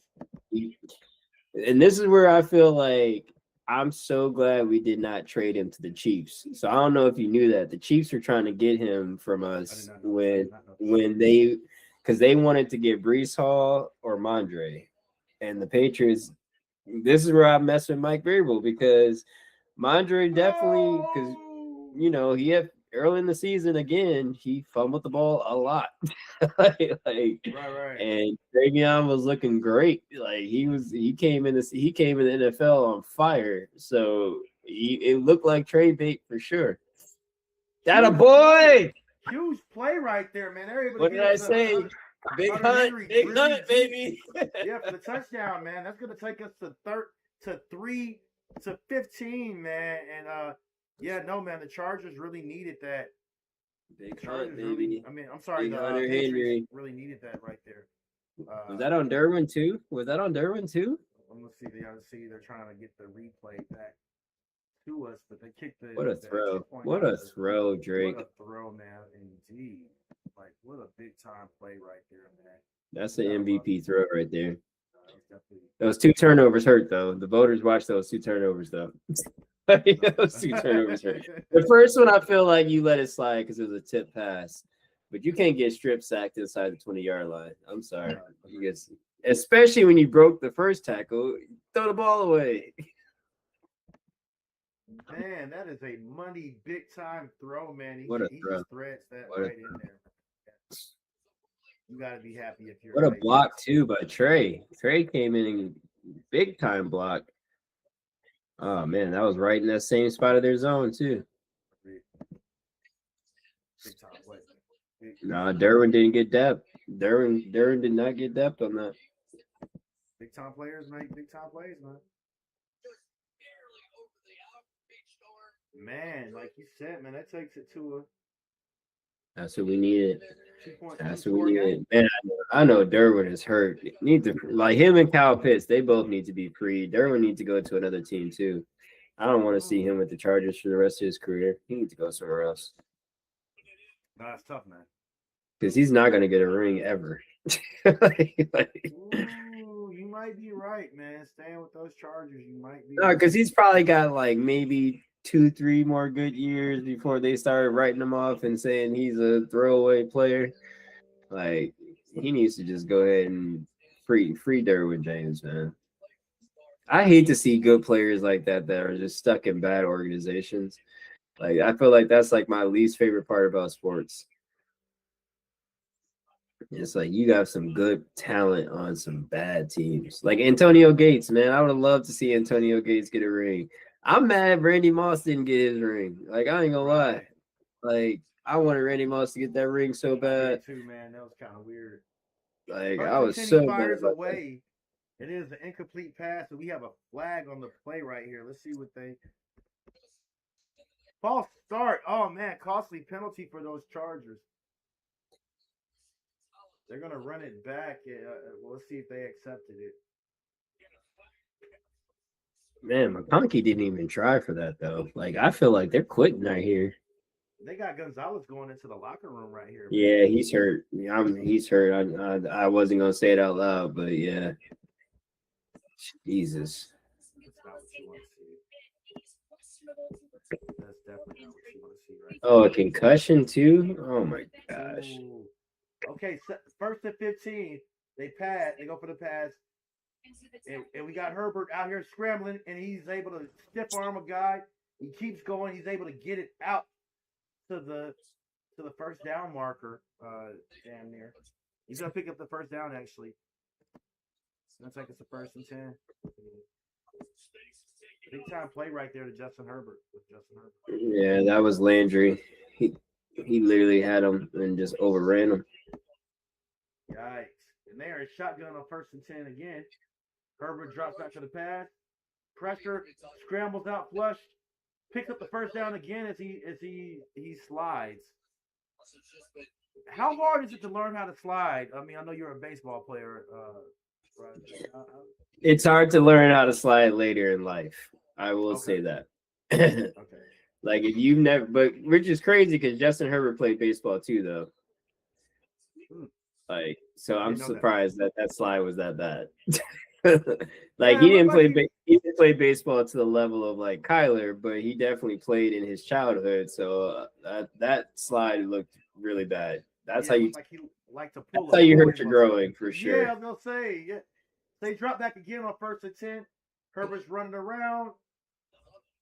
And this is where I feel like I'm so glad we did not trade him to the Chiefs. So I don't know if you knew that the Chiefs were trying to get him from us when they, because they wanted to get Brees Hall or Mondre, and the Patriots. This is where I mess with Mike Vrabel because Mondre definitely, because he had early in the season again he fumbled the ball a lot, right. And Davion was looking great. Like he came in the NFL on fire. So it looked like trade bait for sure. That a boy. Huge play right there, man. What did I say? Big hunt, baby. Yeah, for the touchdown, man. That's gonna take us to 3 to 15, man. And man, the Chargers really needed that. Big hunt, baby. I'm sorry, the Patriots really needed that right there. Was that on Derwin too? I'm gonna see. They're trying to get the replay back to us, but they kicked the. What a throw! What a throw, Drake! What a throw, man! Indeed. Like, what a big time play right there, man. That's the MVP throw right there. Those 2 turnovers hurt, though. The voters watched those 2 turnovers, though. Those 2 turnovers hurt. The first one, I feel like you let it slide because it was a tip pass. But you can't get strip sacked inside the 20-yard line. I'm sorry. Especially when you broke the first tackle, throw the ball away. Man, that is a money big time throw, man. He throw. Just threads that right in there. You got to be happy if you're. What a block too by Trey. Trey came in big time block. Oh man, that was right in that same spot of their zone too. Big time play. Nah, Derwin didn't get depth. Derwin did not get depth on that. Big time players make big time plays, man. Man, like you said, man, that takes it to a. That's what we needed. That's what we needed. Game. Man, I know Derwin is hurt. Need to like him and Kyle Pitts. They both need to be free. Derwin needs to go to another team too. I don't want to see him with the Chargers for the rest of his career. He needs to go somewhere else. No, that's tough, man. Because he's not going to get a ring ever. Ooh, you might be right, man. Staying with those Chargers, you might be. No, because he's probably got like maybe 2-3 more good years before they started writing him off and saying he's a throwaway player. Like he needs to just go ahead and free Derwin James, man. I hate to see good players like that are just stuck in bad organizations. Like I feel like that's like my least favorite part about sports. It's like you got some good talent on some bad teams. Like Antonio Gates, man. I would have loved to see Antonio Gates get a ring. I'm mad Randy Moss didn't get his ring. Like, I ain't gonna lie. Like, I wanted Randy Moss to get that ring so bad. Too, man. That was kind of weird. Like, I was so fires away. It is an incomplete pass, and we have a flag on the play right here. Let's see what they. False start. Oh man, costly penalty for those Chargers. They're gonna run it back. Let's see if they accepted it. Man, McConkey didn't even try for that though. Like I feel like they're quitting right here. They got Gonzalez going into the locker room right here. Yeah, he's hurt. He's hurt. I wasn't gonna say it out loud, but yeah. Jesus. That's not what you want to see. That's definitely not what you want to see right Oh, a concussion too? Oh my gosh. Ooh. Okay, so first and 15. They pass. They go for the pass. And we got Herbert out here scrambling, and he's able to stiff arm a guy. He keeps going. He's able to get it out to the first down marker. Damn near. He's gonna pick up the first down. Actually, it's gonna take us to 1st and 10. Big time play right there to Justin Herbert. Yeah, that was Landry. He literally had him and just overran him. Yikes! And they are shotgun on 1st and 10 again. Herbert drops back to the pass. Pressure, scrambles out, flush, picks up the first down again as he slides. How hard is it to learn how to slide? I mean, I know you're a baseball player. It's hard to learn how to slide later in life. I will say that. Okay. Like if you've never, but which is crazy because Justin Herbert played baseball too, though. Hmm. Like, so I'm Didn't know that. surprised that slide was that bad. Like Yeah, he it didn't looked play, like he didn't play baseball to the level of like Kyler, but he definitely played in his childhood. So that slide looked really bad. That's yeah, how it you. looked like he liked to That's pull how a you boy hurt your from. growing for Yeah, I sure. was gonna say. Yeah, they dropped back again on 1st and 10. Herbert's running around.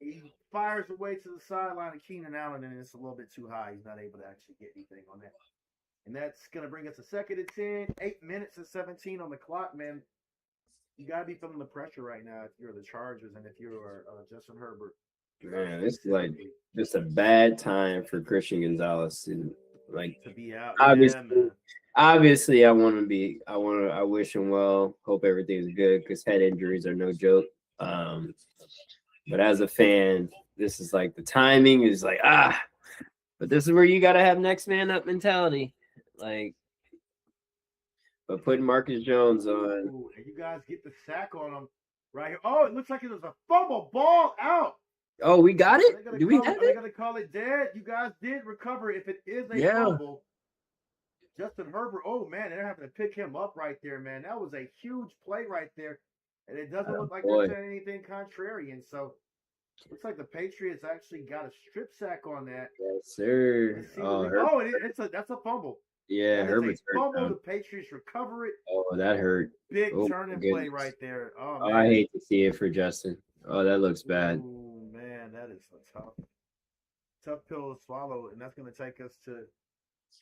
He fires away to the sideline of Keenan Allen, and it's a little bit too high. He's not able to actually get anything on that. And that's going to bring us a 2nd and 10. 8 minutes and 17 on the clock, man. You got to be feeling the pressure right now if you're the Chargers and if you're Justin Herbert. Man, it's like just a bad time for Christian Gonzalez to like to be out. obviously. Yeah, man. Obviously, I wish him well. Hope everything's good because head injuries are no joke. But as a fan, this is like the timing is like but this is where you got to have next man up mentality. Like, but putting Marcus Jones on. Ooh, and you guys get the sack on him right here. Oh, it looks like it was a fumble ball out. Oh, we got it. Do we have Are they it? going to call it dead? You guys did recover if it is a Yeah. fumble. Justin Herbert, oh man, they're having to pick him up right there, man. That was a huge play right there. And it doesn't look like boy. they're saying anything contrarian. So looks like the Patriots actually got a strip sack on that. Yes, sir. That's a fumble. Yeah, That is Herbert's a hurt fumble. now. The Patriots recover it. Oh, that hurt. Big Oh, turning my play goodness. right there. Oh Oh, man. I hate to see it for Justin. Oh, that looks bad. Ooh, man, that is a tough pill to swallow, and that's going to take us to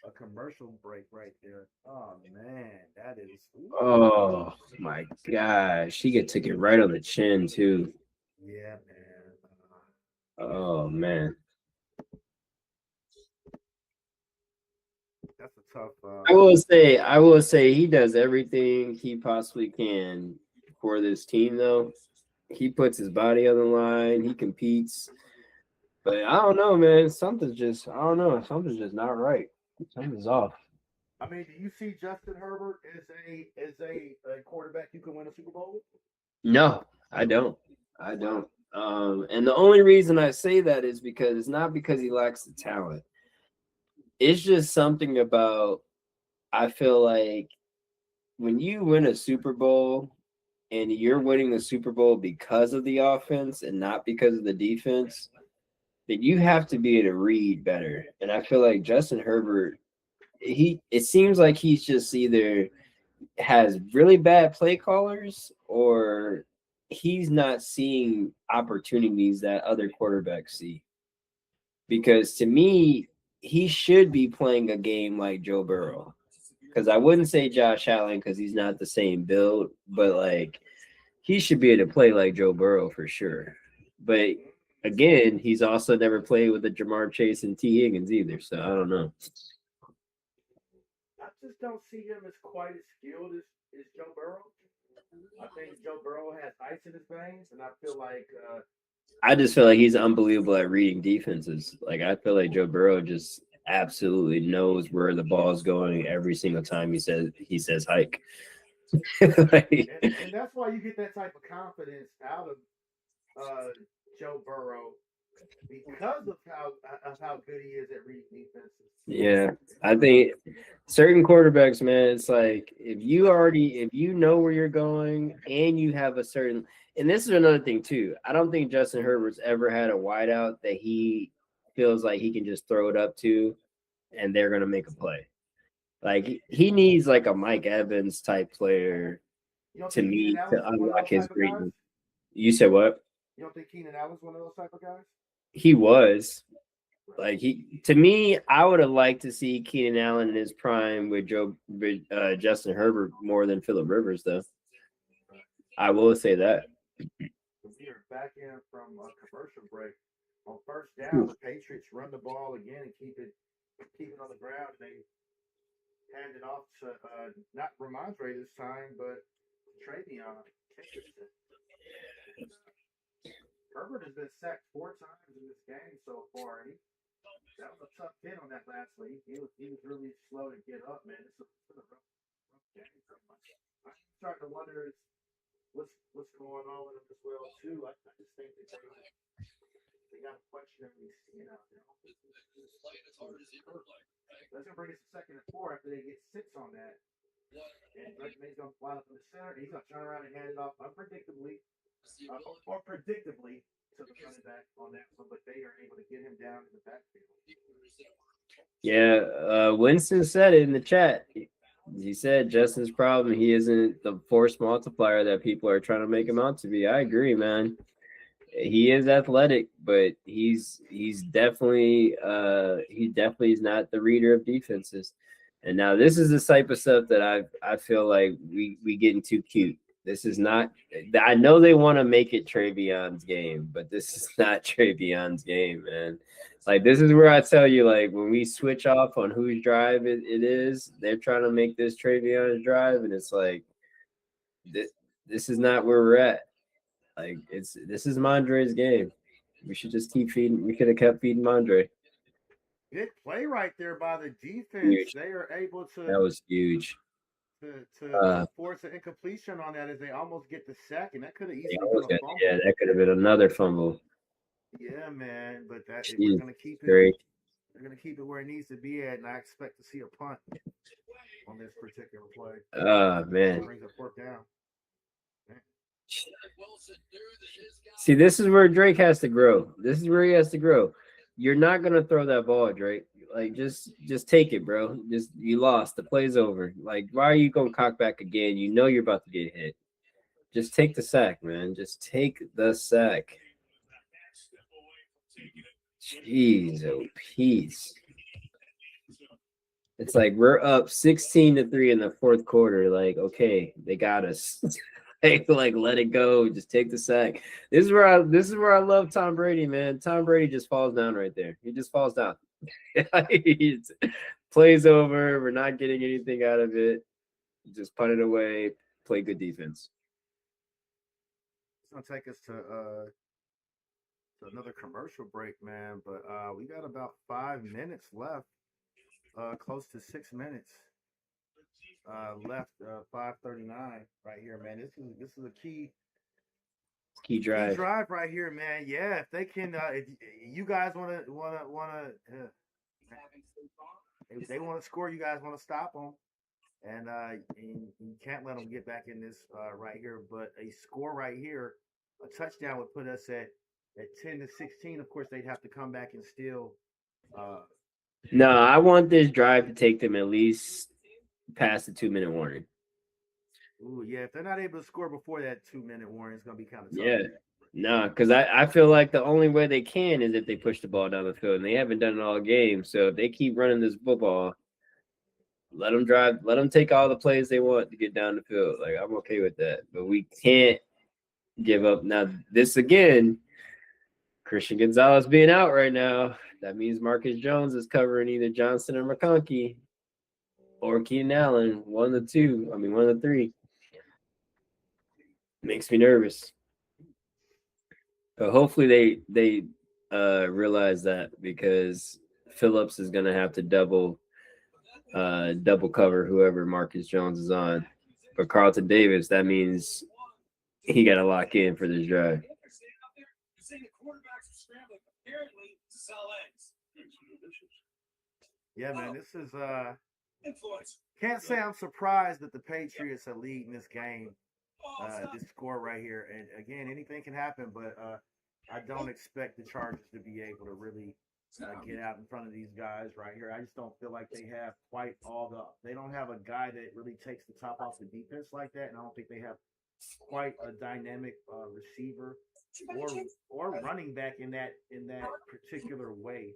a commercial break right there. Oh man, that is. Ooh. Oh my gosh, she took it right on the chin too. Yeah, man. Oh man, That's a tough. I will say, he does everything he possibly can for this team. Though he puts his body on the line, he competes. But I don't know, man. Something's just not right. Something's off. I mean, do you see Justin Herbert as a quarterback you can win a Super Bowl with? No, I don't. I don't. And the only reason I say that is because it's not because he lacks the talent. It's just something about, I feel like when you win a Super Bowl and you're winning the Super Bowl because of the offense and not because of the defense, then you have to be able to read better. And I feel like Justin Herbert, it seems like he's just either has really bad play callers or he's not seeing opportunities that other quarterbacks see. Because to me, he should be playing a game like Joe Burrow. Because I wouldn't say Josh Allen because he's not the same build, but like he should be able to play like Joe Burrow for sure. But again, he's also never played with the Jamar Chase and T. Higgins either. So I don't know. I just don't see him as quite as skilled as Joe Burrow. I think Joe Burrow has ice in his veins, and I feel like I just feel like he's unbelievable at reading defenses. Like I feel like Joe Burrow just absolutely knows where the ball's going every single time he says hike. and that's why you get that type of confidence out of Joe Burrow because of how good he is at reading defenses. Yeah, I think certain quarterbacks, man, it's like if you know where you're going and you have a certain, and this is another thing too. I don't think Justin Herbert's ever had a wideout that he feels like he can just throw it up to and they're gonna make a play. Like he needs like a Mike Evans type player to me to unlock his greatness. You said what? You don't think Keenan Allen's one of those type of guys? He was. Like to me, I would have liked to see Keenan Allen in his prime with Justin Herbert more than Phillip Rivers, though. I will say that. We are back in from a commercial break. On 1st down, the Patriots run the ball again and keep it on the ground. They hand it off to not Ramondre this time, but Travion. Herbert has been sacked 4 times in this game so far. That was a tough hit on that last week. He was really slow to get up, man. It's a rough game. I'm starting to wonder what's going on with him as well too. I just think that They got a question we see out there. Let's bring us a second and 4 after they get 6 on that. And Drake May's going to fly up in the center. He's going to turn around and hand it off unpredictably, or predictably to the running back on that one, but they are able to get him down in the backfield. Yeah, Winston said it in the chat. He said Justin's problem, he isn't the force multiplier that people are trying to make him out to be. I agree, man. He is athletic, but he's definitely is not the reader of defenses. And now this is the type of stuff that I feel like we getting too cute. This is not. I know they want to make it Trayvion's game, but this is not Trayvion's game, man. Like, this is where I tell you, like, when we switch off on whose drive it is, they're trying to make this Trayvion's drive, and it's like this is not where we're at. Like, this is Mondre's game. We should just keep feeding. We could have kept feeding Mondre. Good play right there by the defense. Huge. They are able to. That was huge. To force an incompletion on that as they almost get the sack, and that could have easily been a fumble. Yeah, that could have been another fumble. Yeah, man, but we're gonna keep it. Great. They're gonna keep it where it needs to be at, and I expect to see a punt on this particular play. Man. Brings a fourth down. Man. See, this is where Drake has to grow. This is where he has to grow. You're not gonna throw that ball, Drake. Like, just take it, bro. You lost. The play's over. Like, why are you gonna cock back again? You know you're about to get hit. Just take the sack, man. Just take the sack. Jeez, oh, peace. It's like we're up 16-3 in the fourth quarter. Like, okay, they got us. Like, let it go. Just take the sack. This is where I love Tom Brady, man. Tom Brady just falls down right there. He just falls down. Plays over. We're not getting anything out of it. Just punt it away. Play good defense. It's gonna take us to another commercial break, man. But we got about 5 minutes left. Close to 6 minutes left. 5:39 right here, man. This is a key drive. Key drive right here, man. Yeah, if they can, if you guys if they want to score, you guys want to stop them, and you can't let them get back in this right here. But a score right here, a touchdown would put us at 10-16. Of course, they'd have to come back and steal. No, I want this drive to take them at least past the 2-minute warning. Ooh, yeah. If they're not able to score before that 2-minute warning, it's gonna be kind of tough. Yeah. No, because I feel like the only way they can is if they push the ball down the field, and they haven't done it all game. So if they keep running this football, let them drive, let them take all the plays they want to get down the field. Like, I'm okay with that. But we can't give up. Now, this again, Christian Gonzalez being out right now, that means Marcus Jones is covering either Johnson or McConkey or Keenan Allen, one of the three. Makes me nervous. But hopefully they realize that, because Phillips is going to have to double cover whoever Marcus Jones is on. But Carlton Davis, that means he got to lock in for this drive. Yeah, man, this is can't say I'm surprised that the Patriots are leading this game. This score right here, and again, anything can happen, but I don't expect the Chargers to be able to really get out in front of these guys right here. I just don't feel like they have quite they don't have a guy that really takes the top off the defense like that, and I don't think they have quite a dynamic receiver or running back in that particular way.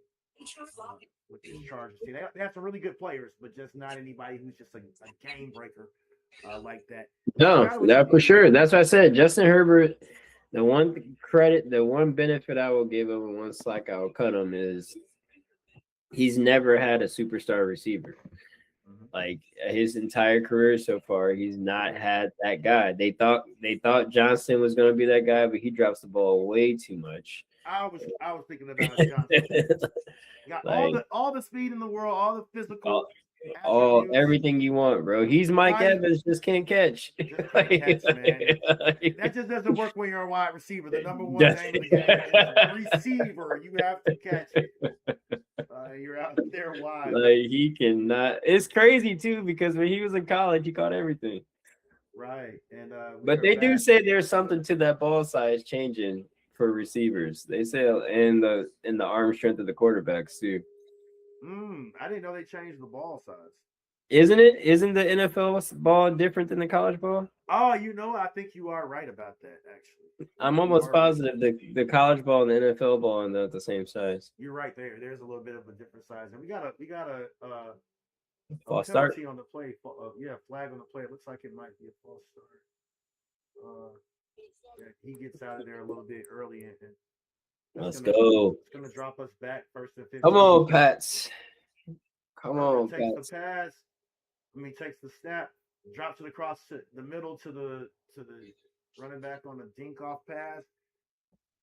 With these Chargers, they have some really good players, but just not anybody who's just a game breaker like that. No, that for sure. That's what I said. Justin Herbert, the one benefit I will give him and one slack I will cut him is he's never had a superstar receiver. Mm-hmm. Like, his entire career so far, he's not had that guy. They thought Johnson was going to be that guy, but he drops the ball way too much. I was thinking about Johnson. Got all the speed in the world, all the physical. Oh, attributes. everything you want, bro. He's Mike Why- Evans, just can't catch. Just can't catch, man. That just doesn't work when you're a wide receiver. The number one name of the game is receiver. You have to catch it. You're out there wide. Like he cannot. It's crazy too because when he was in college, he caught everything. Right, and But they do say there's something to that ball size changing for receivers. They say in the arm strength of the quarterbacks too. I didn't know they changed the ball size. Isn't it? Isn't the NFL ball different than the college ball? Oh, I think you are right about that. Actually, I'm almost positive the college ball and the NFL ball are not the same size. You're right there. There's a little bit of a different size, and we got a false start on the play. Flag on the play. It looks like it might be a false start. He gets out of there a little bit early, and let's go. It's gonna drop us back first and 15. Come on, Pats. Come on, takes Pats. the pass. Takes the snap, drops it across to the middle to the running back on the dink off pass.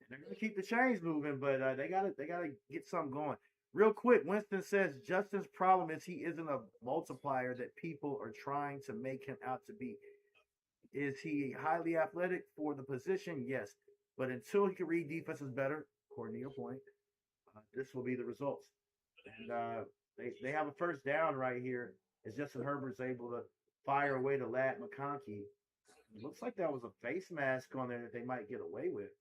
And they're gonna keep the chains moving, but they gotta get something going. Real quick, Winston says Justin's problem is he isn't a multiplier that people are trying to make him out to be. Is he highly athletic for the position? Yes. But until he can read defenses better, according to your point, this will be the results. And they have a first down right here as Justin Herbert's able to fire away to Ladd McConkey. It looks like that was a face mask on there that they might get away with.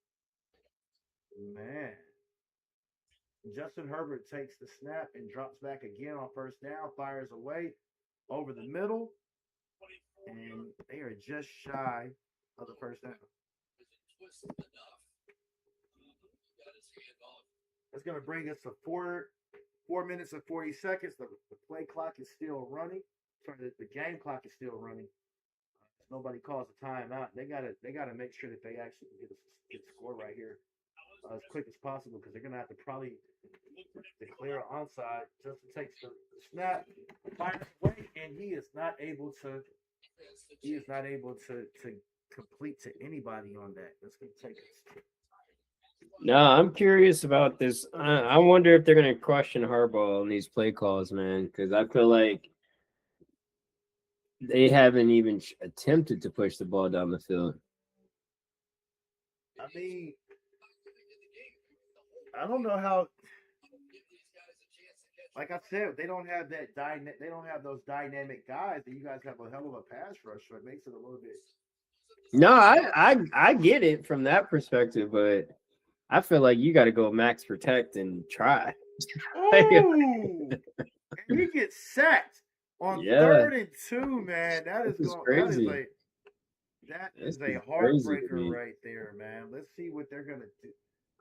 Man. Justin Herbert takes the snap and drops back again on first down, fires away over the middle, and they are just shy of the first down. That's going to bring us to 4 minutes and 40 seconds. The play clock is still running. Sorry, the game clock is still running. Nobody calls a timeout. They gotta make sure that they actually get a score right here as quick as possible because they're gonna have to probably declare onside. Justin takes the snap, fires away, and he is not able to complete to anybody on that. That's gonna take us. No, I'm curious about this. I wonder if they're gonna question Harbaugh on these play calls, man, because I feel like they haven't even attempted to push the ball down the field. I mean, I don't know how. Like I said, they don't have that they don't have those dynamic guys. And you guys have a hell of a pass rush, so it makes it a little bit. No, I get it from that perspective, but I feel like you got to go max protect and try. Ooh, and he gets sacked on 3rd and 2, man. That is crazy. That is a heartbreaker right there, man. Let's see what they're gonna do.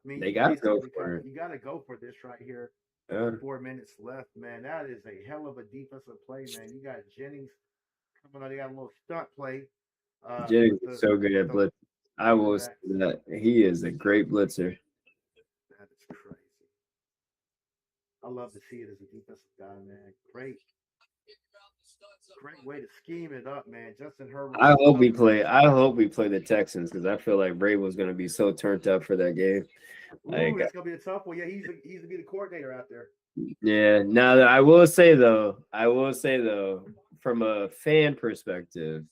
I mean, they got to go for it. You got to go for this right here. 4 minutes left, man. That is a hell of a defensive play, man. You got Jennings coming on. They got a little stunt play. Jennings is so good at blitz. I will say that he is a great blitzer. That is crazy. I love to see it as a defensive guy, man. Great way to scheme it up, man. Justin Herbert. I hope we play the Texans because I feel like Vrabel's going to be so turned up for that game. Ooh, that's gonna be a tough one. Yeah, he's gonna be the coordinator out there. Yeah. Now I will say though, from a fan perspective,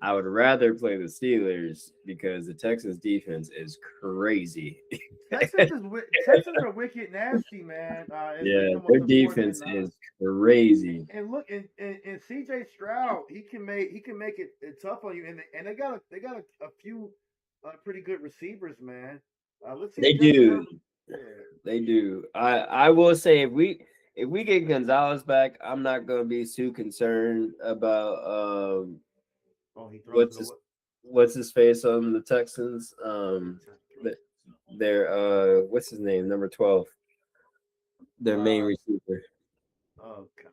I would rather play the Steelers because the Texans defense is crazy. Texans are wicked nasty, man. Yeah, their defense is crazy. And look, and CJ Stroud, he can make it tough on you. And they got a few pretty good receivers, man. Let's see. They do. Yeah. They do. I will say if we get Gonzalez back, I'm not gonna be too concerned about what's his face on the Texans. Their what's his name? Number 12. Their main receiver. Oh God.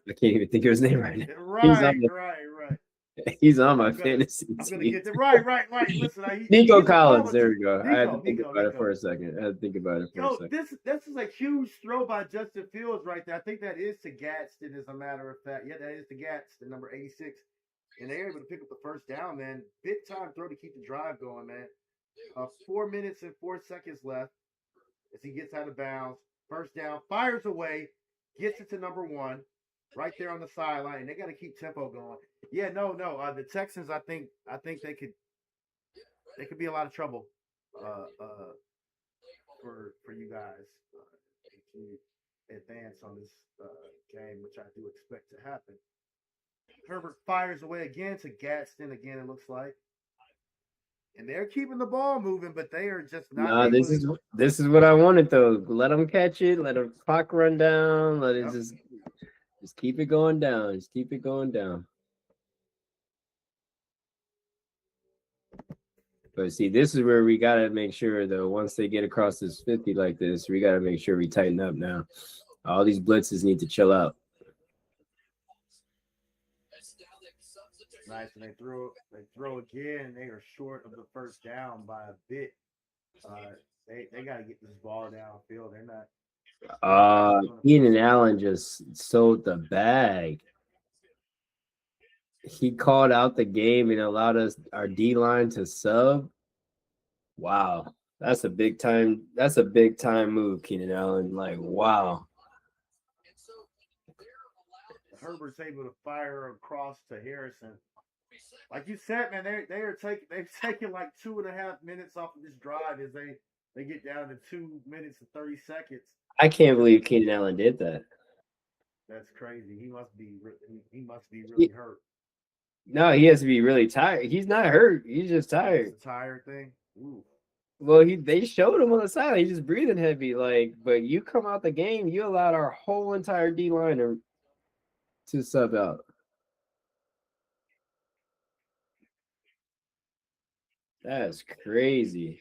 I can't even think of his name right now. Right. He's on my fantasy team. I'm gonna get it right. Listen, Nico Collins. There we go. I had to think about it for a second. This is a huge throw by Justin Fields right there. I think that is to Gadsden, as a matter of fact. Yeah, that is to Gadsden, number 86. And they're able to pick up the first down, man. Big time throw to keep the drive going, man. 4 minutes and 4 seconds left as he gets out of bounds. First down, fires away, gets it to number 1. right there on the sideline. They got to keep tempo going. Yeah, no. The Texans, I think they could be a lot of trouble for you guys if you advance on this game, which I do expect to happen. Herbert fires away again to Gadsden again. It looks like. And they're keeping the ball moving, but they are just not. No, this is what I wanted though. Let them catch it. Let the clock run down. Let it just keep it going down. Just keep it going down. But see, this is where we gotta make sure though. Once they get across this 50 like this, we gotta make sure we tighten up now. All these blitzes need to chill out. Nice, and they throw again, and they are short of the first down by a bit. They got to get this ball downfield. They're not. Keenan Allen just sold the bag. He called out the game and allowed our D line to sub. Wow, that's a big time. That's a big time move, Keenan Allen. Like, wow. Herbert's able to fire across to Harrison. Like you said, man, they've taken like 2.5 minutes off of this drive as they get down to 2 minutes and 30 seconds. I can't believe Keenan Allen did that. That's crazy. He must be really hurt. No, he has to be really tired. He's not hurt. He's just tired. It's a tired thing. Ooh. Well, they showed him on the side. He's just breathing heavy. Like, but you come out the game, you allowed our whole entire D liner to sub out. That's crazy.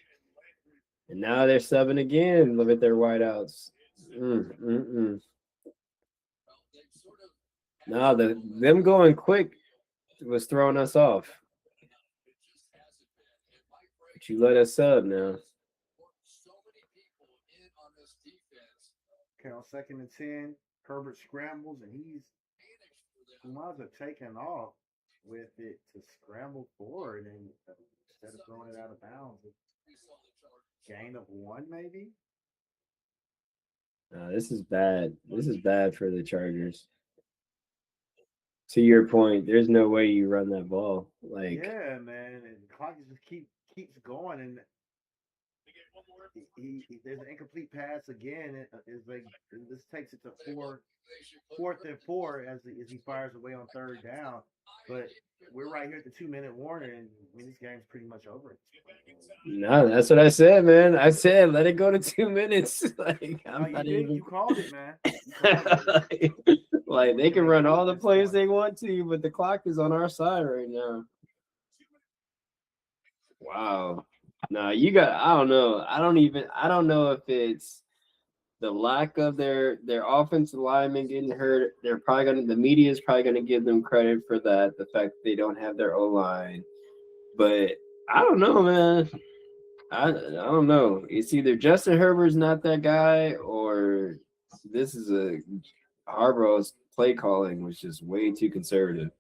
And now they're subbing again. Look at their wideouts. Now them going quick was throwing us off. But you let us sub now. Okay, on 2nd and 10, Herbert scrambles, and he might have taken off with it to scramble forward and instead of throwing it out of bounds. Gain of 1, maybe? This is bad. This is bad for the Chargers. To your point, there's no way you run that ball. Like, yeah, man, and the clock just keeps going, and there's an incomplete pass again. This takes it to 4th and 4 as he fires away on 3rd down. But we're right here at the 2-minute warning, and this game's pretty much over. No, that's what I said, man. I said let it go to 2 minutes. Like, you called it, man. Like they can run all the plays they want to, but the clock is on our side right now. Wow. No, I don't know. I don't know if it's the lack of their offensive linemen getting hurt. The media is probably gonna give them credit for that, the fact that they don't have their O-line. But I don't know, man. I don't know. It's either Justin Herbert's not that guy, or this is Harbaugh's play calling was just way too conservative.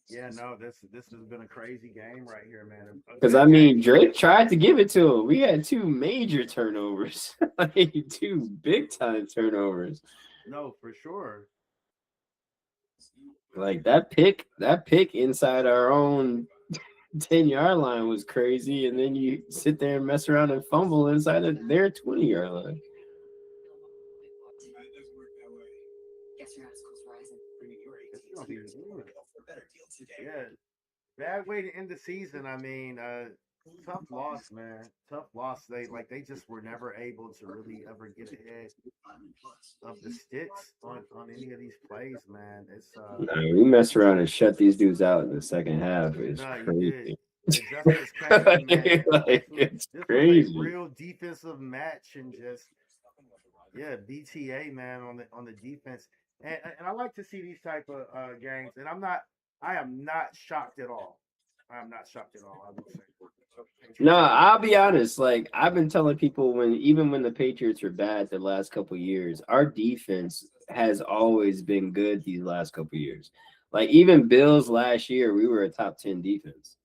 Yeah, no, this has been a crazy game right here, man. Because Drake tried to give it to him. We had 2 major turnovers, like 2 big time turnovers. No, for sure. Like that pick inside our own 10-yard line was crazy, and then you sit there and mess around and fumble inside of their 20-yard line. Yeah, bad way to end the season. I mean, tough loss, man. Tough loss. They just were never able to really ever get ahead of the sticks on any of these plays, man. It's we mess around and shut these dudes out in the second half. It's crazy. It's crazy. A real defensive match, and just BTA, man, on the defense. And I like to see these type of games, and I am not shocked at all. I am not shocked at all. I will say. No, I'll be honest. Like I've been telling people, even when the Patriots were bad the last couple of years, our defense has always been good these last couple of years. Like even Bills last year, we were a top 10 defense.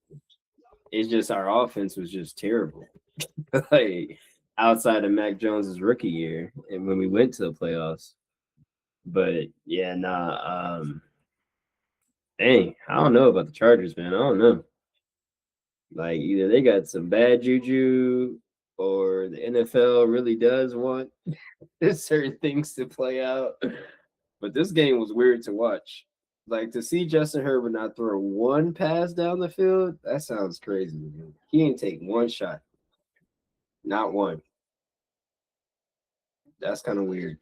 It's just our offense was just terrible. Like outside of Mac Jones's rookie year and when we went to the playoffs. But yeah, dang, I don't know about the Chargers, man. I don't know. Like either they got some bad juju or the NFL really does want certain things to play out. But this game was weird to watch. Like to see Justin Herbert not throw one pass down the field, that sounds crazy. Man. He ain't take one shot. Not one. That's kind of weird.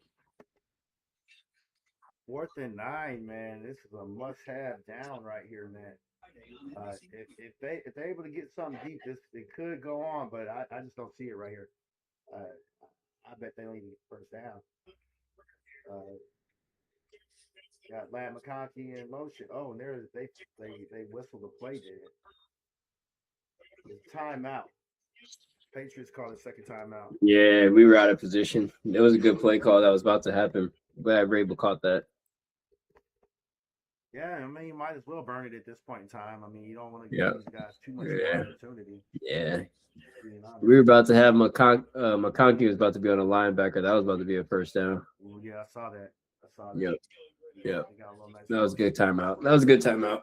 4th and 9, man. This is a must-have down right here, man. If they're able to get something deep, it could go on, but I just don't see it right here. I bet they don't even get first down. Got Matt McConkey in motion. Oh, and they whistled the play dead. It's timeout. Patriots called a second timeout. Yeah, we were out of position. It was a good play call that was about to happen. Glad Rabel caught that. Yeah, I mean, you might as well burn it at this point in time. I mean, you don't want to give these guys too much opportunity. Yeah. We were about to have McConkey was about to be on a linebacker. That was about to be a first down. Ooh, yeah, I saw that. Yep. That was a good timeout.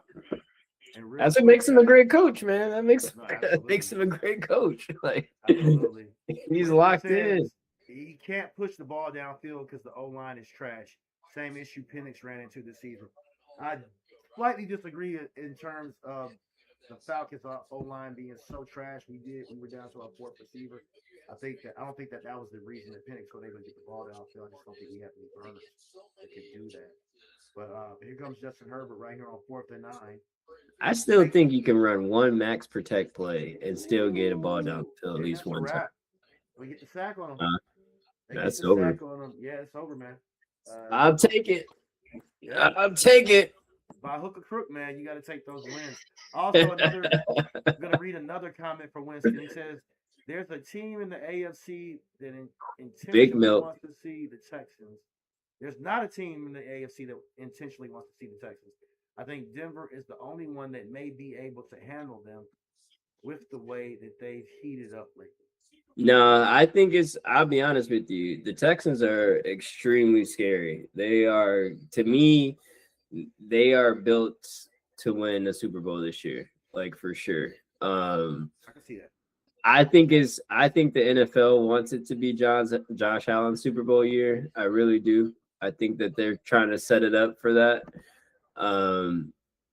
Really, that's what makes him a great coach, man. That makes him a great coach. Like he's locked in. He can't push the ball downfield because the O-line is trash. Same issue Penix ran into this season. I slightly disagree in terms of the Falcons' O-line being so trash. We were down to our 4th receiver. I don't think that was the reason that Penix was able to get the ball downfield. I just don't think we have any burners that can do that. But here comes Justin Herbert right here on 4th and 9. I still think you can run one max protect play and still get a ball down to at least one time. We get the sack on him. That's over. Yeah, it's over, man. I'll take it. Yeah. I'll take it. By hook or crook, man, you got to take those wins. Also, I'm going to read another comment from Winston. He says, there's a team in the AFC that intentionally wants to see the Texans. There's not a team in the AFC that intentionally wants to see the Texans. I think Denver is the only one that may be able to handle them with the way that they've heated up lately. No, I think I'll be honest with you. The Texans are extremely scary. They are, to me, they are built to win a Super Bowl this year, like for sure. I can see that. I think the NFL wants it to be Josh Allen's Super Bowl year. I really do. I think that they're trying to set it up for that.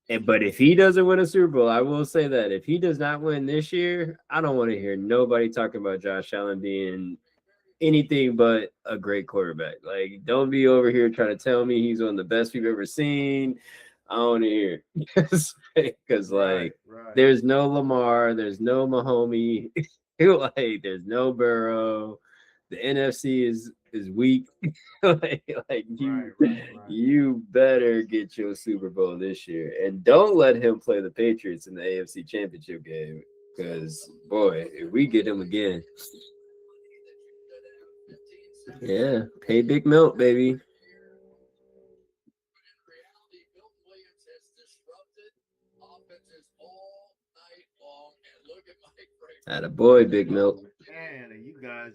But if he doesn't win a Super Bowl, I will say that if he does not win this year, I don't want to hear nobody talking about Josh Allen being anything but a great quarterback. Like, don't be over here trying to tell me he's one of the best we've ever seen. I don't want to hear because there's no Lamar, there's no Mahomes, like there's no Burrow. The NFC is weak. You better get your Super Bowl this year, and don't let him play the Patriots in the AFC Championship game. Because boy, if we get him again, yeah, pay Big Milk, baby. Attaboy, Big Milk. Man, and you guys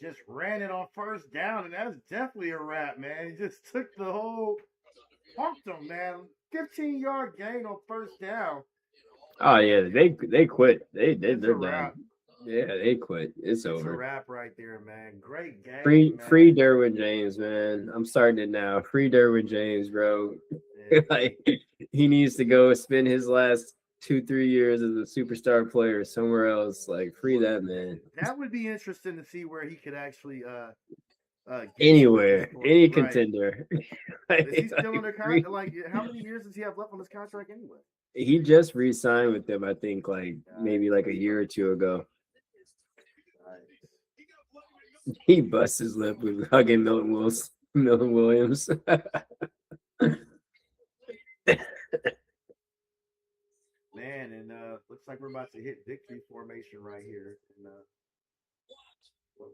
just ran it on first down, and that's definitely a wrap, man. He just took the whole punked them, man. 15-yard gain on first down. Oh yeah, they quit. They're done. Wrap. Yeah, they quit. It's over. It's a wrap right there, man. Great game. Free Derwin James, man. I'm starting it now. Free Derwin James, bro. Yeah. Like he needs to go spend his last 2-3 years as a superstar player somewhere else. Like free that man. That would be interesting to see where he could actually anywhere, any contender. Is he still under contract? Like, how many years does he have left on his contract anyway? He just re-signed with them, I think, maybe a year or two ago. He busts his lip with hugging Milton Williams. Man, and looks like we're about to hit victory formation right here. And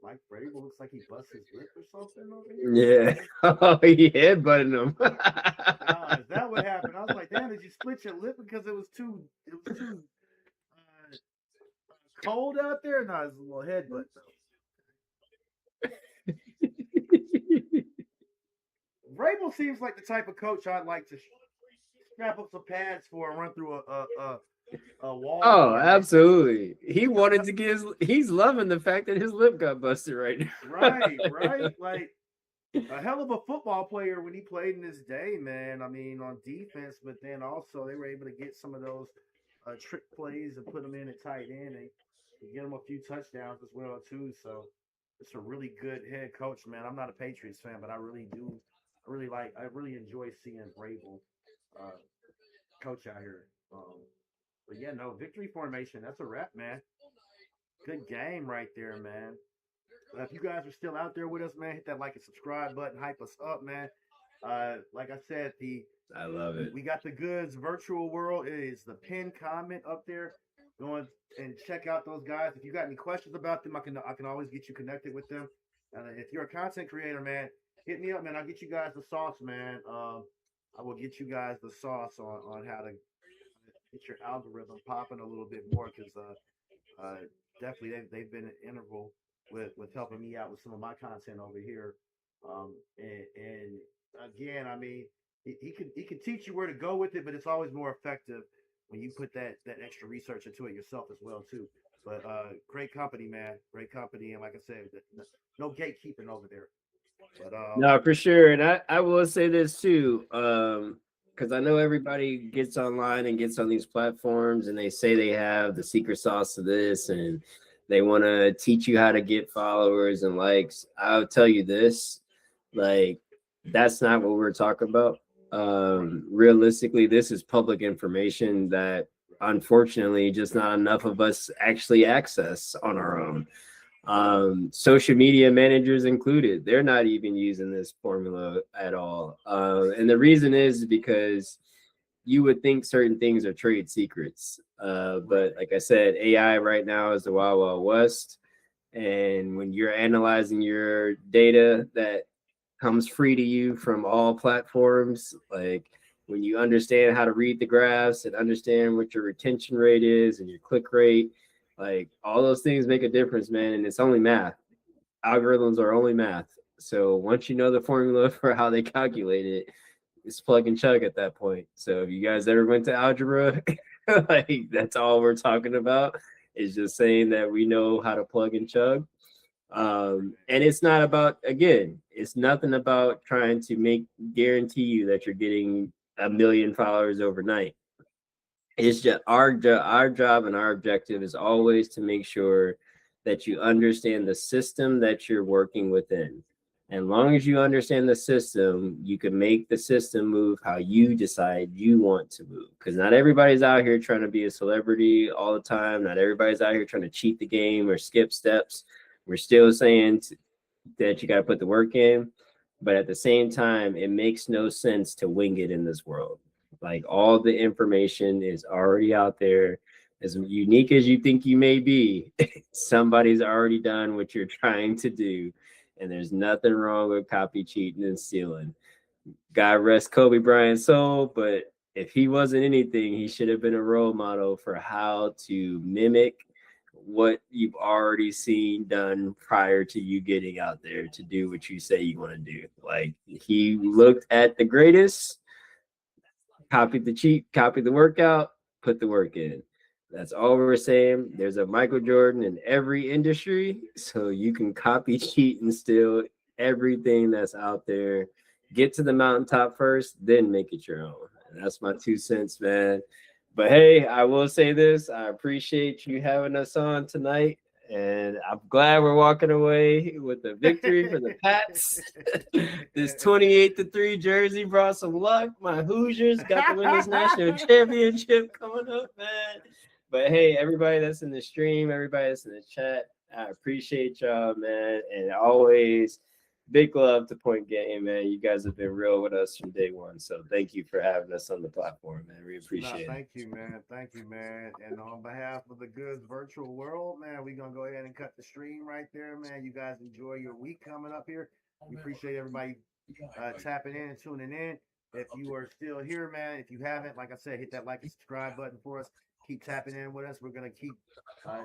Mike Brady looks like he busts his lip or something over here. Yeah. Oh, he headbutted him. Is that what happened? I was like, damn, did you split your lip because it was too cold out there? No, it's a little headbutt. Vrabel seems like the type of coach I'd like to strap up some pads for and run through a wall. Oh, absolutely. He wanted to get he's loving the fact that his lip got busted right now. Right. Like a hell of a football player when he played in his day, man. I mean, on defense, but then also they were able to get some of those trick plays and put them in at tight end and get them a few touchdowns as well too. So it's a really good head coach, man. I'm not a Patriots fan, but I really do. I really enjoy seeing Vrabel coach out here. But yeah, no victory formation. That's a wrap, man. Good game right there, man. If you guys are still out there with us, man, hit that like and subscribe button, hype us up, man. Like I said, I love it. We got the goods virtual world. It is the pinned comment up there. Go and check out those guys. If you got any questions about them, I can always get you connected with them. If you're a content creator, man, hit me up, man. I'll get you guys the sauce, man. I will get you guys the sauce on how to get your algorithm popping a little bit more because definitely they've been an integral with helping me out with some of my content over here. And again, I mean, he can teach you where to go with it, but it's always more effective when you put that extra research into it yourself as well too. But great company, man, great company, and like I said, no gatekeeping over there. But no, for sure, and I will say this too, because I know everybody gets online and gets on these platforms, and they say they have the secret sauce to this, and they want to teach you how to get followers and likes. I'll tell you this, like that's not what we're talking about. Realistically, this is public information that unfortunately just not enough of us actually access on our own. Social media managers included, they're not even using this formula at all. And the reason is because you would think certain things are trade secrets. But like I said, AI right now is the wild, wild west. And when you're analyzing your data that comes free to you from all platforms, like when you understand how to read the graphs and understand what your retention rate is and your click rate, like all those things make a difference, man. And it's only math. Algorithms are only math. So once you know the formula for how they calculate it, it's plug and chug at that point. So if you guys ever went to algebra, like that's all we're talking about is just saying that we know how to plug and chug. And it's not about, again, it's nothing about trying to guarantee you that you're getting 1 million followers overnight. It's just our job and our objective is always to make sure that you understand the system that you're working within. And long as you understand the system, you can make the system move how you decide you want to move. Because not everybody's out here trying to be a celebrity all the time. Not everybody's out here trying to cheat the game or skip steps. We're still saying that you got to put the work in. But at the same time, it makes no sense to wing it in this world. Like all the information is already out there. As unique as you think you may be, somebody's already done what you're trying to do. And there's nothing wrong with copy cheating and stealing. God rest Kobe Bryant's soul, but if he wasn't anything, he should have been a role model for how to mimic what you've already seen done prior to you getting out there to do what you say you want to do. Like he looked at the greatest, copied the cheat, copied the workout, put the work in. That's all we're saying. There's a Michael Jordan in every industry, so you can copy, cheat, and steal everything that's out there. Get to the mountaintop first, then make it your own. And that's my 2 cents, man. But hey, I will say this. I appreciate you having us on tonight. And I'm glad we're walking away with a victory for the Pats. This 28-3 jersey brought some luck. My Hoosiers got to win this national championship coming up, man. But hey, everybody that's in the stream, everybody that's in the chat, I appreciate y'all, man. And always big love to Point Game, man. You guys have been real with us from day one. So thank you for having us on the platform, man. We appreciate it. Thank you, man. Thank you, man. And on behalf of the Goods virtual world, man, we're going to go ahead and cut the stream right there, man. You guys enjoy your week coming up here. We appreciate everybody tapping in and tuning in. If you are still here, man, if you haven't, like I said, hit that like and subscribe button for us. keep tapping in with us. We're gonna keep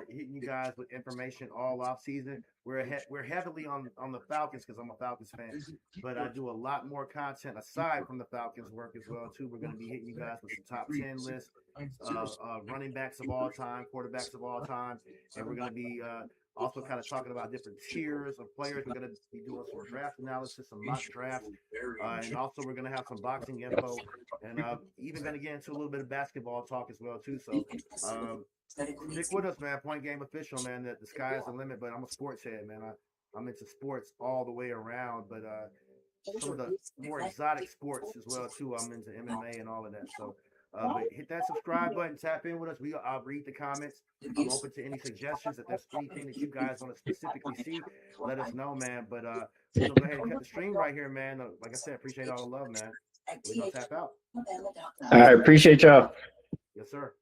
hitting you guys with information all off season. We're heavily on the Falcons because I'm a Falcons fan, but I do a lot more content aside from the Falcons work as well too. We're gonna be hitting you guys with some top 10 lists, running backs of all time, quarterbacks of all time, and we're gonna be also kind of talking about different tiers of players. We're going to be doing some draft analysis, some mock drafts, and also we're going to have some boxing info, and even going to get into a little bit of basketball talk as well too. So stick with us, man. Point Game Official, man. The sky is the limit, but I'm a sports head, man. I'm into sports all the way around, but some of the more exotic sports as well too. I'm into MMA and all of that. So but hit that subscribe button, tap in with us. I'll read the comments. I'm open to any suggestions. If there's anything that you guys want to specifically see, let us know, man. But we're gonna go ahead and cut the stream right here, man. Like I said, appreciate all the love, man. We're gonna tap out. All right, appreciate y'all. Yes, sir.